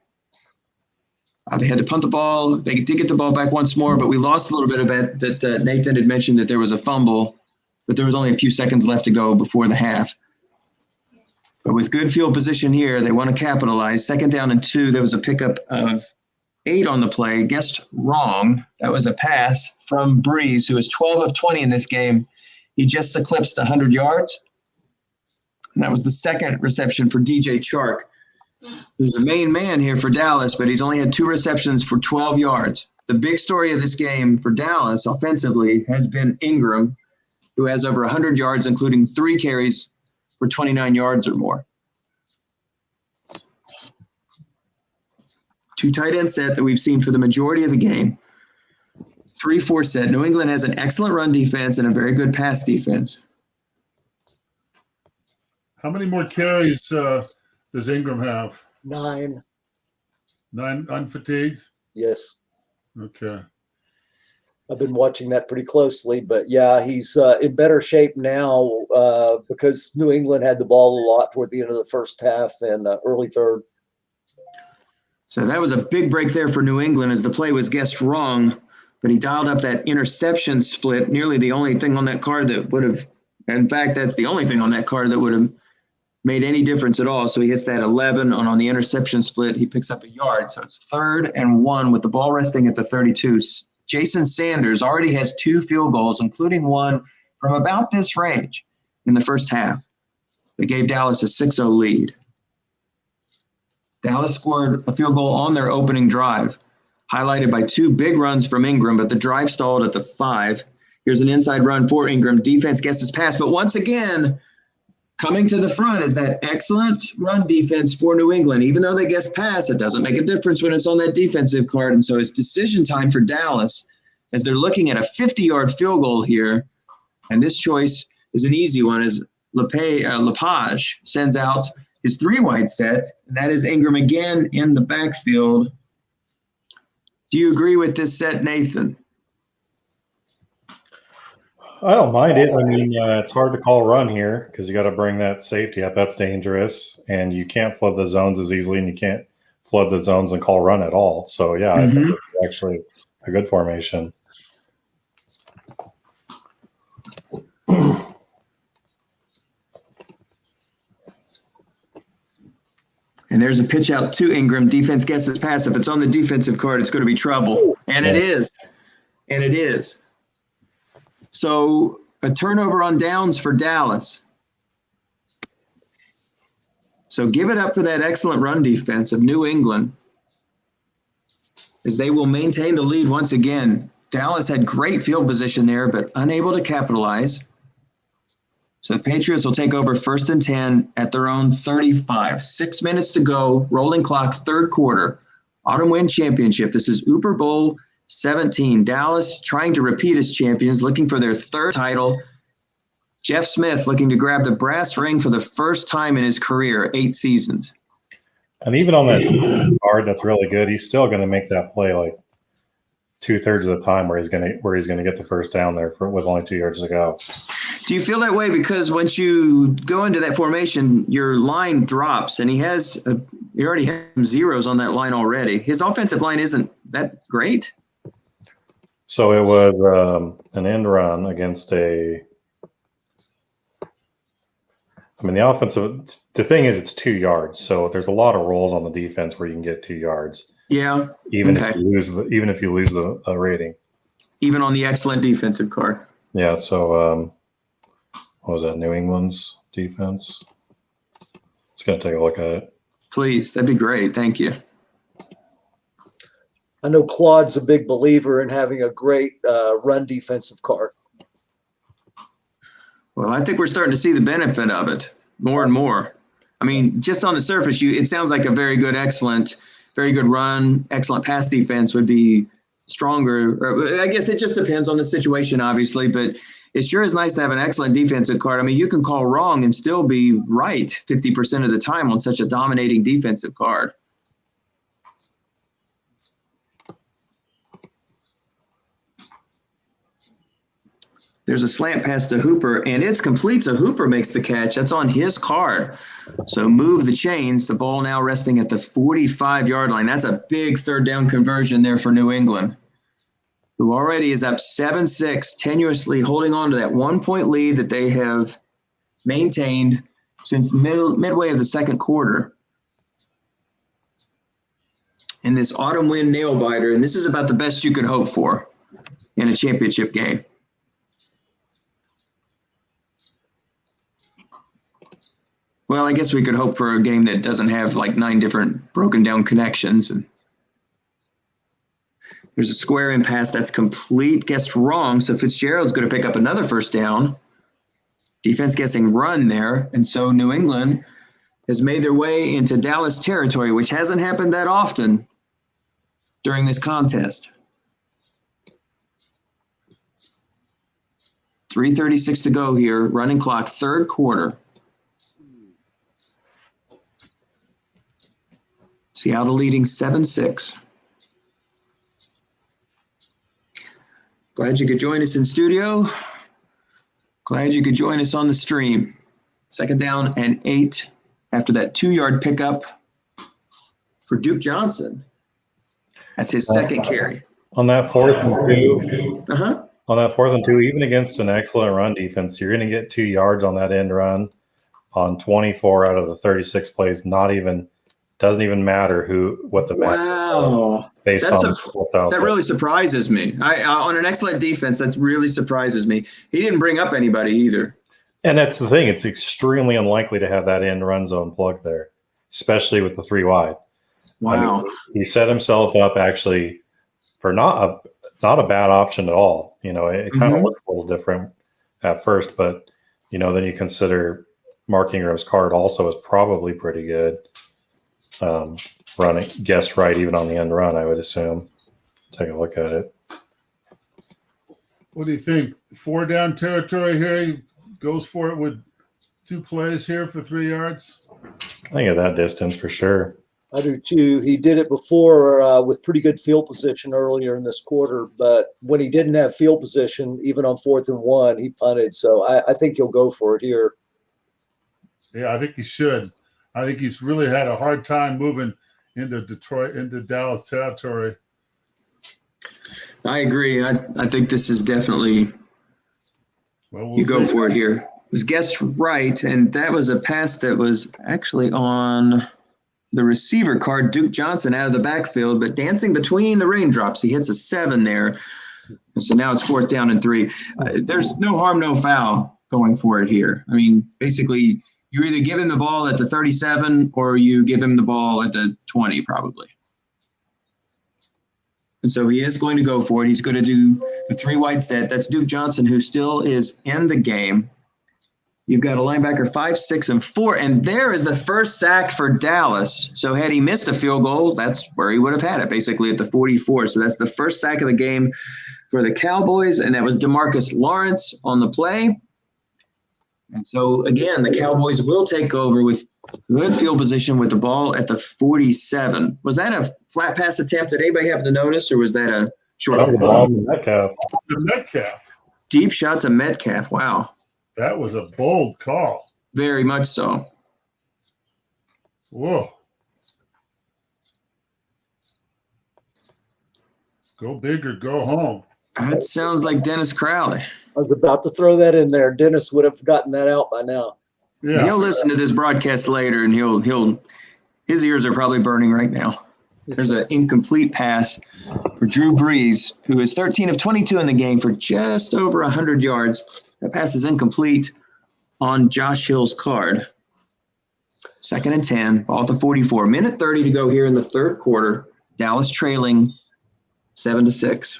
they had to punt the ball. They did get the ball back once more, but we lost a little bit of it. That Nathan had mentioned that there was a fumble, but there was only a few seconds left to go before the half. But with good field position here, they want to capitalize. 2nd down and 2, there was a pickup of 8 on the play. Guessed wrong. That was a pass from Breeze, who was 12 of 20 in this game. He just eclipsed 100 yards. And that was the 2nd reception for DJ Chark, who's the main man here for Dallas, but he's only had 2 receptions for 12 yards. The big story of this game for Dallas offensively has been Ingram, who has over 100 yards, including 3 carries for 29 yards or more. 2 tight end set that we've seen for the majority of the game. 3-4 set. New England has an excellent run defense and a very good pass defense. How many more carries does Ingram have? 9. 9 unfatigued? Yes. Okay. I've been watching that pretty closely, but yeah, he's in better shape now because New England had the ball a lot toward the end of the first half and early third. So that was a big break there for New England as the play was guessed wrong, but he dialed up that interception split, nearly the only thing on that card that would have, in fact, that's the only thing on that card that would have made any difference at all. So he hits that 11 on the interception split. He picks up a yard. So it's 3rd and 1 with the ball resting at the 32. Jason Sanders already has 2 field goals, including one from about this range in the first half. They gave Dallas a 6-0 lead. Dallas scored a field goal on their opening drive, highlighted by 2 big runs from Ingram, but the drive stalled at the 5. Here's an inside run for Ingram. Defense guesses pass, but once again, coming to the front is that excellent run defense for New England. Even though they guess pass, it doesn't make a difference when it's on that defensive card. And so it's decision time for Dallas as they're looking at a 50-yard field goal here. And this choice is an easy one as Lepage sends out his 3-wide set. And that is Ingram again in the backfield. Do you agree with this set, Nathan? I don't mind it. I mean, it's hard to call a run here because you got to bring that safety up. That's dangerous, and you can't flood the zones as easily, and you can't flood the zones and call run at all. So, yeah, I think it's actually a good formation. And there's a pitch out to Ingram. Defense guesses pass. If it's on the defensive card, it's going to be trouble. And it is. And it is. So a turnover on downs for Dallas. So give it up for that excellent run defense of New England as they will maintain the lead once again. Dallas had great field position there, but unable to capitalize. So the Patriots will take over 1st and 10 at their own 35. 6 minutes to go, rolling clock, 3rd quarter. Autumn Wind Championship. This is Super Bowl 17. Dallas trying to repeat as champions, looking for their 3rd title. Jeff Smith looking to grab the brass ring for the first time in his career, 8 seasons. And even on that card, that's really good. He's still going to make that play like 2/3 of the time where he's going to get the first down there with only 2 yards to go. Do you feel that way because once you go into that formation, your line drops, and he already has some zeros on that line already. His offensive line isn't that great. So it was an end run against the offensive. The thing is, it's 2 yards. So there's a lot of rolls on the defense where you can get 2 yards. Yeah. Even if you lose the rating. Even on the excellent defensive card. Yeah. So what was that? New England's defense. Just gonna take a look at it. Please, that'd be great. Thank you. I know Claude's a big believer in having a great run defensive card. Well, I think we're starting to see the benefit of it more and more. I mean, just on the surface, it sounds like a very good run, excellent pass defense would be stronger. I guess it just depends on the situation, obviously, but it sure is nice to have an excellent defensive card. I mean, you can call wrong and still be right 50% of the time on such a dominating defensive card. There's a slant pass to Hooper, and it's complete, so Hooper makes the catch. That's on his card. So move the chains. The ball now resting at the 45-yard line. That's a big 3rd down conversion there for New England, who already is up 7-6, tenuously holding on to that 1-point lead that they have maintained since midway of the 2nd quarter. In this autumn wind nail biter, and this is about the best you could hope for in a championship game. Well, I guess we could hope for a game that doesn't have like 9 different broken down connections. And there's a square in pass that's complete, gets wrong. So Fitzgerald's going to pick up another 1st down. Defense guessing run there. And so New England has made their way into Dallas territory, which hasn't happened that often during this contest. 3:36 to go here, running clock, 3rd quarter. Seattle leading 7-6. Glad you could join us in studio. Glad you could join us on the stream. 2nd down and 8 after that 2-yard pickup for Duke Johnson. That's his second carry. On that 4th and 2, Uh-huh. on that 4th and 2, even against an excellent run defense, you're going to get 2 yards on that end run on 24 out of the 36 plays. Doesn't even matter what the Wow. based That's on that really surprises me. On an excellent defense, that really surprises me. He didn't bring up anybody either. And that's the thing. It's extremely unlikely to have that end run zone plug there, especially with the 3 wide. Wow. I mean, he set himself up actually for not a bad option at all. It kind of looked a little different at first, but then you consider Mark Ingram's card also is probably pretty good. Running guessed right even on the end run, I would assume. Take a look at it. What do you think? 4 down territory here. He goes for it with 2 plays here for 3 yards. I think at that distance for sure. I do too. He did it before with pretty good field position earlier in this quarter, but when he didn't have field position, even on 4th and 1, he punted. So I think he'll go for it here. Yeah, I think he should. I think he's really had a hard time moving into Dallas territory. I agree. I think this is definitely we'll go see. for it here. It was guessed right, and that was a pass that was actually on the receiver card, Duke Johnson out of the backfield, but dancing between the raindrops. He hits a 7 there. And so now it's 4th down and 3. There's no harm, no foul going for it here. I mean, basically, you either give him the ball at the 37 or you give him the ball at the 20, probably. And so he is going to go for it. He's going to do the 3 wide set. That's Duke Johnson, who still is in the game. You've got a linebacker 5, 6, and 4, and there is the first sack for Dallas. So had he missed a field goal, that's where he would have had it, basically at the 44. So that's the first sack of the game for the Cowboys, and that was DeMarcus Lawrence on the play. And so, again, the Cowboys will take over with good field position with the ball at the 47. Was that a flat pass attempt? Did anybody happen to notice, or was that a short? That was the ball to Metcalf. The Metcalf. Deep shot to Metcalf. Wow. That was a bold call. Very much so. Whoa. Go big or go home. That sounds like Dennis Crowley. I was about to throw that in there. Dennis would have gotten that out by now. Yeah. He'll listen to this broadcast later, and his ears are probably burning right now. There's an incomplete pass for Drew Brees, who is 13 of 22 in the game for just over 100 yards. That pass is incomplete on Josh Hill's card. 2nd and 10, ball at the 44. Minute 30 to go here in the 3rd quarter. Dallas trailing 7-6.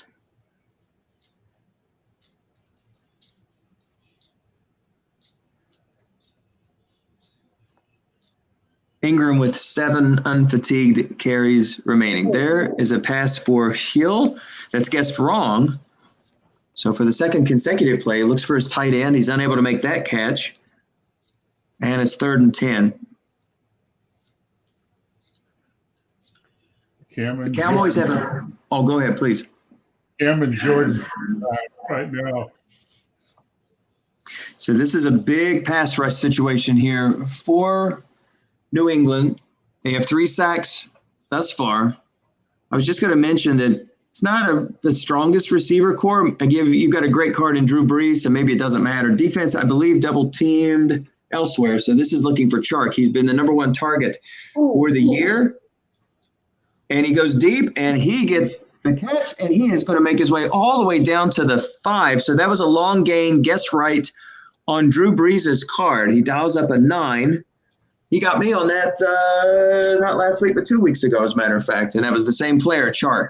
Ingram with 7 unfatigued carries remaining. There is a pass for Hill that's guessed wrong. So for the 2nd consecutive play, he looks for his tight end. He's unable to make that catch. And it's 3rd and 10. Cameron. Cowboys have a – oh, go ahead, please. Cameron Jordan right now. So this is a big pass rush situation here for New England. They have 3 sacks thus far. I was just going to mention that it's not the strongest receiver core. You've got a great card in Drew Brees, so maybe it doesn't matter. Defense, I believe, double teamed elsewhere. So this is looking for Chark. He's been the number 1 target for the year. And he goes deep, and he gets the catch, and he is going to make his way all the way down to the 5. So that was a long gain. Guess right on Drew Brees' card. He dials up a 9. He got me on that not last week, but 2 weeks ago, as a matter of fact. And that was the same player, Chark.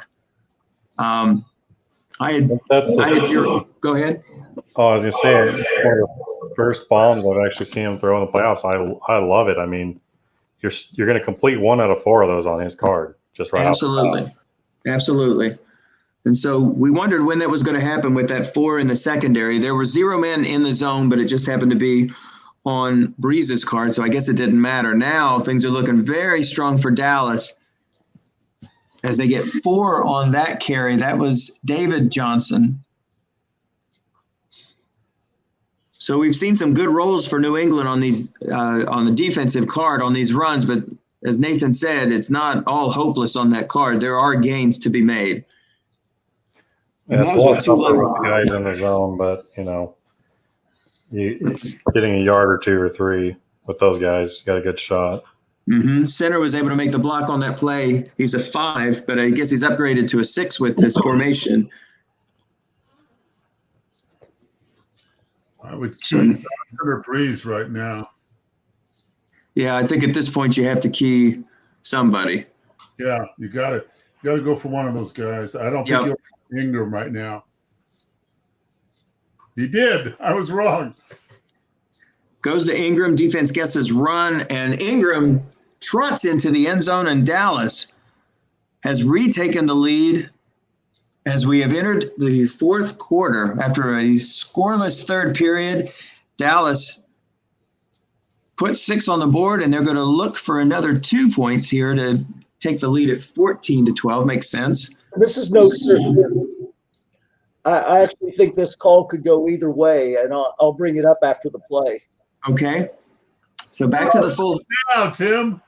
Go ahead. Oh, I was going to say, one of the first bombs I've actually seen him throw in the playoffs. I love it. I mean, you're going to complete 1 out of 4 of those on his card. Just right. Absolutely. And so we wondered when that was going to happen with that 4 in the secondary. There were 0 men in the zone, but it just happened to be on Brees' card, so I guess it didn't matter. Now things are looking very strong for Dallas as they get 4 on that carry. That was David Johnson. So we've seen some good rolls for New England on these on the defensive card on these runs, but as Nathan said, it's not all hopeless on that card. There are gains to be made. And Yeah, those are two low guys in the zone, but you getting a yard or 2 or 3 with those guys, got a good shot. Mm-hmm. Center was able to make the block on that play. He's a 5, but I guess he's upgraded to a 6 with this formation. I would key Center Breeze right now. Yeah, I think at this point you have to key somebody. Yeah, you got to go for one of those guys. I don't think he'll Ingram right now. He did. I was wrong. Goes to Ingram. Defense guesses run, and Ingram trots into the end zone, and Dallas has retaken the lead as we have entered the fourth quarter. After a scoreless third period, Dallas put 6 on the board, and they're going to look for another 2 points here to take the lead at 14-12. Makes sense. This is no trick. I actually think this call could go either way, and I'll bring it up after the play. Okay. So back to the full. Now, Tim.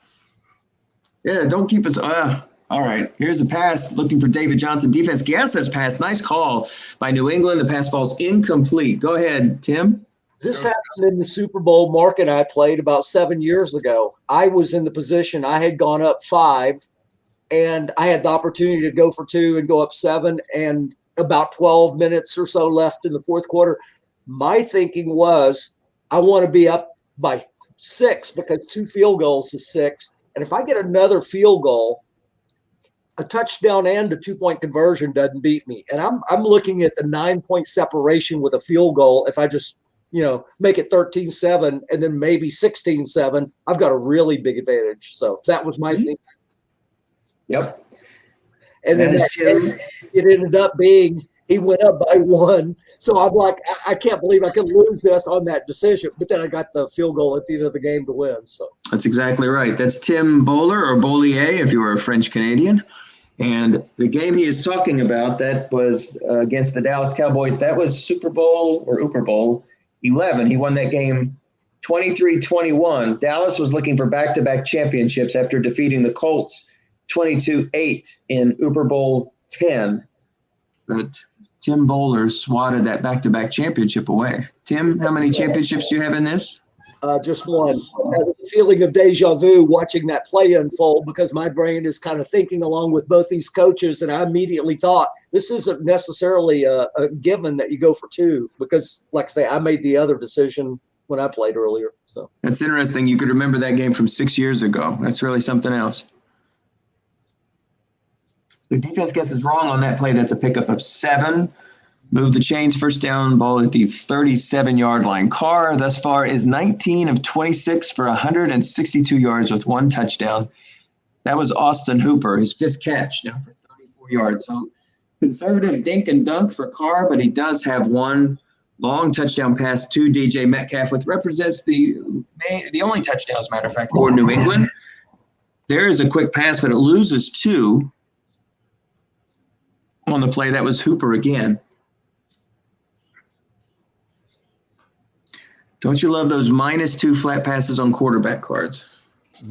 Yeah, don't keep us. All right. Here's a pass looking for David Johnson. Defense guesses pass. Nice call by New England. The pass falls incomplete. Go ahead, Tim. This happened in the Super Bowl Mark and I played about 7 years ago. I was in the position, I had gone up 5, and I had the opportunity to go for 2 and go up 7, and about 12 minutes or so left in the fourth quarter. My thinking was, I want to be up by 6 because 2 field goals is 6. And if I get another field goal, a touchdown and a 2-point conversion doesn't beat me. And I'm looking at the 9-point separation with a field goal. If I just, make it 13-7 and then maybe 16-7, I've got a really big advantage. So that was my thinking. Yep. And then it ended up being he went up by 1. So I'm like, I can't believe I could lose this on that decision. But then I got the field goal at the end of the game to win. So that's exactly right. That's Tim Bowler, or Bollier if you were a French Canadian. And the game he is talking about, that was against the Dallas Cowboys. That was Super Bowl or Uber Bowl 11. He won that game 23-21. Dallas was looking for back-to-back championships after defeating the Colts 22-8 in Uber Bowl 10. But Tim Bowler swatted that back-to-back championship away. Tim, how many championships do you have in this? Just 1. I had a feeling of deja vu watching that play unfold because my brain is kind of thinking along with both these coaches, and I immediately thought this isn't necessarily a given that you go for 2 because, like I say, I made the other decision when I played earlier. So that's interesting. You could remember that game from 6 years ago. That's really something else. The defense guesses wrong on that play. That's a pickup of 7. Move the chains, first down, ball at the 37-yard line. Carr thus far is 19 of 26 for 162 yards with 1 touchdown. That was Austin Hooper, his 5th catch, now for 34 yards. So conservative dink and dunk for Carr, but he does have 1 long touchdown pass to DJ Metcalf, which represents the only touchdown, as a matter of fact, for New England. There is a quick pass, but it loses 2 on the play. That was Hooper again. Don't you love those -2 flat passes on quarterback cards?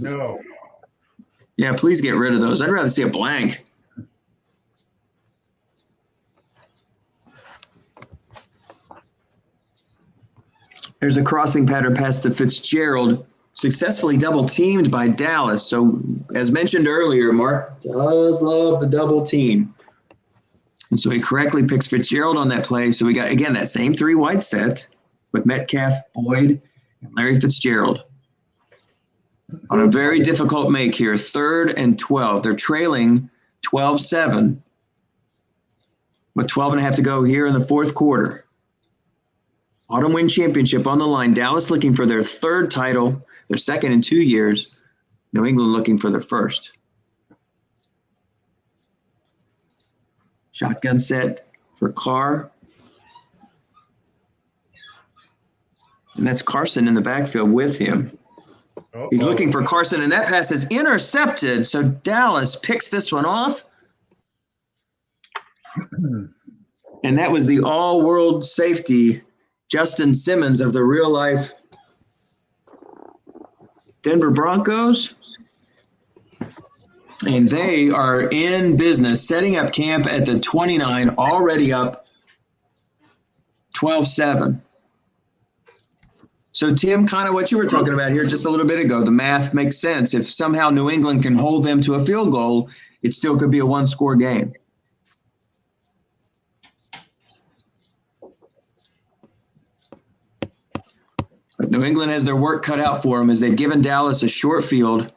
No. Yeah, please get rid of those. I'd rather see a blank. There's a crossing pattern pass to Fitzgerald, successfully double-teamed by Dallas. So, as mentioned earlier, Mark does love the double team. And so he correctly picks Fitzgerald on that play. So we got, again, that same 3 wide set with Metcalf, Boyd, and Larry Fitzgerald. On a very difficult make here, 3rd and 12. They're trailing 12-7 with 12.5 to go here in the fourth quarter. Autumn Wind Championship on the line. Dallas looking for their 3rd title, their 2nd in 2 years. New England looking for their 1st. Shotgun set for Carr. And that's Carson in the backfield with him. He's looking for Carson, and that pass is intercepted. So Dallas picks this one off. And that was the all-world safety, Justin Simmons of the real-life Denver Broncos. And they are in business, setting up camp at the 29, already up 12-7. So, Tim, kind of what you were talking about here just a little bit ago, the math makes sense. If somehow New England can hold them to a field goal, it still could be a one-score game. But New England has their work cut out for them as they've given Dallas a short field.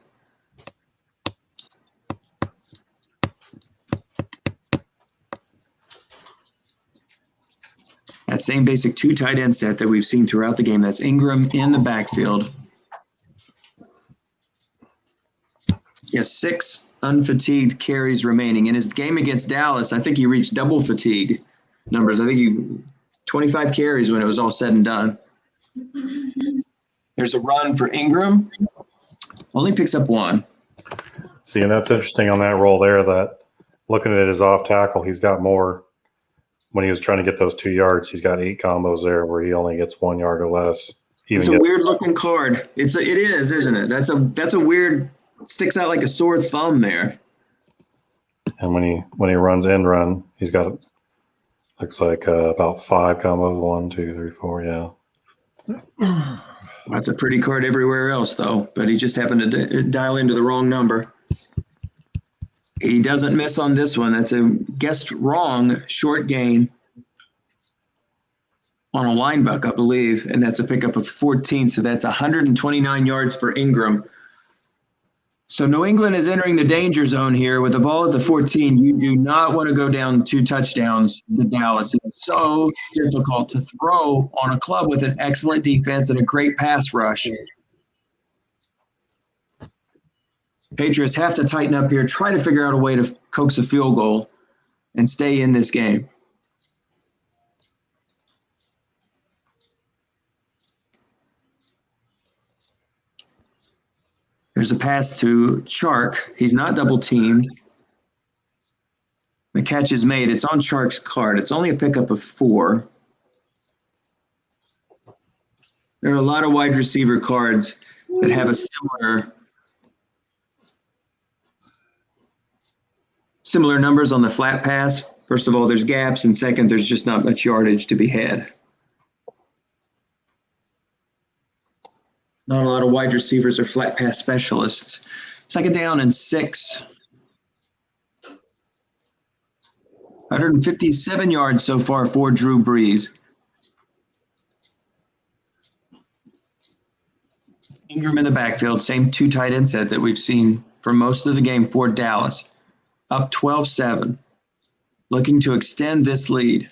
That same basic two tight end set that we've seen throughout the game. That's Ingram in the backfield. He has 6 unfatigued carries remaining. In his game against Dallas, I think he reached double fatigue numbers. I think he 25 carries when it was all said and done. There's a run for Ingram. Only picks up 1. See, and that's interesting on that roll there, that looking at his off tackle, he's got more. When he was trying to get those 2 yards, he's got 8 combos there where he only gets 1 yard or less. It's a weird looking card. It is, isn't it? That's a weird, sticks out like a sore thumb there. And when he runs end run, he's got looks like about 5 combos. 1, 2, 3, 4. Yeah. That's a pretty card everywhere else, though. But he just happened to dial into the wrong number. He doesn't miss on this one. That's a guessed wrong short gain on a linebacker, I believe, and that's a pickup of 14. So that's 129 yards for Ingram. So New England is entering the danger zone here with the ball at the 14. You do not want to go down 2 touchdowns to Dallas. It's so difficult to throw on a club with an excellent defense and a great pass rush. Patriots have to tighten up here, try to figure out a way to coax a field goal and stay in this game. There's a pass to Chark. He's not double teamed. The catch is made. It's on Chark's card. It's only a pickup of 4. There are a lot of wide receiver cards that have a similar numbers on the flat pass. First of all, there's gaps, and second, there's just not much yardage to be had. Not a lot of wide receivers or flat pass specialists. 2nd down and 6. 157 yards so far for Drew Brees. Ingram in the backfield, same 2 tight end set that we've seen for most of the game for Dallas. Up 12-7, looking to extend this lead.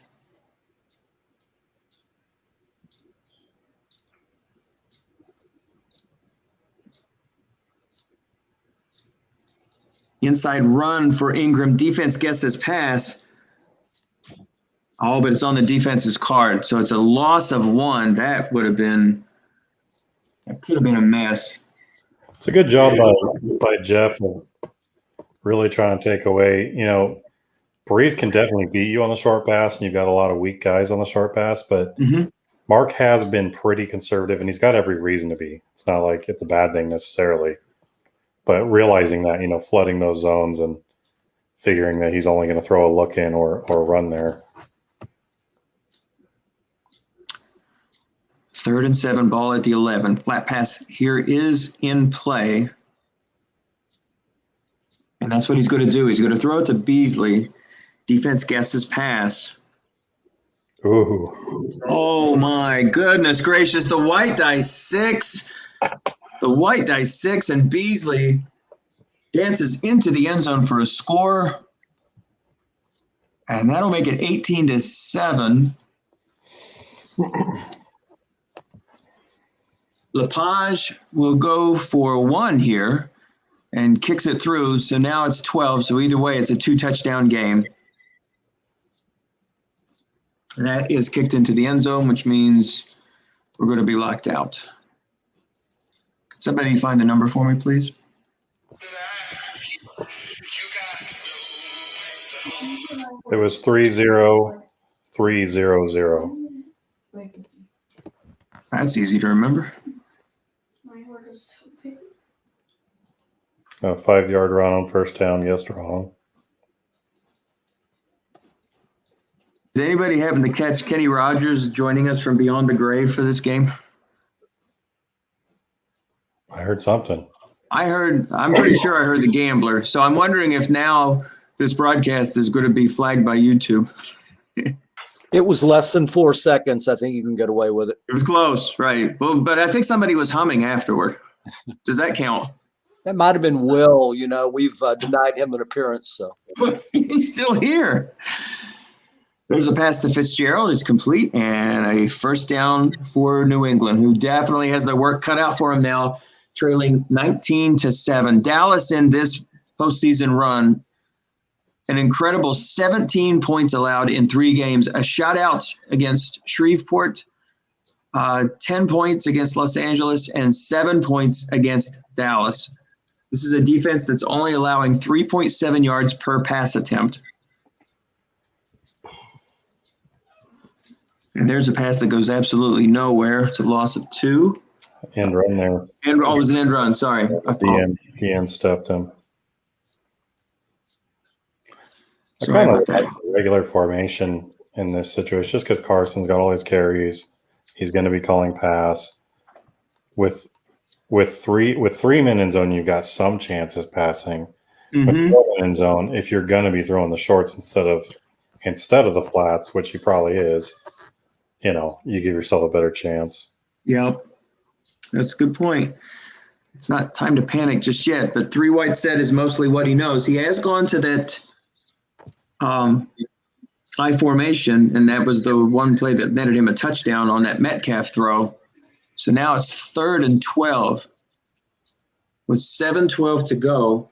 Inside run for Ingram. Defense guesses pass. Oh, but it's on the defense's card. So it's a loss of 1. That could have been a mess. It's a good job by Jeff of really trying to take away, Breeze can definitely beat you on the short pass, and you've got a lot of weak guys on the short pass, but Mark has been pretty conservative, and he's got every reason to be. It's not like it's a bad thing necessarily. But realizing that, flooding those zones and figuring that he's only going to throw a look in or run there. 3rd and 7, ball at the 11. Flat pass here is in play. And that's what he's going to do. He's going to throw it to Beasley. Defense guesses pass. Ooh. Oh, my goodness gracious. The white dice 6. The white dice 6, and Beasley dances into the end zone for a score. And that'll make it 18-7. Lepage will go for 1 here and kicks it through. So now it's 12. So either way, it's a 2-touchdown game. And that is kicked into the end zone, which means we're going to be locked out. Could somebody find the number for me, please? It was 3-0-3-0-0. That's easy to remember. A 5-yard run on first down. Yes, wrong. Did anybody happen to catch Kenny Rogers joining us from beyond the grave for this game? I heard something. I'm pretty sure I heard the gambler. So I'm wondering if now this broadcast is going to be flagged by YouTube. It was less than 4 seconds. I think you can get away with it. It was close, right? Well, but I think somebody was humming afterward. Does that count? That might have been Will. You know, we've denied him an appearance. So He's still here. There's a pass to Fitzgerald. It's complete and a first down for New England, who definitely has their work cut out for him now, trailing 19-7. Dallas in this postseason run, an incredible 17 points allowed in 3 games, a shutout against Shreveport, 10 points against Los Angeles, and 7 points against Dallas. This is a defense that's only allowing 3.7 yards per pass attempt. And there's a pass that goes absolutely nowhere. It's a loss of 2. End run there. It was an end run. Sorry. The end stuffed him. I Sorry kind of about that. like the regular formation in this situation, just because Carson's got all his carries. He's going to be calling pass. With 3 men in zone, you've got some chances passing. With 4 men in zone, if you're going to be throwing the shorts instead of the flats, which he probably is, you know, you give yourself a better chance. Yep. That's a good point. It's not time to panic just yet, but 3 wide set is mostly what he knows. He has gone to that I formation, and that was the one play that netted him a touchdown on that Metcalf throw. So now it's 3rd and 12 with 7:12 to go.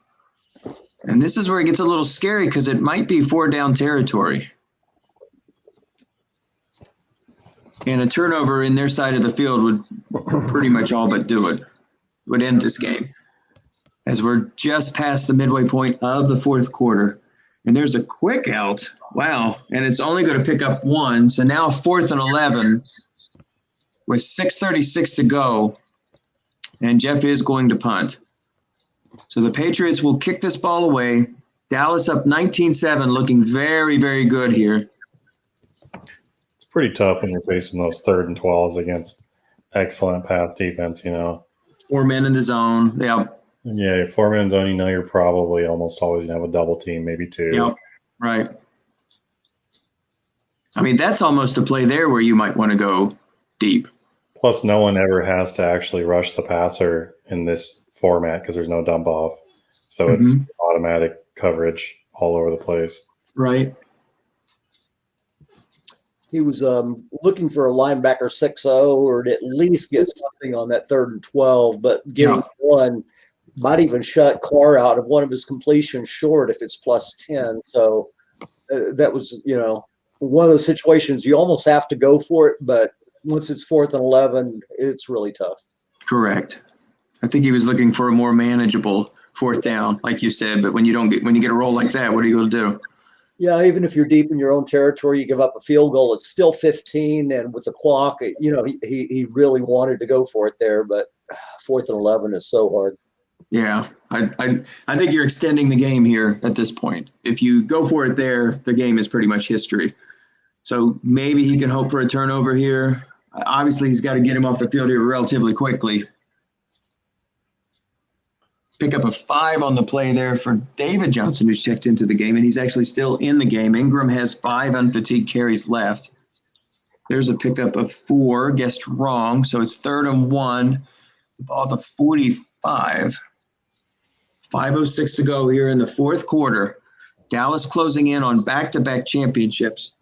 And this is where it gets a little scary because it might be 4 down territory. And a turnover in their side of the field would pretty much all but do it, would end this game. As we're just past the midway point of the 4th quarter. And there's a quick out. Wow. And it's only going to pick up 1. So now 4th and 11 with 6:36 to go. And Jeff is going to punt. So the Patriots will kick this ball away. Dallas up 19-7, looking very, very good here. It's pretty tough when you're facing those 3rd and 12s against excellent pass defense, you know. 4 men in the zone. Yeah. Yeah, 4 men in zone, you know you're probably almost always going to have a double team, maybe 2. Yep. Right. I mean, that's almost a play there where you might want to go deep. Plus, no one ever has to actually rush the passer in this format because there's no dump off. So it's automatic coverage all over the place. Right. he was looking for a linebacker 6-0 or to at least get something on that 3rd and 12, but getting one might even shut Carr out of one of his completions short if it's +10. So that was, one of those situations you almost have to go for it, but once it's 4th and 11, it's really tough. Correct. I think he was looking for a more manageable 4th down, like you said. But when you get a roll like that, what are you going to do? Yeah, even if you're deep in your own territory, you give up a field goal. It's still 15, and with the clock, he really wanted to go for it there, but 4th and 11 is so hard. Yeah, I think you're extending the game here at this point. If you go for it there, the game is pretty much history. So maybe he can hope for a turnover here. Obviously, he's got to get him off the field here relatively quickly. Pick up a 5 on the play there for David Johnson, who's checked into the game, and he's actually still in the game. Ingram has 5 unfatigued carries left. There's a pickup of 4, guessed wrong, so it's 3rd and 1. The ball to 45. 5:06 to go here in the 4th quarter. Dallas closing in on back-to-back championships.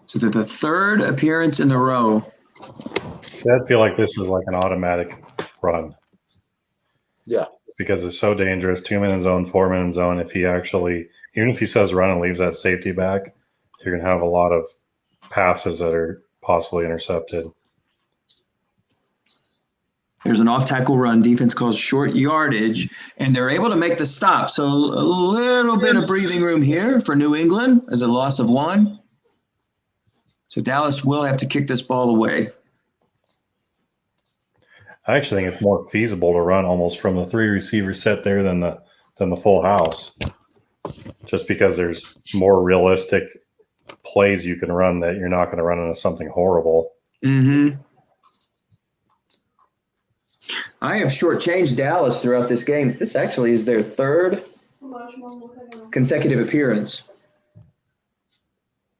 So they're the 3rd appearance in a row. See, I feel like this is like an automatic run. Yeah. because it's so dangerous. 2 men in zone, 4 men in zone. Even if he says run and leaves that safety back, you're going to have a lot of passes that are possibly intercepted. There's an off-tackle run. Defense calls short yardage, and they're able to make the stop. So a little bit of breathing room here for New England as a loss of 1. So Dallas will have to kick this ball away. I actually think it's more feasible to run almost from the 3 receiver set there than the full house, just because there's more realistic plays you can run that you're not going to run into something horrible. Mm-hmm. I have shortchanged Dallas throughout this game. This actually is their 3rd consecutive appearance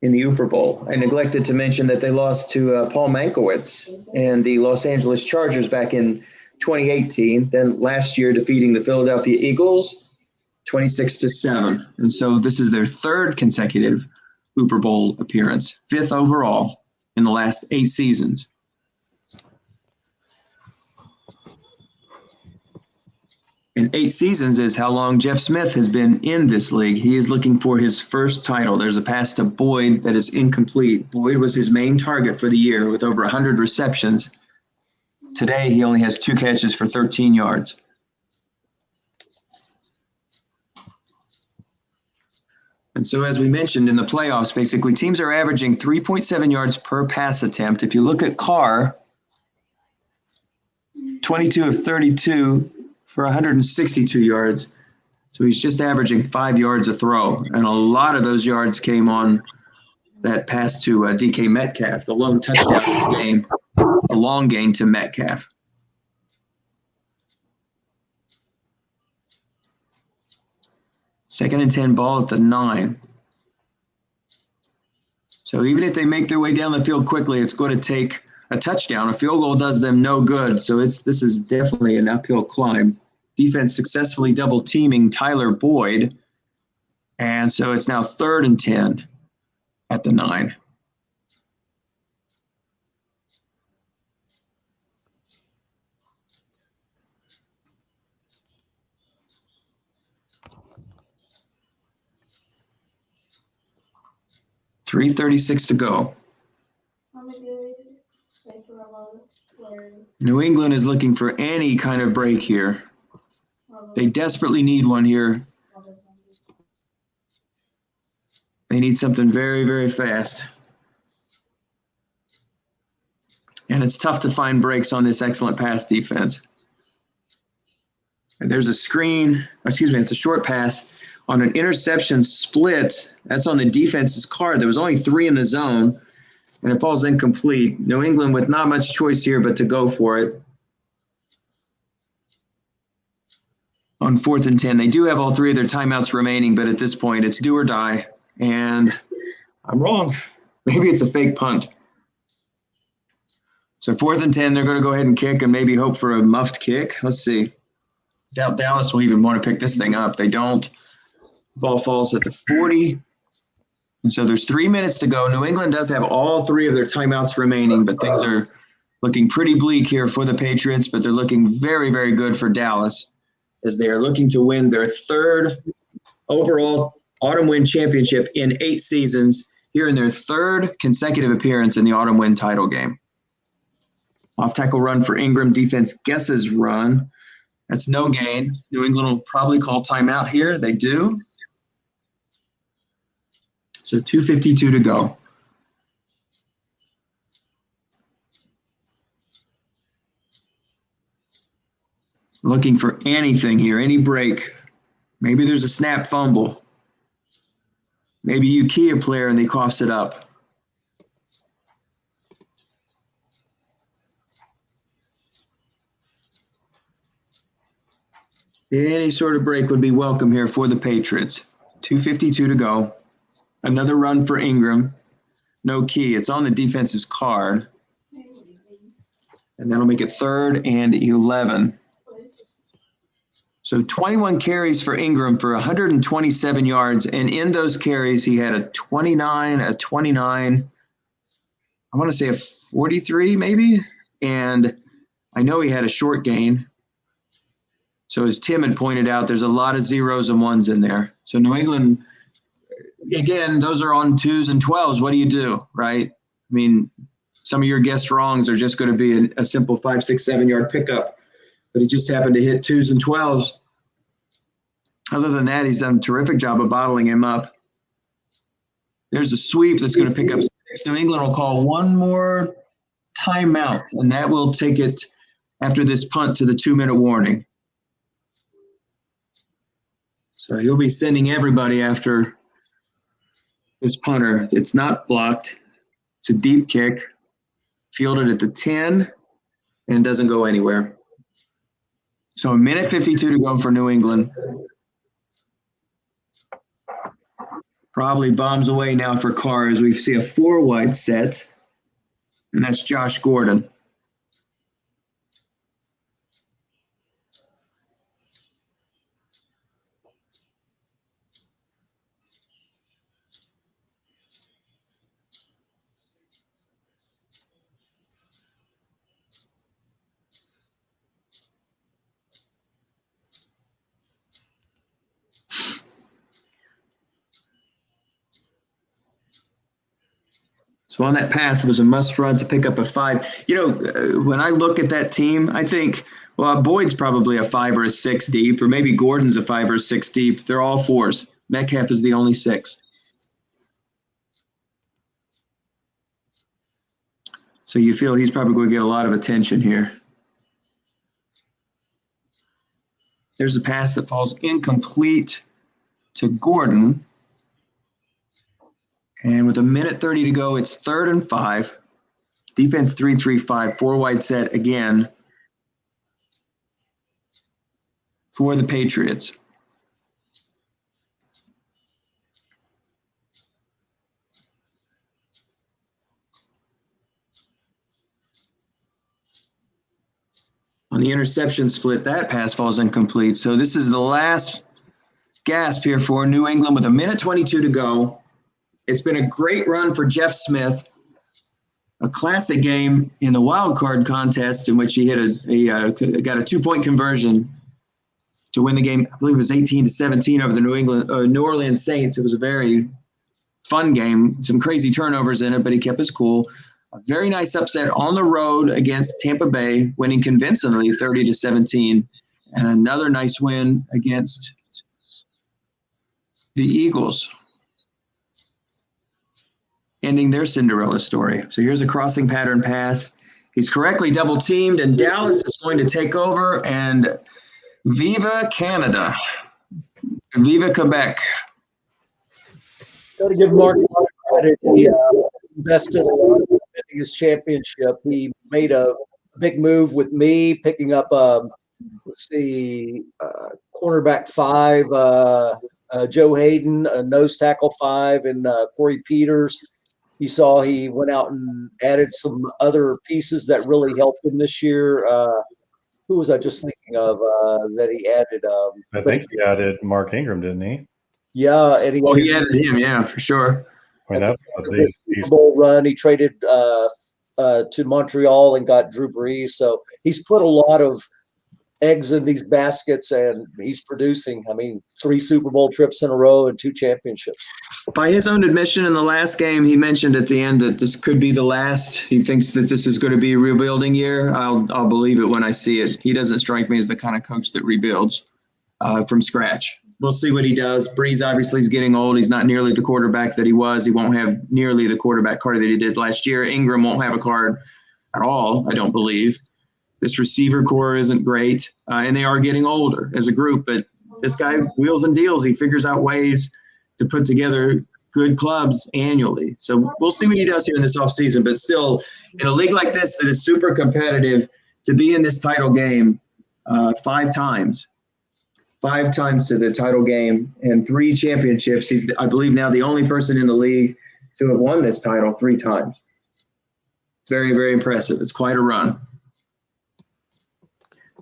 in the Super Bowl. I neglected to mention that they lost to Paul Mankiewicz and the Los Angeles Chargers back in 2018. Then last year defeating the Philadelphia Eagles 26-7. And so this is their 3rd consecutive Super Bowl appearance, 5th overall in the last 8 seasons. And 8 seasons is how long Jeff Smith has been in this league. He is looking for his first title. There's a pass to Boyd that is incomplete. Boyd was his main target for the year with over 100 receptions. Today, he only has 2 catches for 13 yards. And so as we mentioned in the playoffs, basically teams are averaging 3.7 yards per pass attempt. If you look at Carr, 22 of 32 for 162 yards. So he's just averaging 5 yards a throw. And a lot of those yards came on that pass to DK Metcalf, the lone touchdown of the game, a long gain to Metcalf. Second and 10 ball at the 9. So even if they make their way down the field quickly, it's going to take a touchdown. A field goal does them no good. So this is definitely an uphill climb. Defense successfully double teaming Tyler Boyd. And so it's now 3rd and 10 at the 9. .336 to go. New England is looking for any kind of break here. They desperately need one here. They need something very, very fast. And it's tough to find breaks on this excellent pass defense. And there's a screen, it's a short pass on an interception split. That's on the defense's card. There was only 3 in the zone, and it falls incomplete. New England with not much choice here but to go for it. On 4th and 10, they do have all 3 of their timeouts remaining, but at this point, it's do or die. And I'm wrong. Maybe it's a fake punt. So 4th and 10, they're going to go ahead and kick and maybe hope for a muffed kick. Let's see. Doubt Dallas will even want to pick this thing up. They don't. Ball falls at the 40. And so there's 3 minutes to go. New England does have all 3 of their timeouts remaining, but things are looking pretty bleak here for the Patriots, but they're looking very, very good for Dallas as they are looking to win their 3rd overall Autumn Wind Championship in 8 seasons, here in their 3rd consecutive appearance in the Autumn Wind title game. Off-tackle run for Ingram. Defense guesses run. That's no gain. New England will probably call timeout here. They do. So 2:52 to go. Looking for anything here, any break. Maybe there's a snap fumble. Maybe you key a player and they coughs it up. Any sort of break would be welcome here for the Patriots. 2:52 to go. Another run for Ingram. No key. It's on the defense's card. And that'll make it 3rd and 11. So 21 carries for Ingram for 127 yards. And in those carries, he had a 29, a 29, I want to say a 43 maybe. And I know he had a short gain. So as Tim had pointed out, there's a lot of zeros and ones in there. So New England, again, those are on 2s and 12s. What do you do, right? I mean, some of your guessed wrongs are just going to be a simple 5, 6, 7-yard pickup, but he just happened to hit 2s and 12s. Other than that, he's done a terrific job of bottling him up. There's a sweep that's going to pick up 6. New England will call one more timeout, and that will take it after this punt to the 2-minute warning. So he'll be sending everybody after this punter. It's not blocked. It's a deep kick, fielded at the 10, and doesn't go anywhere. So 1:52 to go for New England. Probably bombs away now for Carr as we see a 4-wide set, and that's Josh Gordon. So on that pass, it was a must run to pick up a 5. You know, when I look at that team, I think, well, Boyd's probably a 5 or a 6 deep, or maybe Gordon's a 5 or a 6 deep. They're all 4s. Metcalf is the only 6. So you feel he's probably going to get a lot of attention here. There's a pass that falls incomplete to Gordon. And with 1:30 to go, it's 3rd and 5. Defense 3-3-5, 4-wide set again for the Patriots. On the interception split, that pass falls incomplete. So this is the last gasp here for New England with 1:22 to go. It's been a great run for Jeff Smith, a classic game in the wild card contest in which he got a 2-point conversion to win the game. I believe it was 18-17 over the New Orleans Saints. It was a very fun game, some crazy turnovers in it, but he kept his cool. A very nice upset on the road against Tampa Bay, winning convincingly 30-17, and another nice win against the Eagles, ending their Cinderella story. So here's a crossing pattern pass. He's correctly double teamed, and Dallas is going to take over. And Viva Canada, Viva Quebec. Got to give Mark a lot of credit. He invested a lot in his championship. He made a big move with me, picking up cornerback 5, Joe Hayden, a nose tackle 5, and Corey Peters. You saw he went out and added some other pieces that really helped him this year. Who was I just thinking of that he added? I think he added Mark Ingram, didn't he? Yeah, and he added him, yeah, for sure. I mean, that's the biggest piece. Super Bowl run. He traded to Montreal and got Drew Brees. So he's put a lot of eggs in these baskets, and he's producing. I mean, 3 Super Bowl trips in a row and 2 championships. By his own admission in the last game, he mentioned at the end that this could be the last. He thinks that this is going to be a rebuilding year. I'll believe it when I see it. He doesn't strike me as the kind of coach that rebuilds from scratch. We'll see what he does. Brees obviously is getting old. He's not nearly the quarterback that he was. He won't have nearly the quarterback card that he did last year. Ingram won't have a card at all, I don't believe. This receiver core isn't great, and they are getting older as a group. But this guy wheels and deals. He figures out ways to put together good clubs annually. So we'll see what he does here in this offseason. But still, in a league like this that is super competitive, to be in this title game 5 times to the title game and 3 championships. He's, I believe, now the only person in the league to have won this title 3 times. It's very, very impressive. It's quite a run.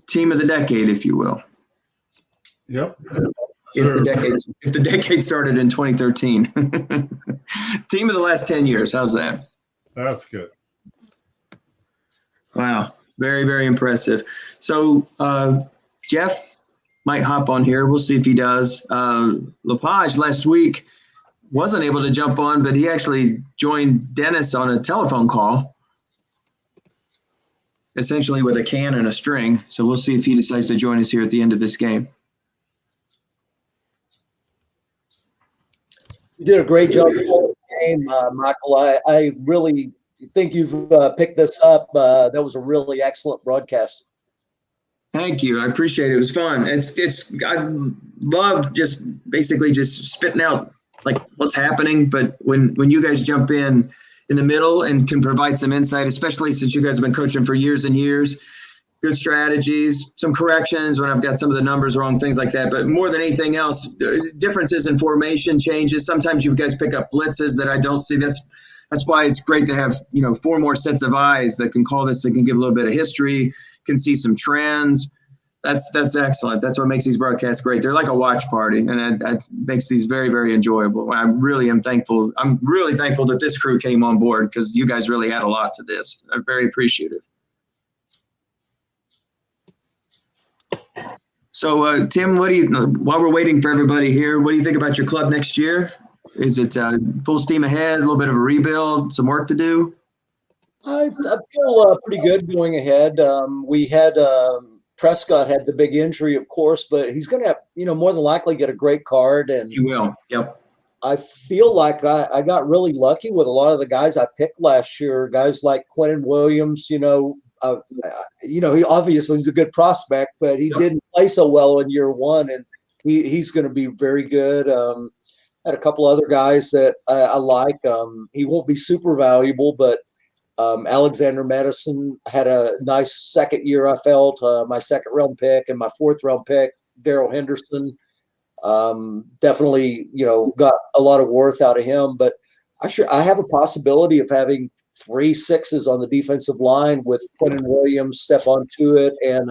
Team of the decade, if you will. Yep. If the decade started in 2013. Team of the last 10 years. How's that? That's good. Wow. Very, very impressive. So, Jeff, might hop on here. We'll see if he does. Lepage last week wasn't able to jump on, but he actually joined Dennis on a telephone call, essentially with a can and a string. So we'll see if he decides to join us here at the end of this game. You did a great job in the game, Michael. I really think you've picked this up. That was a really excellent broadcast. Thank you. I appreciate it. It was fun. I love just basically just spitting out like what's happening. But when you guys jump in the middle and can provide some insight, especially since you guys have been coaching for years and years, good strategies, some corrections when I've got some of the numbers wrong, things like that. But more than anything else, differences in formation changes. Sometimes you guys pick up blitzes that I don't see. That's why it's great to have, 4 more sets of eyes that can call this, that can give a little bit of history, can see some trends. That's excellent. That's what makes these broadcasts great. They're like a watch party, and that makes these very, very enjoyable. I really am thankful. I'm really thankful that this crew came on board because you guys really add a lot to this. I'm very appreciative. So, Tim, while we're waiting for everybody here, what do you think about your club next year? Is it full steam ahead, a little bit of a rebuild, some work to do? I feel pretty good going ahead. We had Prescott had the big injury, of course, but he's going to, more than likely get a great card. And You will. Yep. I feel like I got really lucky with a lot of the guys I picked last year. Guys like Quentin Williams, he obviously is a good prospect, but he didn't play so well in year one, and he's going to be very good. Had a couple other guys that I like. He won't be super valuable, but Alexander Madison had a nice second year. I felt my second round pick and my fourth round pick, Darrell Henderson, definitely got a lot of worth out of him. But I have a possibility of having 3 6s on the defensive line with Quentin Williams, Stephon Tuitt, and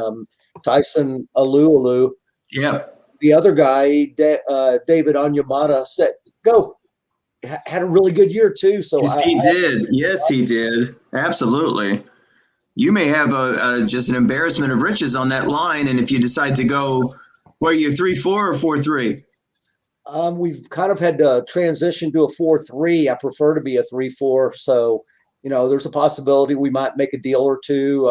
Tyson Alualu. Yeah. The other guy, David Onyemata, said, go. Had a really good year, too. So Yes, he did. Yes, he did. Absolutely. You may have just an embarrassment of riches on that line, and if you decide to go, what are you, 3-4 or 4-3? We've kind of had to transition to a 4-3. I prefer to be a 3-4. So, there's a possibility we might make a deal or two.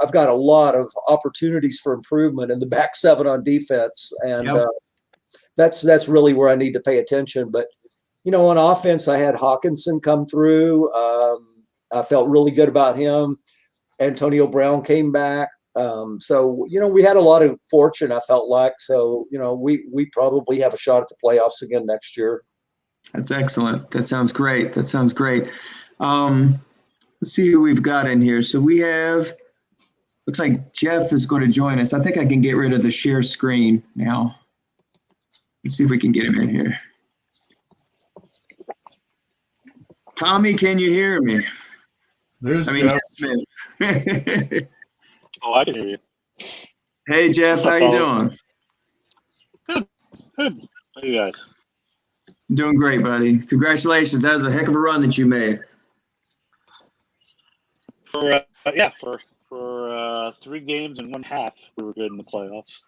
I've got a lot of opportunities for improvement in the back 7 on defense, and that's really where I need to pay attention. But on offense, I had Hawkinson come through. I felt really good about him. Antonio Brown came back. So we had a lot of fortune, I felt like. So we probably have a shot at the playoffs again next year. That's excellent. That sounds great. Let's see who we've got in here. So we have, looks like Jeff is going to join us. I think I can get rid of the share screen now. Let's see if we can get him in here. Tommy, can you hear me? Jeff. Smith. Oh, I can hear you. Hey, Jeff, how you doing? Good. How are you guys? Doing great, buddy. Congratulations. That was a heck of a run that you made. For 3 games and 1 half, we were good in the playoffs.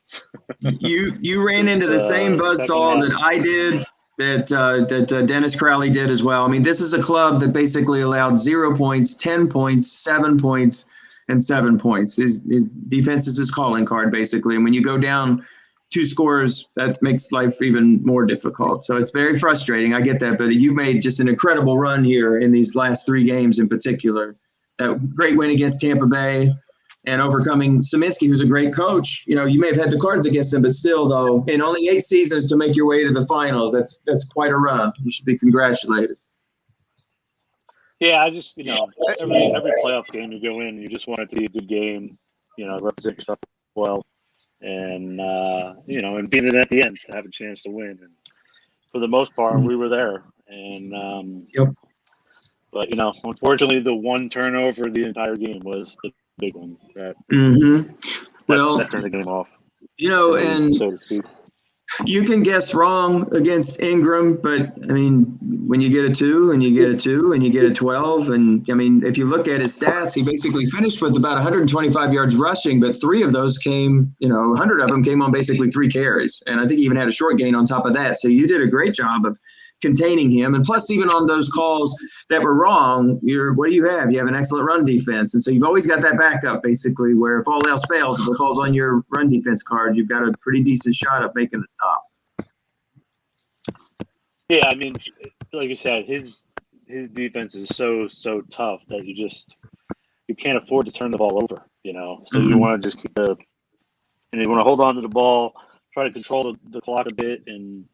You ran into the same buzzsaw that I did, that Dennis Crowley did as well. I mean, this is a club that basically allowed 0 points, 10 points, 7 points, and 7 points. His defense is his calling card, basically. And when you go down 2 scores, that makes life even more difficult. So it's very frustrating. I get that. But you made just an incredible run here in these last 3 games in particular. That great win against Tampa Bay and overcoming Saminsky, who's a great coach. You may have had the cards against him, but still, though, in only 8 seasons to make your way to the finals, that's quite a run. You should be congratulated. Yeah, I just, every playoff game you go in, you just want it to be a good game, represent yourself well, and, and being in at the end to have a chance to win. And for the most part, we were there. And, but, unfortunately, the one turnover the entire game was the big one that, Well, that turned the game off. And so to speak. You can guess wrong against Ingram, but I mean, when you get a 2 and you get a 2 and you get a 12, and I mean, if you look at his stats, he basically finished with about 125 yards rushing, but 3 of those came, 100 of them came on basically 3 carries. And I think he even had a short gain on top of that. So you did a great job of containing him. And plus, even on those calls that were wrong, what do you have? You have an excellent run defense. And so you've always got that backup, basically, where if all else fails, if it falls on your run defense card, you've got a pretty decent shot of making the stop. Yeah, I mean, like you said, his defense is so tough that you can't afford to turn the ball over, So you want to just and you want to hold on to the ball, try to control the clock a bit, and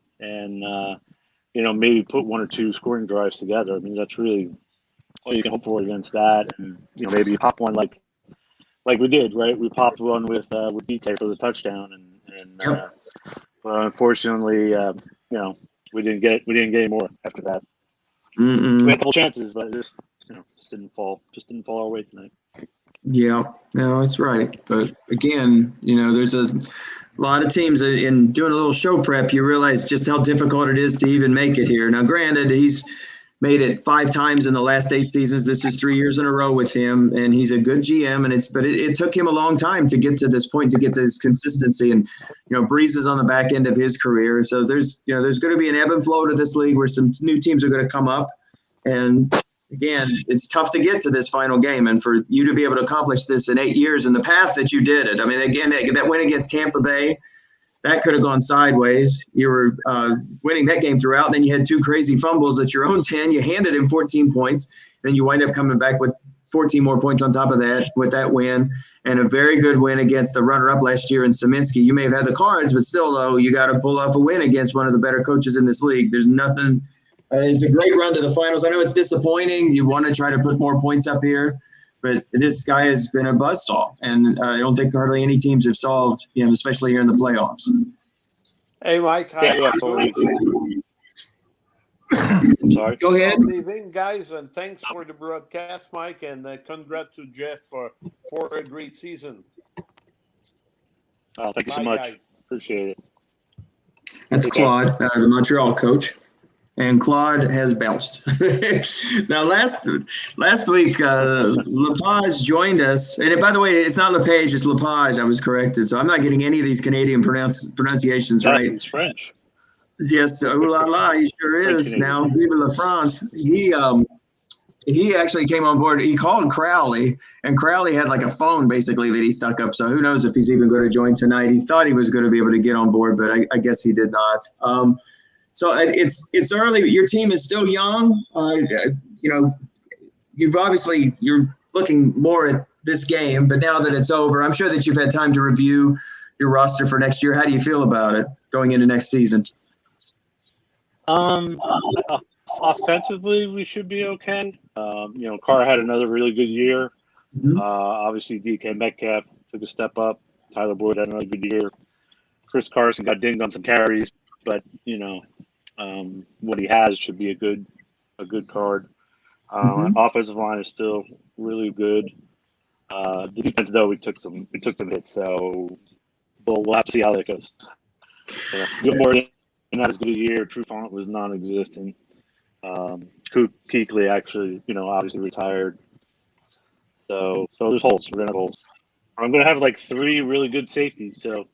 maybe put 1 or 2 scoring drives together. I mean, that's really all you can hope for against that. And maybe you pop one like we did, right? We popped one with DK for the touchdown, but unfortunately, we didn't get any more after that. We had a couple chances, but it just didn't fall our way tonight. Yeah, no, that's right. But again, there's a lot of teams in doing a little show prep, you realize just how difficult it is to even make it here. Now, granted, he's made it 5 times in the last 8 seasons. This is 3 years in a row with him, and he's a good GM. And it took him a long time to get to this point, to get this consistency. And Breeze is on the back end of his career, so there's going to be an ebb and flow to this league where some new teams are going to come up. And again, it's tough to get to this final game, and for you to be able to accomplish this in 8 years and the path that you did it. I mean, again, that win against Tampa Bay, that could have gone sideways. You were winning that game throughout, and then you had 2 crazy fumbles at your own 10. You handed him 14 points, then you wind up coming back with 14 more points on top of that with that win, and a very good win against the runner-up last year in Saminsky. You may have had the cards, but still, though, you got to pull off a win against one of the better coaches in this league. There's nothing – it's a great run to the finals. I know it's disappointing. You want to try to put more points up here, but this guy has been a buzzsaw, and I don't think hardly any teams have solved, especially here in the playoffs. Hey, Mike. Totally. I'm sorry. Go ahead. I'm leaving, guys, and thanks for the broadcast, Mike, and congrats to Jeff for a great season. Thank you so much. Guys. Appreciate it. That's Claude, the Montreal coach. And Claude has bounced. Now, last week, Lepage joined us. And by the way, it's not Lepage, it's Lepage. I was corrected. So I'm not getting any of these Canadian pronunciations right. It's French. Yes, ooh la la, he sure is. Now, Vive la France. He actually came on board. He called Crowley, and Crowley had like a phone basically that he stuck up. So who knows if he's even going to join tonight. He thought he was going to be able to get on board, but I guess he did not. So it's early. Your team is still young. You're looking more at this game, but now that it's over, I'm sure that you've had time to review your roster for next year. How do you feel about it going into next season? Offensively, we should be okay. Carr had another really good year. Mm-hmm. Obviously, DK Metcalf took a step up. Tyler Boyd had another good year. Chris Carson got dinged on some carries, but what he has should be a good card. Offensive line is still really good. The defense, though, we took some hits, so we'll have to see how that goes. Gilmore not as good a year. Trufant was non-existent. Kuechly actually, obviously retired. So there's holes. We're gonna have holes. I'm gonna have like 3 really good safeties. So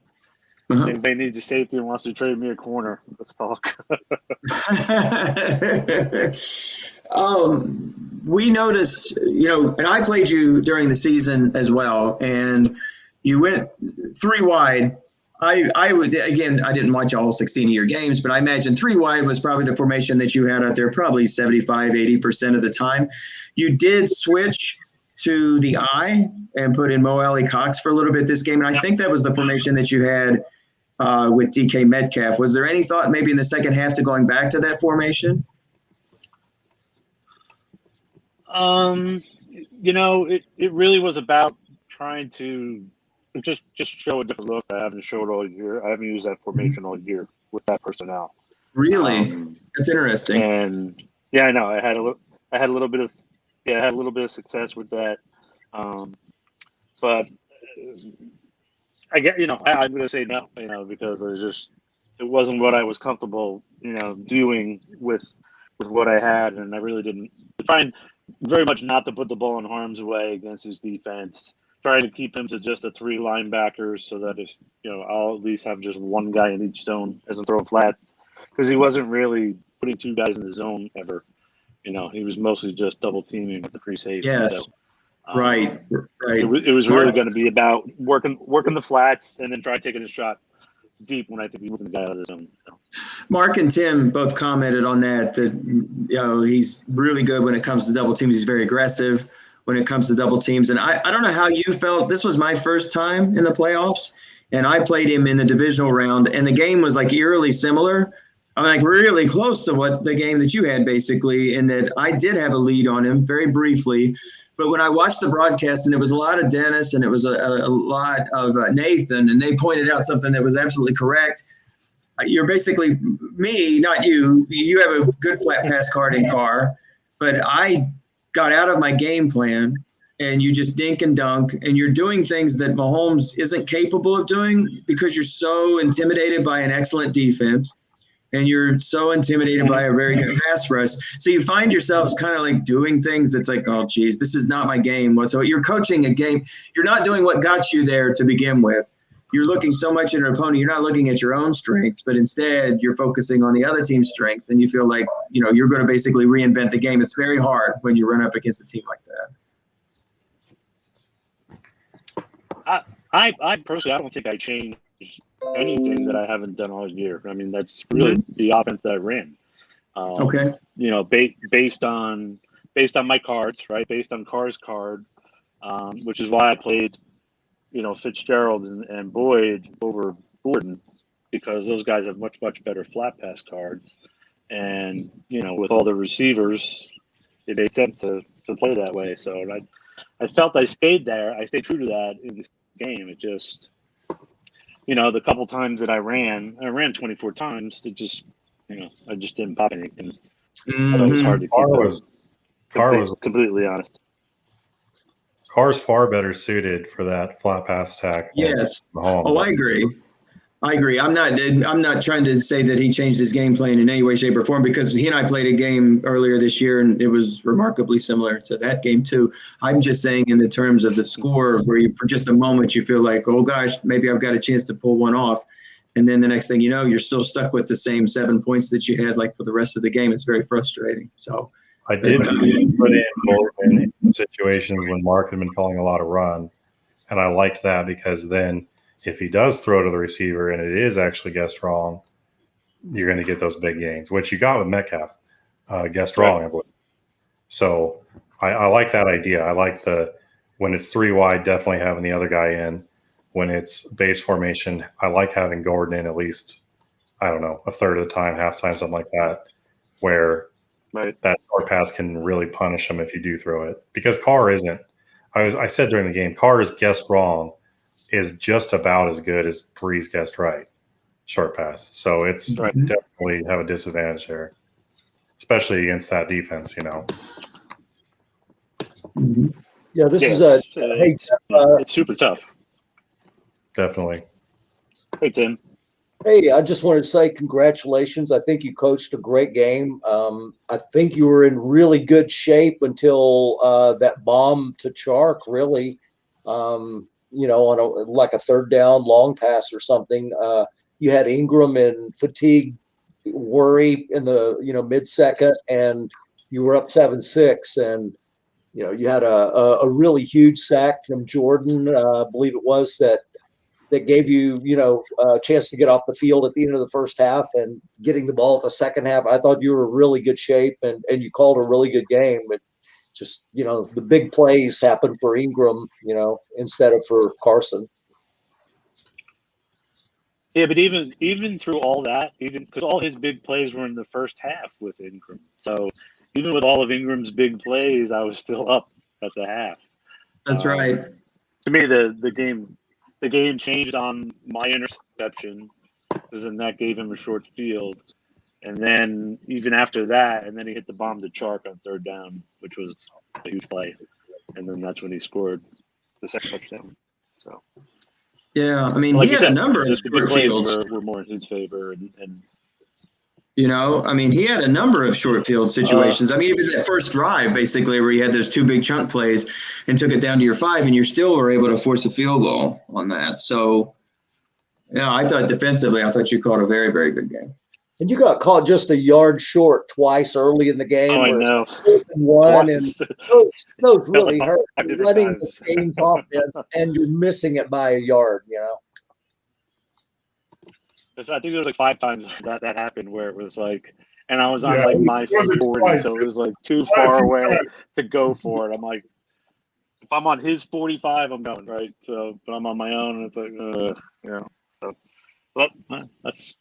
if anybody needs a safety and wants to trade me a corner, let's talk. We noticed, and I played you during the season as well, and you went 3 wide. I didn't watch all 16 of your games, but I imagine 3 wide was probably the formation that you had out there probably 75-80% of the time. You did switch to the I and put in Mo Alley Cox for a little bit this game, and I think that was the formation that you had with DK Metcalf. Was there any thought maybe in the second half to going back to that formation? It really was about trying to just show a different look. I haven't showed all year. I haven't used that formation all year with that personnel. Really? That's interesting. And yeah, I know. I had a little bit of success with that. But I get, I'm going to say no, because it wasn't what I was comfortable, doing with what I had, and I really didn't trying very much not to put the ball in harm's way against his defense. Trying to keep him to just a 3 linebackers so that if I'll at least have just one guy in each zone as I'm throwing flats, because he wasn't really putting 2 guys in the zone ever. He was mostly just double teaming with the free safety. Yes. So, Right. It was really going to be about working the flats and then try taking a shot deep when I think he's moving the guy out of the zone. So. Mark and Tim both commented on that he's really good when it comes to double teams. He's very aggressive when it comes to double teams. And I don't know how you felt. This was my first time in the playoffs, and I played him in the divisional round, and the game was like eerily similar. I'm like really close to what the game that you had, basically, in that I did have a lead on him very briefly. But when I watched the broadcast, and it was a lot of Dennis and it was a lot of Nathan, and they pointed out something that was absolutely correct. You're basically me, not you. You have a good flat pass card in Carr, but I got out of my game plan, and you just dink and dunk, and you're doing things that Mahomes isn't capable of doing because you're so intimidated by an excellent defense. And you're so intimidated by a very good pass rush. So you find yourselves kind of like doing things that's like, oh, geez, this is not my game. So you're coaching a game. You're not doing what got you there to begin with. You're looking so much at an opponent. You're not looking at your own strengths, but instead you're focusing on the other team's strengths. And you feel like, you're going to basically reinvent the game. It's very hard when you run up against a team like that. I personally, I don't think I changed anything that I haven't done all year. I mean, that's really the offense that I ran. Okay. Based on my cards, right? Based on Carr's card, which is why I played, Fitzgerald and Boyd over Gordon, because those guys have much better flat pass cards, and with all the receivers, it made sense to play that way. So I felt I stayed there. I stayed true to that in this game. It just. The couple times that I ran 24 times. It just, I just didn't pop anything. It was hard to keep. Carr was completely honest. Carr's far better suited for that flat pass attack. Yes. Mahomes. Oh, I agree. I'm not trying to say that he changed his game plan in any way, shape, or form, because he and I played a game earlier this year, and it was remarkably similar to that game too. I'm just saying in the terms of the score, where for just a moment you feel like, oh gosh, maybe I've got a chance to pull one off. And then the next thing you know, you're still stuck with the same 7 points that you had like for the rest of the game. It's very frustrating. So I did put in Bolton in situations when Mark had been calling a lot of run, and I liked that because then if he does throw to the receiver and it is actually guessed wrong, you're going to get those big gains, which you got with Metcalf, guessed wrong, I believe. So I like that idea. I like when it's 3 wide, definitely having the other guy in. When it's base formation, I like having Gordon in at least, I don't know, a third of the time, halftime, something like that, where that short pass can really punish him if you do throw it. Because Carr isn't. I said during the game, Carr is guessed wrong is just about as good as Breeze guessed right short pass. So it's definitely have a disadvantage there, especially against that defense, Yeah, this is it's super tough. Definitely. Hey, Tim. Hey, I just wanted to say congratulations. I think you coached a great game. I think you were in really good shape until that bomb to Chark, really. On a third down long pass or something. You had Ingram in fatigue worry in the mid-second, and you were up 7-6, and you had a really huge sack from Jordan, I believe it was, that gave you a chance to get off the field at the end of the first half, and getting the ball at the second half. I thought you were in really good shape, and you called a really good game, but just the big plays happened for Ingram, instead of for Carson. Yeah, but even through all that, even because all his big plays were in the first half with Ingram, so even with all of Ingram's big plays, I was still up at the half. That's right. To me, the game changed on my interception, because then that gave him a short field, and then even after that, and then he hit the bomb to Chark on third down, which was a huge play, and then that's when he scored the second touchdown. So Yeah, I mean, Like he you had a said, number of the big short plays fields. were more in his favor, and You know, I mean, he had a number of short field situations. I mean, even that first drive, basically, where you had those two big chunk plays and took it down to your 5, and you still were able to force a field goal on that. So, yeah, I thought defensively, I thought you called a very, very good game. And you got caught just a yard short twice early in the game. oh, I Where it's know. 4th and 1, and Twice. those Felt really like hurt. 5 You're different running the times. Canes offense, and you're missing it by a yard. You know. I think there was like 5 times that happened where it was like, and I was on Yeah, like it was my more than 40, twice. so it was like too Quite a far few away times. to go for it. I'm like, if I'm on his 45, I'm going right. So, but I'm on my own, and it's like, you know. So, but that's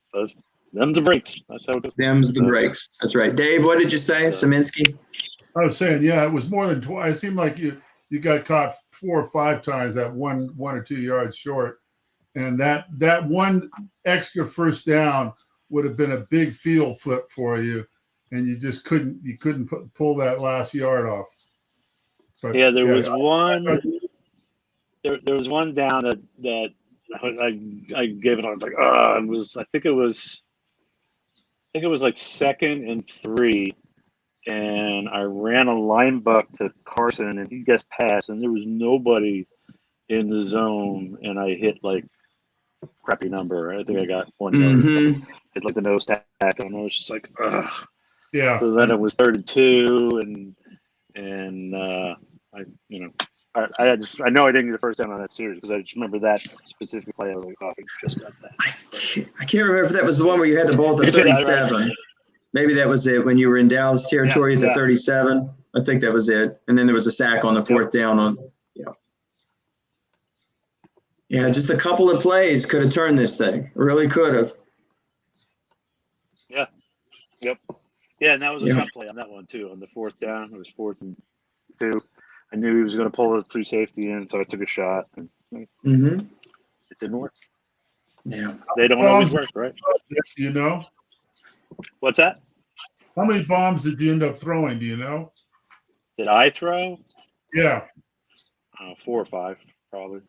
them's the breaks. That's how it goes. Them's the breaks. That's right. Dave, what did you say, Yeah. Saminsky? I was saying, yeah, it was more than twice. It seemed like you got caught 4 or 5 times at 1 or 2 yards short, and that one extra first down would have been a big field flip for you, and you just couldn't pull that last yard off. But Yeah, there was one. There was one down that I gave it on. I was like, it was. I think it was like 2nd and 3, and I ran a line buck to Carson, and he gets past, and there was nobody in the zone, and I hit like crappy number. I think I got 1 yard. Mm-hmm. Hit like the nose tack, and I was just like, ugh. Yeah. So then it was 3rd and 2, and I know I didn't get the first down on that series because I just remember that specific play. I was like, oh, he just got that. I can't remember if that was the one where you had the ball at the 37. Right. Maybe that was it when you were in Dallas territory at the 37. I think that was it. And then there was a sack on the 4th down on. Yeah, just a couple of plays could have turned this thing. Really could have. Yeah. Yep. Yeah, and that was a shot play on that one too. On the 4th down, it was 4th and 2. I knew he was going to pull the free safety in, so I took a shot. And it didn't work. Yeah. They don't always work, right? Do you know? What's that? How many bombs did you end up throwing? Do you know? Did I throw? Yeah. 4 or 5, probably.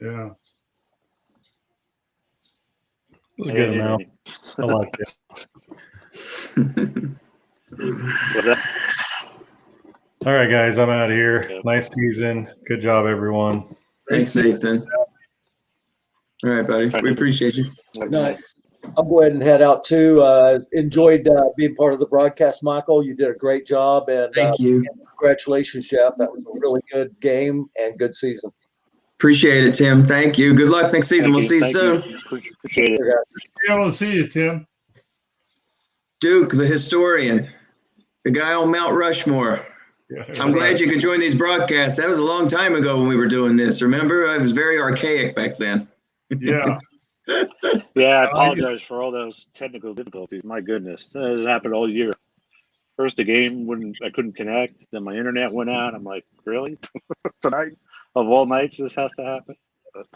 Yeah. It was a good amount. I like it. What's that? All right, guys, I'm out of here. Nice season. Good job, everyone. Thanks, Nathan. All right, buddy. We appreciate you. Good night. I'll go ahead and head out too. Enjoyed being part of the broadcast, Michael. You did a great job, and thank you. Congratulations, Jeff. That was a really good game and good season. Appreciate it, Tim. Thank you. Good luck next season. We'll see you soon. Appreciate it. Yeah, we'll see you, Tim. Duke, the historian, the guy on Mount Rushmore. I'm glad you could join these broadcasts. That was a long time ago when we were doing this. Remember? It was very archaic back then. Yeah. Yeah, I apologize for all those technical difficulties. My goodness, that has happened all year. First, the game I couldn't connect. Then my internet went out. I'm like, really? Tonight, of all nights, this has to happen? But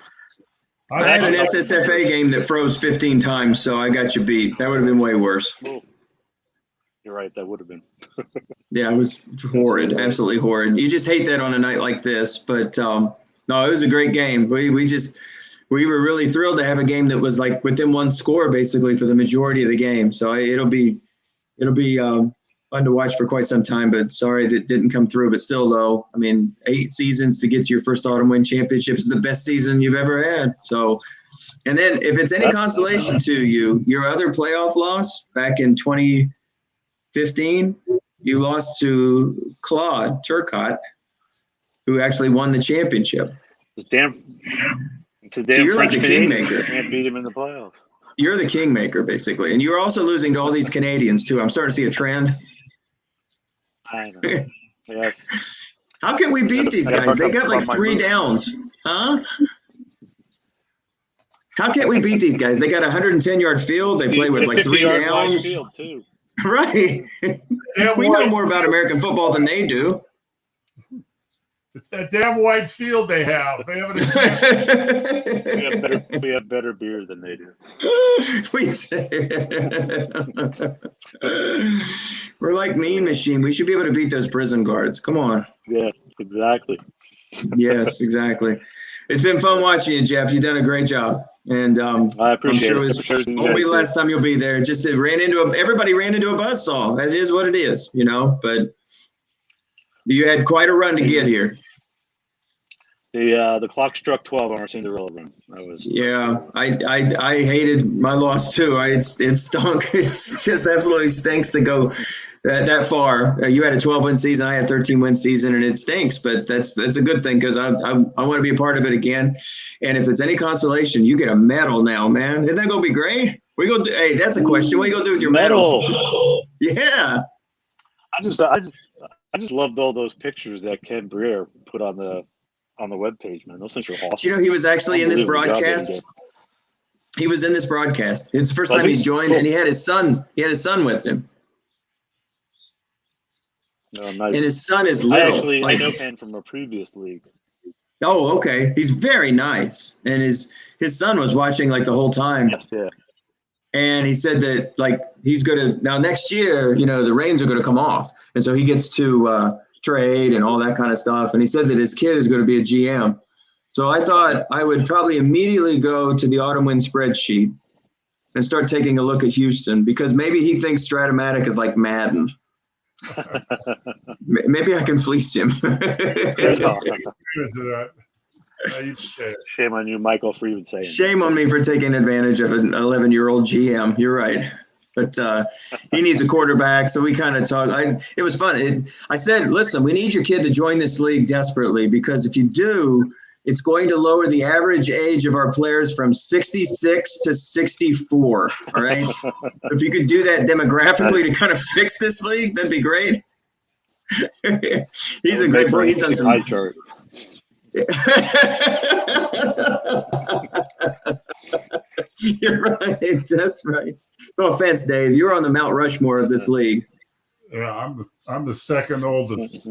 I had an SSFA game that froze 15 times, so I got you beat. That would have been way worse. Well, you're right. That would have been. Yeah, it was horrid. Absolutely horrid. You just hate that on a night like this. But no, it was a great game. We were really thrilled to have a game that was like within one score basically for the majority of the game. So it'll be fun to watch for quite some time. But sorry that didn't come through. But still, though, I mean, 8 seasons to get to your first Autumn Wind Championship is the best season you've ever had. So, and then if it's any consolation to you, your other playoff loss back in 2015, you lost to Claude Turcotte, who actually won the championship. It's damn. So you're like the kingmaker. Can't beat him in the playoffs. You're the kingmaker, basically. And you're also losing to all these Canadians, too. I'm starting to see a trend. I know. Yes. How can we beat these guys? They got like 3 downs. Huh? How can't we beat these guys? They got a 110-yard field. They play with like 3 downs. Field too. Right. We know more about American football than they do. It's that damn white field they have. They haven't. We have better beer than they do. We're like Mean Machine. We should be able to beat those prison guards. Come on. Yeah, exactly. Yes, exactly. It's been fun watching you, Jeff. You've done a great job. And I appreciate I'm sure it. it won't be the last time you'll be there. Just everybody ran into a buzzsaw. That is what it is, but you had quite a run to get here. The clock struck 12 on our Cinderella run. I hated my loss too. It stunk. It just absolutely stinks to go that far. You had a 12-win season. I had a 13-win season, and it stinks. But that's a good thing because I want to be a part of it again. And if it's any consolation, you get a medal now, man. Isn't that gonna be great? Hey, that's a question. What are you gonna do with your medal? Yeah. I just loved all those pictures that Ken Breer put on the webpage, man. Those things are awesome. He was actually in this broadcast. He was in this broadcast. It's the first time he's joined, and he had his son. He had his son with him. Oh, nice. And his son is little. I know Ken from a previous league. Oh, okay. He's very nice, and his son was watching the whole time. Yes, yeah. And he said that he's gonna now next year. The reins are gonna come off, and so he gets to trade and all that kind of stuff. And he said that his kid is going to be a GM. So I thought I would probably immediately go to the Autumn Wind spreadsheet and start taking a look at Houston, because maybe he thinks Stratomatic is like Madden. Maybe I can fleece him. Shame on you, Michael, for even saying Shame on me for taking advantage of an 11-year-old GM. You're right. But he needs a quarterback, so we kind of talked. It was fun. I said, listen, we need your kid to join this league desperately, because if you do, it's going to lower the average age of our players from 66 to 64, all right? If you could do that demographically to kind of fix this league, that'd be great. He's a great boy. He's done some – high chart. You're right. That's right. No offense, Dave. You're on the Mount Rushmore of this league. Yeah, I'm the second oldest.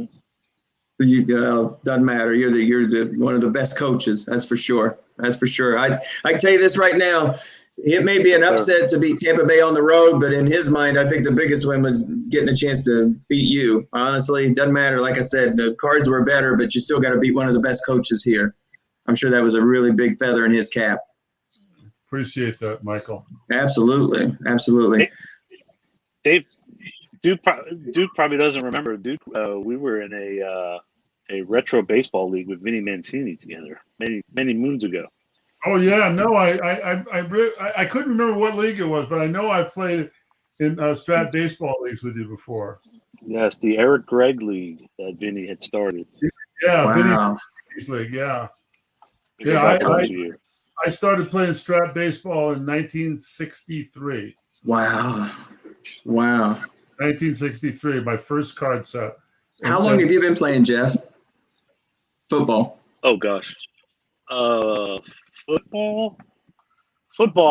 Doesn't matter. You're the one of the best coaches. That's for sure. That's for sure. I can tell you this right now. It may be an upset to beat Tampa Bay on the road, but in his mind, I think the biggest win was getting a chance to beat you. Honestly, it doesn't matter. Like I said, the Cards were better, but you still got to beat one of the best coaches here. I'm sure that was a really big feather in his cap. Appreciate that, Michael. Absolutely. Absolutely. Dave, Duke probably doesn't remember. Duke, we were in a retro baseball league with Vinny Mancini together many moons ago. Oh yeah, no, I couldn't remember what league it was, but I know I've played in Strat baseball leagues with you before. Yes, the Eric Gregg League that Vinny had started. Wow. Yeah, Vinny's league. Yeah, I started playing Strat baseball in 1963. Wow. 1963, my first card set. How long have you been playing, Jeff? Football. Oh gosh. Football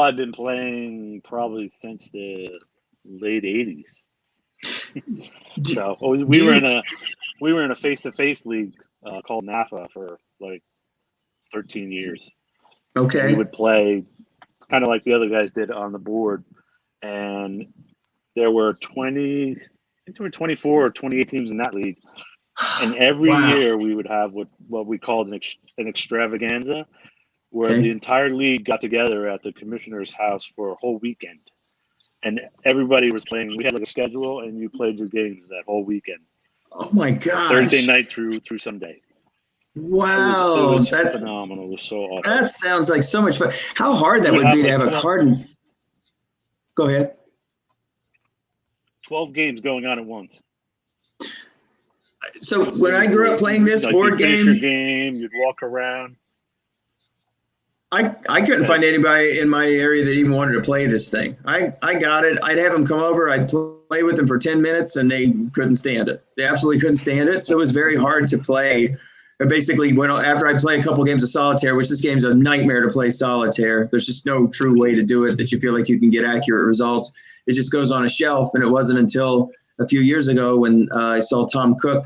I've been playing probably since the late 80s. So we were in a face-to-face league called NAFA for like 13 years. Okay. We would play kind of like the other guys did on the board, and there were 24 or 28 teams in that league. And every year we would have what we called an extravaganza, where the entire league got together at the commissioner's house for a whole weekend. And everybody was playing. We had like a schedule, and you played your games that whole weekend. Oh my gosh. Thursday night through Sunday. Wow. It was phenomenal. It was so awesome. That sounds like so much fun. How hard that would be to have a card. Go ahead. 12 games going on at once. So when I grew up playing this board you'd finish your game, you'd walk around. I couldn't find anybody in my area that even wanted to play this thing. I got it. I'd have them come over. I'd play with them for 10 minutes, and they couldn't stand it. They absolutely couldn't stand it. So it was very hard to play. I basically after I play a couple games of solitaire, which this game's a nightmare to play solitaire. There's just no true way to do it that you feel like you can get accurate results. It just goes on a shelf, and it wasn't until a few years ago when I saw Tom Cook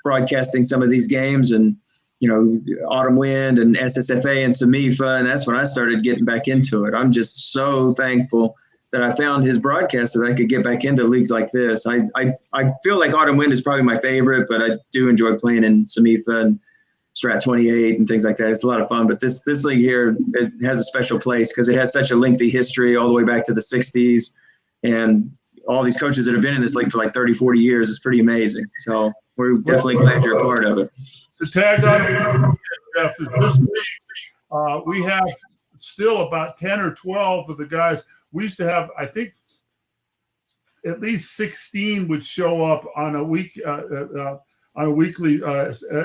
broadcasting some of these games, and Autumn Wind and SSFA and SAMIFA, and that's when I started getting back into it. I'm just so thankful that I found his broadcast so that I could get back into leagues like this. I feel like Autumn Wind is probably my favorite, but I do enjoy playing in SAMIFA Strat 28 and things like that. It's a lot of fun. But this league here, it has a special place because it has such a lengthy history all the way back to the 60s. And all these coaches that have been in this league for like 30, 40 years is pretty amazing. So we're definitely glad you're a part of it. To tag on, Jeff, is this league, we have still about 10 or 12 of the guys. We used to have, I think, at least 16 would show up on a week, on a weekly,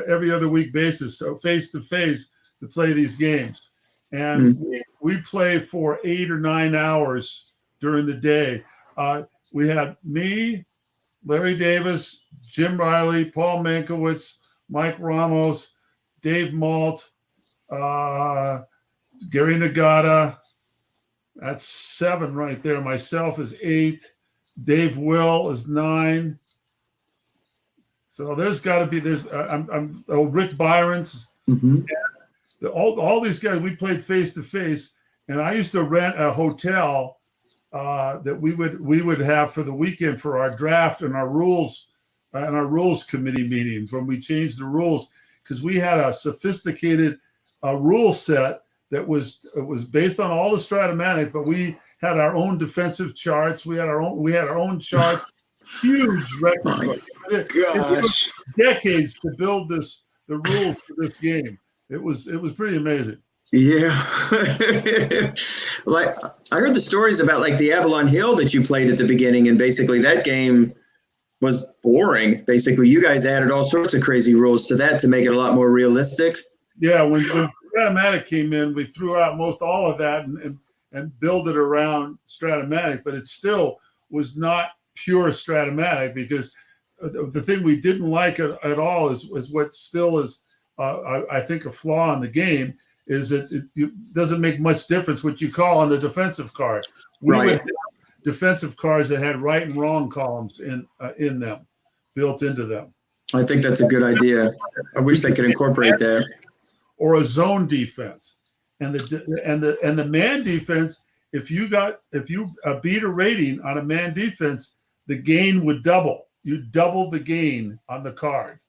every other week basis, so face to face to play these games. And we play for 8 or 9 hours during the day. We had me, Larry Davis, Jim Riley, Paul Mankiewicz, Mike Ramos, Dave Malt, Gary Nagata. That's 7 right there. Myself is 8. Dave Will is 9. So there's got to be Rick Byron's. All these guys, we played face to face, and I used to rent a hotel that we would have for the weekend for our draft and our rules committee meetings when we changed the rules, because we had a sophisticated rule set that was based on all the Stratomatic, but we had our own defensive charts. We had our own charts. Huge record. It took decades to build the rules for this game. It was pretty amazing. Yeah. Like I heard the stories about like the Avalon Hill that you played at the beginning, and basically that game was boring. Basically, you guys added all sorts of crazy rules to that to make it a lot more realistic. Yeah, when Stratomatic came in, we threw out most all of that and built it around Stratomatic, but it still was not pure Stratomatic, because the thing we didn't like at all is what still is, I think, a flaw in the game, is that it doesn't make much difference what you call on the defensive card. We would have defensive cards that had right and wrong columns in them, built into them. I think that's a good idea. I wish they could incorporate that. Or a zone defense, and the man defense. If you beat a rating on a man defense, the gain would double. You double the gain on the card.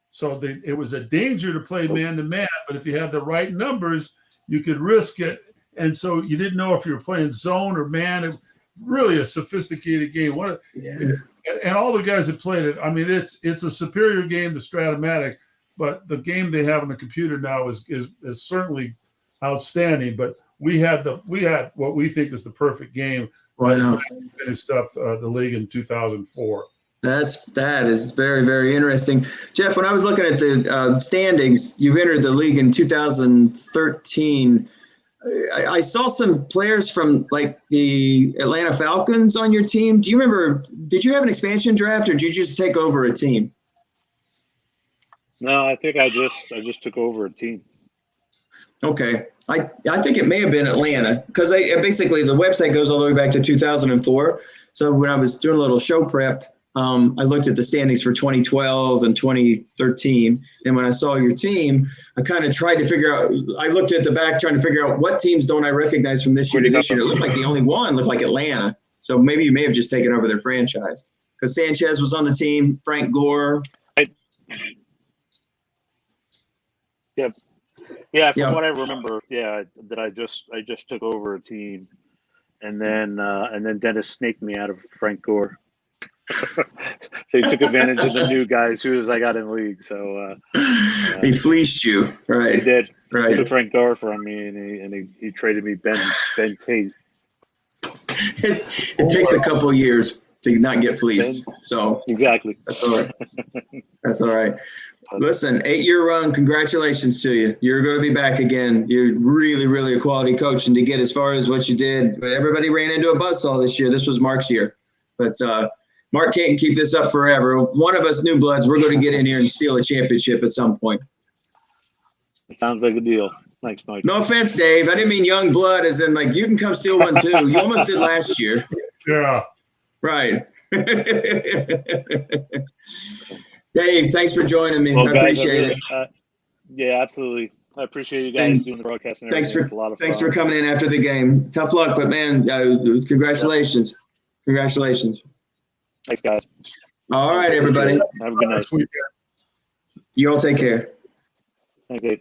So it was a danger to play man to man, but if you had the right numbers, you could risk it. And so you didn't know if you were playing zone or man. Really a sophisticated game. And all the guys that played it, I mean, it's a superior game to Stratomatic, but the game they have on the computer now is certainly outstanding. But we had what we think is the perfect game by the time we finished up the league in 2004. That is very, very interesting. Jeff, when I was looking at the standings, you've entered the league in 2013. I saw some players from like the Atlanta Falcons on your team. Do you remember, did you have an expansion draft, or did you just take over a team? No, I think I just took over a team. Okay. I think it may have been Atlanta, because basically the website goes all the way back to 2004. So when I was doing a little show prep, I looked at the standings for 2012 and 2013. And when I saw your team, I kind of tried to figure out, I looked at the back trying to figure out what teams don't I recognize from this year to this year. It looked like the only one looked like Atlanta. So maybe you may have just taken over their franchise, because Sanchez was on the team, Frank Gore. Yeah, from what I remember, that I just took over a team, and then Dennis snaked me out of Frank Gore. So he took advantage of the new guy as soon as I got in the league. So he fleeced you, right? He did. Right. He took Frank Gore from me, and he traded me Ben Tate. It takes a couple years to not get fleeced. So exactly. That's all right. That's all right. Listen, 8-year run. Congratulations to you. You're going to be back again. You're really, really a quality coach, and to get as far as what you did, everybody ran into a buzzsaw this year. This was Mark's year, but Mark can't keep this up forever. One of us new bloods, we're going to get in here and steal a championship at some point. It sounds like a deal. Thanks, Mike. No offense, Dave. I didn't mean young blood as in like you can come steal one too. You almost did last year. Yeah. Right. Dave, thanks for joining me. Well, I appreciate it. Yeah, absolutely. I appreciate you guys doing the broadcast and everything. It's a lot of fun. Thanks for coming in after the game. Tough luck, but man, congratulations. Congratulations. Thanks, guys. All right, everybody. Have a good night. You all take care. Thank you.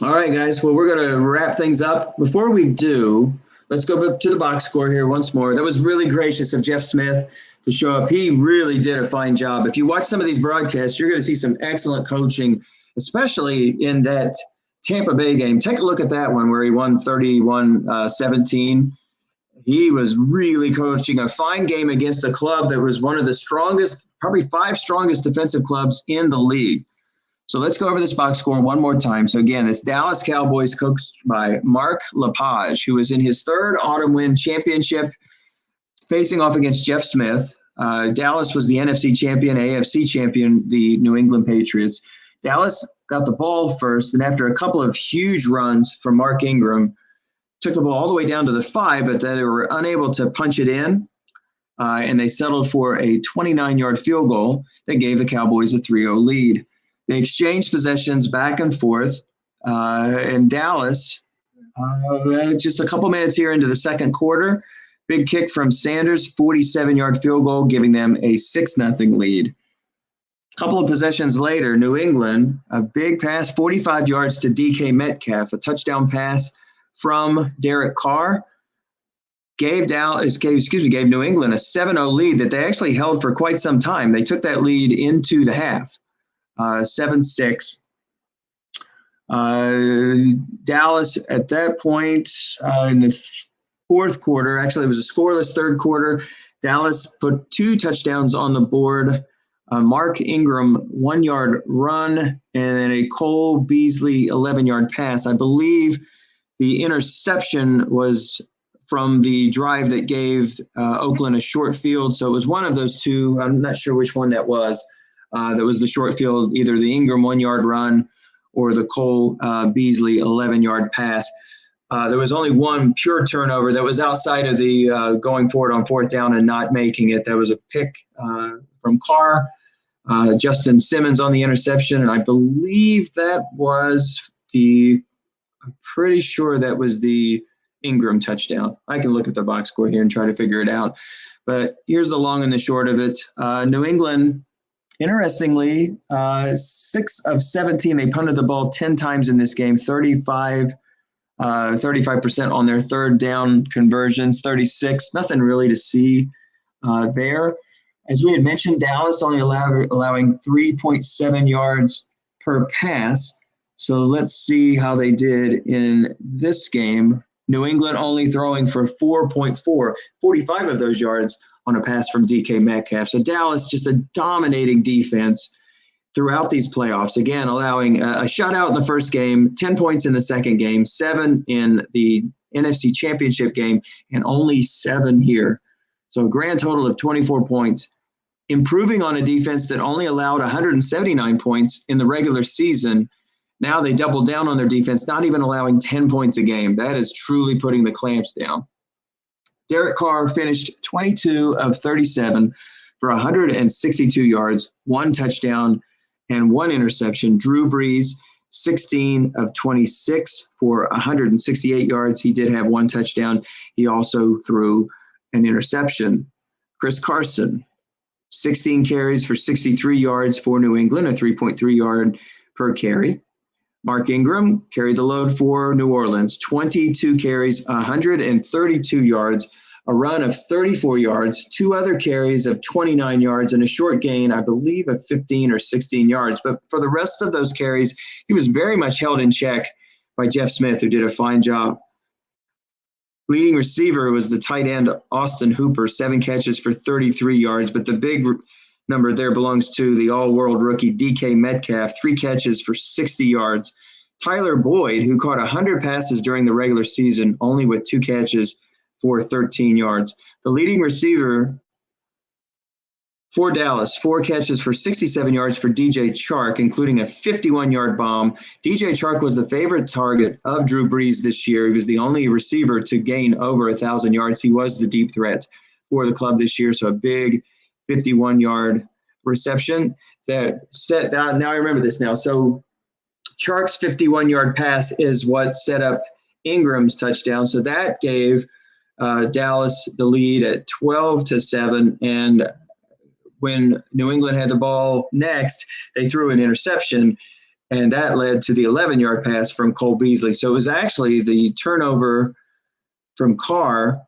All right, guys. Well, we're going to wrap things up. Before we do, let's go to the box score here once more. That was really gracious of Jeff Smith to show up. He really did a fine job. If you watch some of these broadcasts, you're going to see some excellent coaching, especially in that Tampa Bay game. Take a look at that one where he won 31-17. He was really coaching a fine game against a club that was one of the strongest, probably 5 strongest defensive clubs in the league. So let's go over this box score one more time. So again, it's Dallas Cowboys coached by Mark Lepage, who is in his 3rd Autumn Wind Championship, facing off against Jeff Smith. Dallas was the NFC champion, AFC champion, the New England Patriots. Dallas got the ball first, and after a couple of huge runs from Mark Ingram, took the ball all the way down to the 5, but then they were unable to punch it in, and they settled for a 29-yard field goal that gave the Cowboys a 3-0 lead. They exchanged possessions back and forth, and Dallas, just a couple minutes here into the second quarter, big kick from Sanders, 47-yard field goal, giving them a 6-0 lead. A couple of possessions later, New England, a big pass, 45 yards to DK Metcalf, a touchdown pass from Derek Carr, gave New England a 7-0 lead that they actually held for quite some time. They took that lead into the half, 7-6. Dallas at that point in the fourth quarter, actually it was a scoreless third quarter. Dallas put 2 touchdowns on the board. Mark Ingram 1-yard run and then a Cole Beasley 11-yard pass. I believe the interception was from the drive that gave Oakland a short field. So it was one of those 2. I'm not sure which one that was. That was the short field, either the Ingram 1-yard run or the Cole Beasley 11-yard pass. There was only one pure turnover that was outside of the going forward on 4th down and not making it. That was a pick from Carr. Justin Simmons on the interception, and I believe that was I'm pretty sure that was the Ingram touchdown. I can look at the box score here and try to figure it out. But here's the long and the short of it. New England, interestingly, 6 of 17, they punted the ball 10 times in this game, 35% on their 3rd down conversions, 36. Nothing really to see there. As we had mentioned, Dallas only allowing 3.7 yards per pass. So let's see how they did in this game. New England only throwing for 4.4, 45 of those yards on a pass from DK Metcalf. So Dallas just a dominating defense throughout these playoffs. Again, allowing a shutout in the first game, 10 points in the second game, 7 in the NFC Championship game, and only 7 here. So a grand total of 24 points. Improving on a defense that only allowed 179 points in the regular season. Now they doubled down on their defense, not even allowing 10 points a game. That is truly putting the clamps down. Derek Carr finished 22 of 37 for 162 yards, 1 touchdown, and 1 interception. Drew Brees, 16 of 26 for 168 yards. He did have 1 touchdown. He also threw an interception. Chris Carson, 16 carries for 63 yards for New England, a 3.3 yard per carry. Mark Ingram carried the load for New Orleans, 22 carries, 132 yards, a run of 34 yards, 2 other carries of 29 yards, and a short gain, I believe, of 15 or 16 yards. But for the rest of those carries, he was very much held in check by Jeff Smith, who did a fine job. Leading receiver was the tight end Austin Hooper, 7 catches for 33 yards, but the big number there belongs to the all-world rookie DK Metcalf, 3 catches for 60 yards. Tyler Boyd, who caught 100 passes during the regular season, only with 2 catches for 13 yards. The leading receiver for Dallas, 4 catches for 67 yards for DJ Chark, including a 51-yard bomb. DJ Chark was the favorite target of Drew Brees this year. He was the only receiver to gain over 1,000 yards. He was the deep threat for the club this year, so a big 51-yard reception that set down. Now I remember this now. So Chark's 51-yard pass is what set up Ingram's touchdown. So that gave Dallas the lead at 12-7, and when New England had the ball next, they threw an interception, and that led to the 11-yard pass from Cole Beasley. So it was actually the turnover from Carr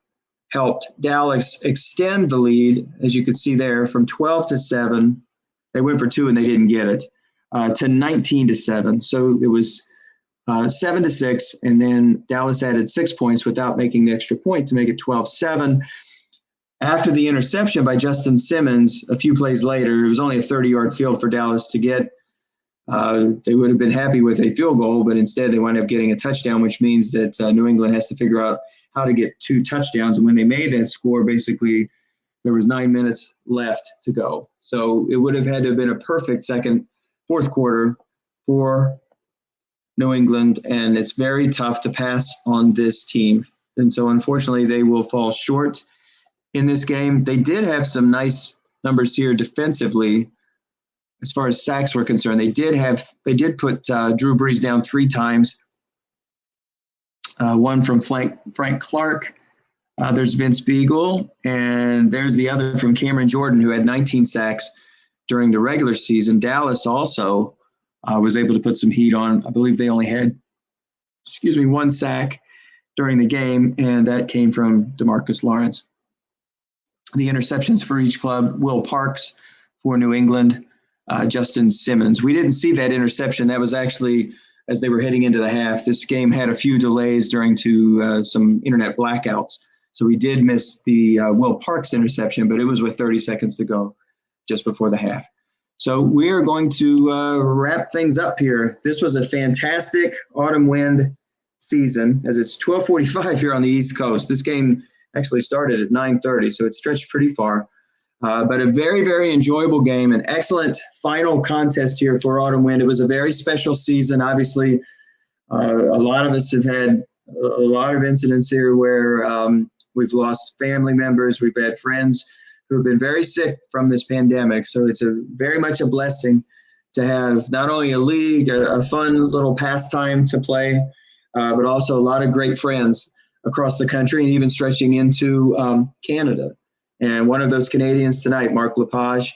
helped Dallas extend the lead, as you can see there, from 12-7. They went for 2 and they didn't get it, to 19-7. So it was 7-6, and then Dallas added 6 points without making the extra point to make it 12-7. After the interception by Justin Simmons, a few plays later, it was only a 30-yard field for Dallas to get. They would have been happy with a field goal, but instead they wound up getting a touchdown, which means that New England has to figure out how to get 2 touchdowns. And when they made that score, basically there was 9 minutes left to go. So it would have had to have been a perfect fourth quarter for New England, and it's very tough to pass on this team. And so unfortunately they will fall short in this game. They did have some nice numbers here defensively. As far as sacks were concerned, they did put Drew Brees down 3 times. One from Frank Clark. There's Vince Beagle, and there's the other from Cameron Jordan, who had 19 sacks during the regular season. Dallas also was able to put some heat on. I believe they only had, 1 sack during the game, and that came from DeMarcus Lawrence. The interceptions for each club: Will Parks for New England, Justin Simmons. We didn't see that interception. That was actually as they were heading into the half. This game had a few delays during some internet blackouts. So we did miss the Will Parks interception, but it was with 30 seconds to go just before the half. So we are going to wrap things up here. This was a fantastic autumn wind season, as it's 12:45 here on the East Coast. This game actually started at 9:30, so it stretched pretty far. But a very, very enjoyable game, an excellent final contest here for autumn wind. It was a very special season. Obviously, a lot of us have had a lot of incidents here where we've lost family members. We've had friends who have been very sick from this pandemic. So it's very much a blessing to have not only a league, a fun little pastime to play, but also a lot of great friends across the country and even stretching into Canada. And one of those Canadians tonight, Mark Lepage,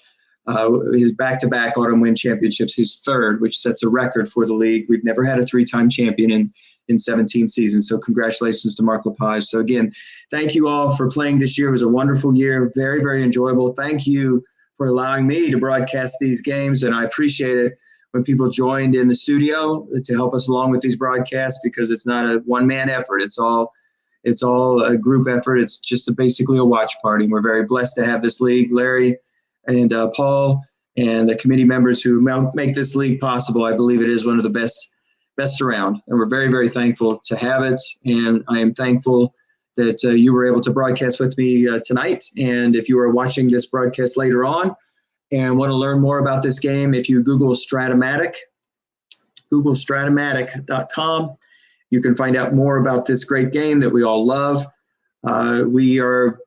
his back-to-back autumn wind championships, his third, which sets a record for the league. We've never had a 3-time champion in 17 seasons. So congratulations to Mark Lepage. So again, thank you all for playing this year. It was a wonderful year, very, very enjoyable. Thank you for allowing me to broadcast these games. And I appreciate it when people joined in the studio to help us along with these broadcasts, because it's not a one-man effort. It's all a group effort. It's just basically a watch party. We're very blessed to have this league. Larry and Paul and the committee members who make this league possible. I believe it is one of the best around, and we're very, very thankful to have it. And I am thankful that you were able to broadcast with me tonight. And if you are watching this broadcast later on and want to learn more about this game, if you Google Stratomatic, Google Stratomatic.com, you can find out more about this great game that we all love. We are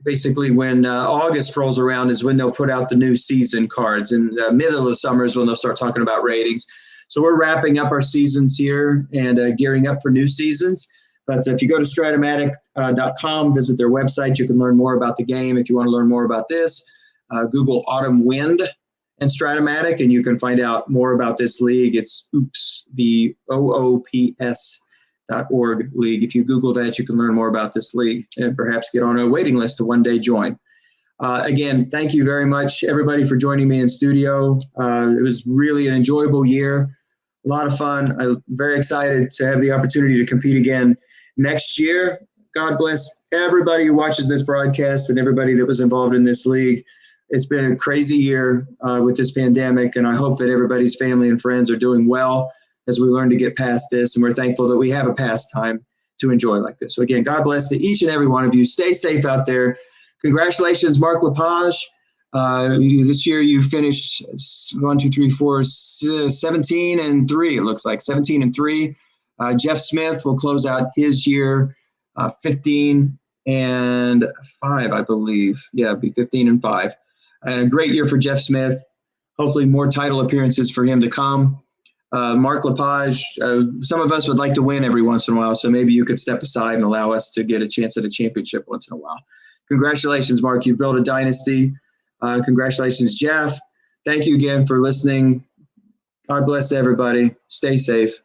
basically, when August rolls around, is when they'll put out the new season cards, and middle of the summer is when they'll start talking about ratings. So we're wrapping up our seasons here and gearing up for new seasons. But if you go to Stratomatic.com, visit their website, you can learn more about the game. If you want to learn more about this, Google Autumn Wind and Stratomatic, and you can find out more about this league. It's the OOPS.org league. If you Google that, you can learn more about this league and perhaps get on a waiting list to one day join. Again, thank you very much, everybody, for joining me in studio. It was really an enjoyable year, a lot of fun. I'm very excited to have the opportunity to compete again next year. God bless everybody who watches this broadcast and everybody that was involved in this league. It's been a crazy year with this pandemic, and I hope that everybody's family and friends are doing well as we learn to get past this, and we're thankful that we have a pastime to enjoy like this. So again, God bless to each and every one of you. Stay safe out there. Congratulations, Mark Lepage. This year you finished 17-3. It looks like 17-3. Jeff Smith will close out his year 15-5, I believe. Yeah, it'd be 15-5. And a great year for Jeff Smith. Hopefully more title appearances for him to come. Mark Lepage, some of us would like to win every once in a while, so maybe you could step aside and allow us to get a chance at a championship once in a while. Congratulations, Mark. You've built a dynasty. Congratulations, Jeff. Thank you again for listening. God bless everybody. Stay safe.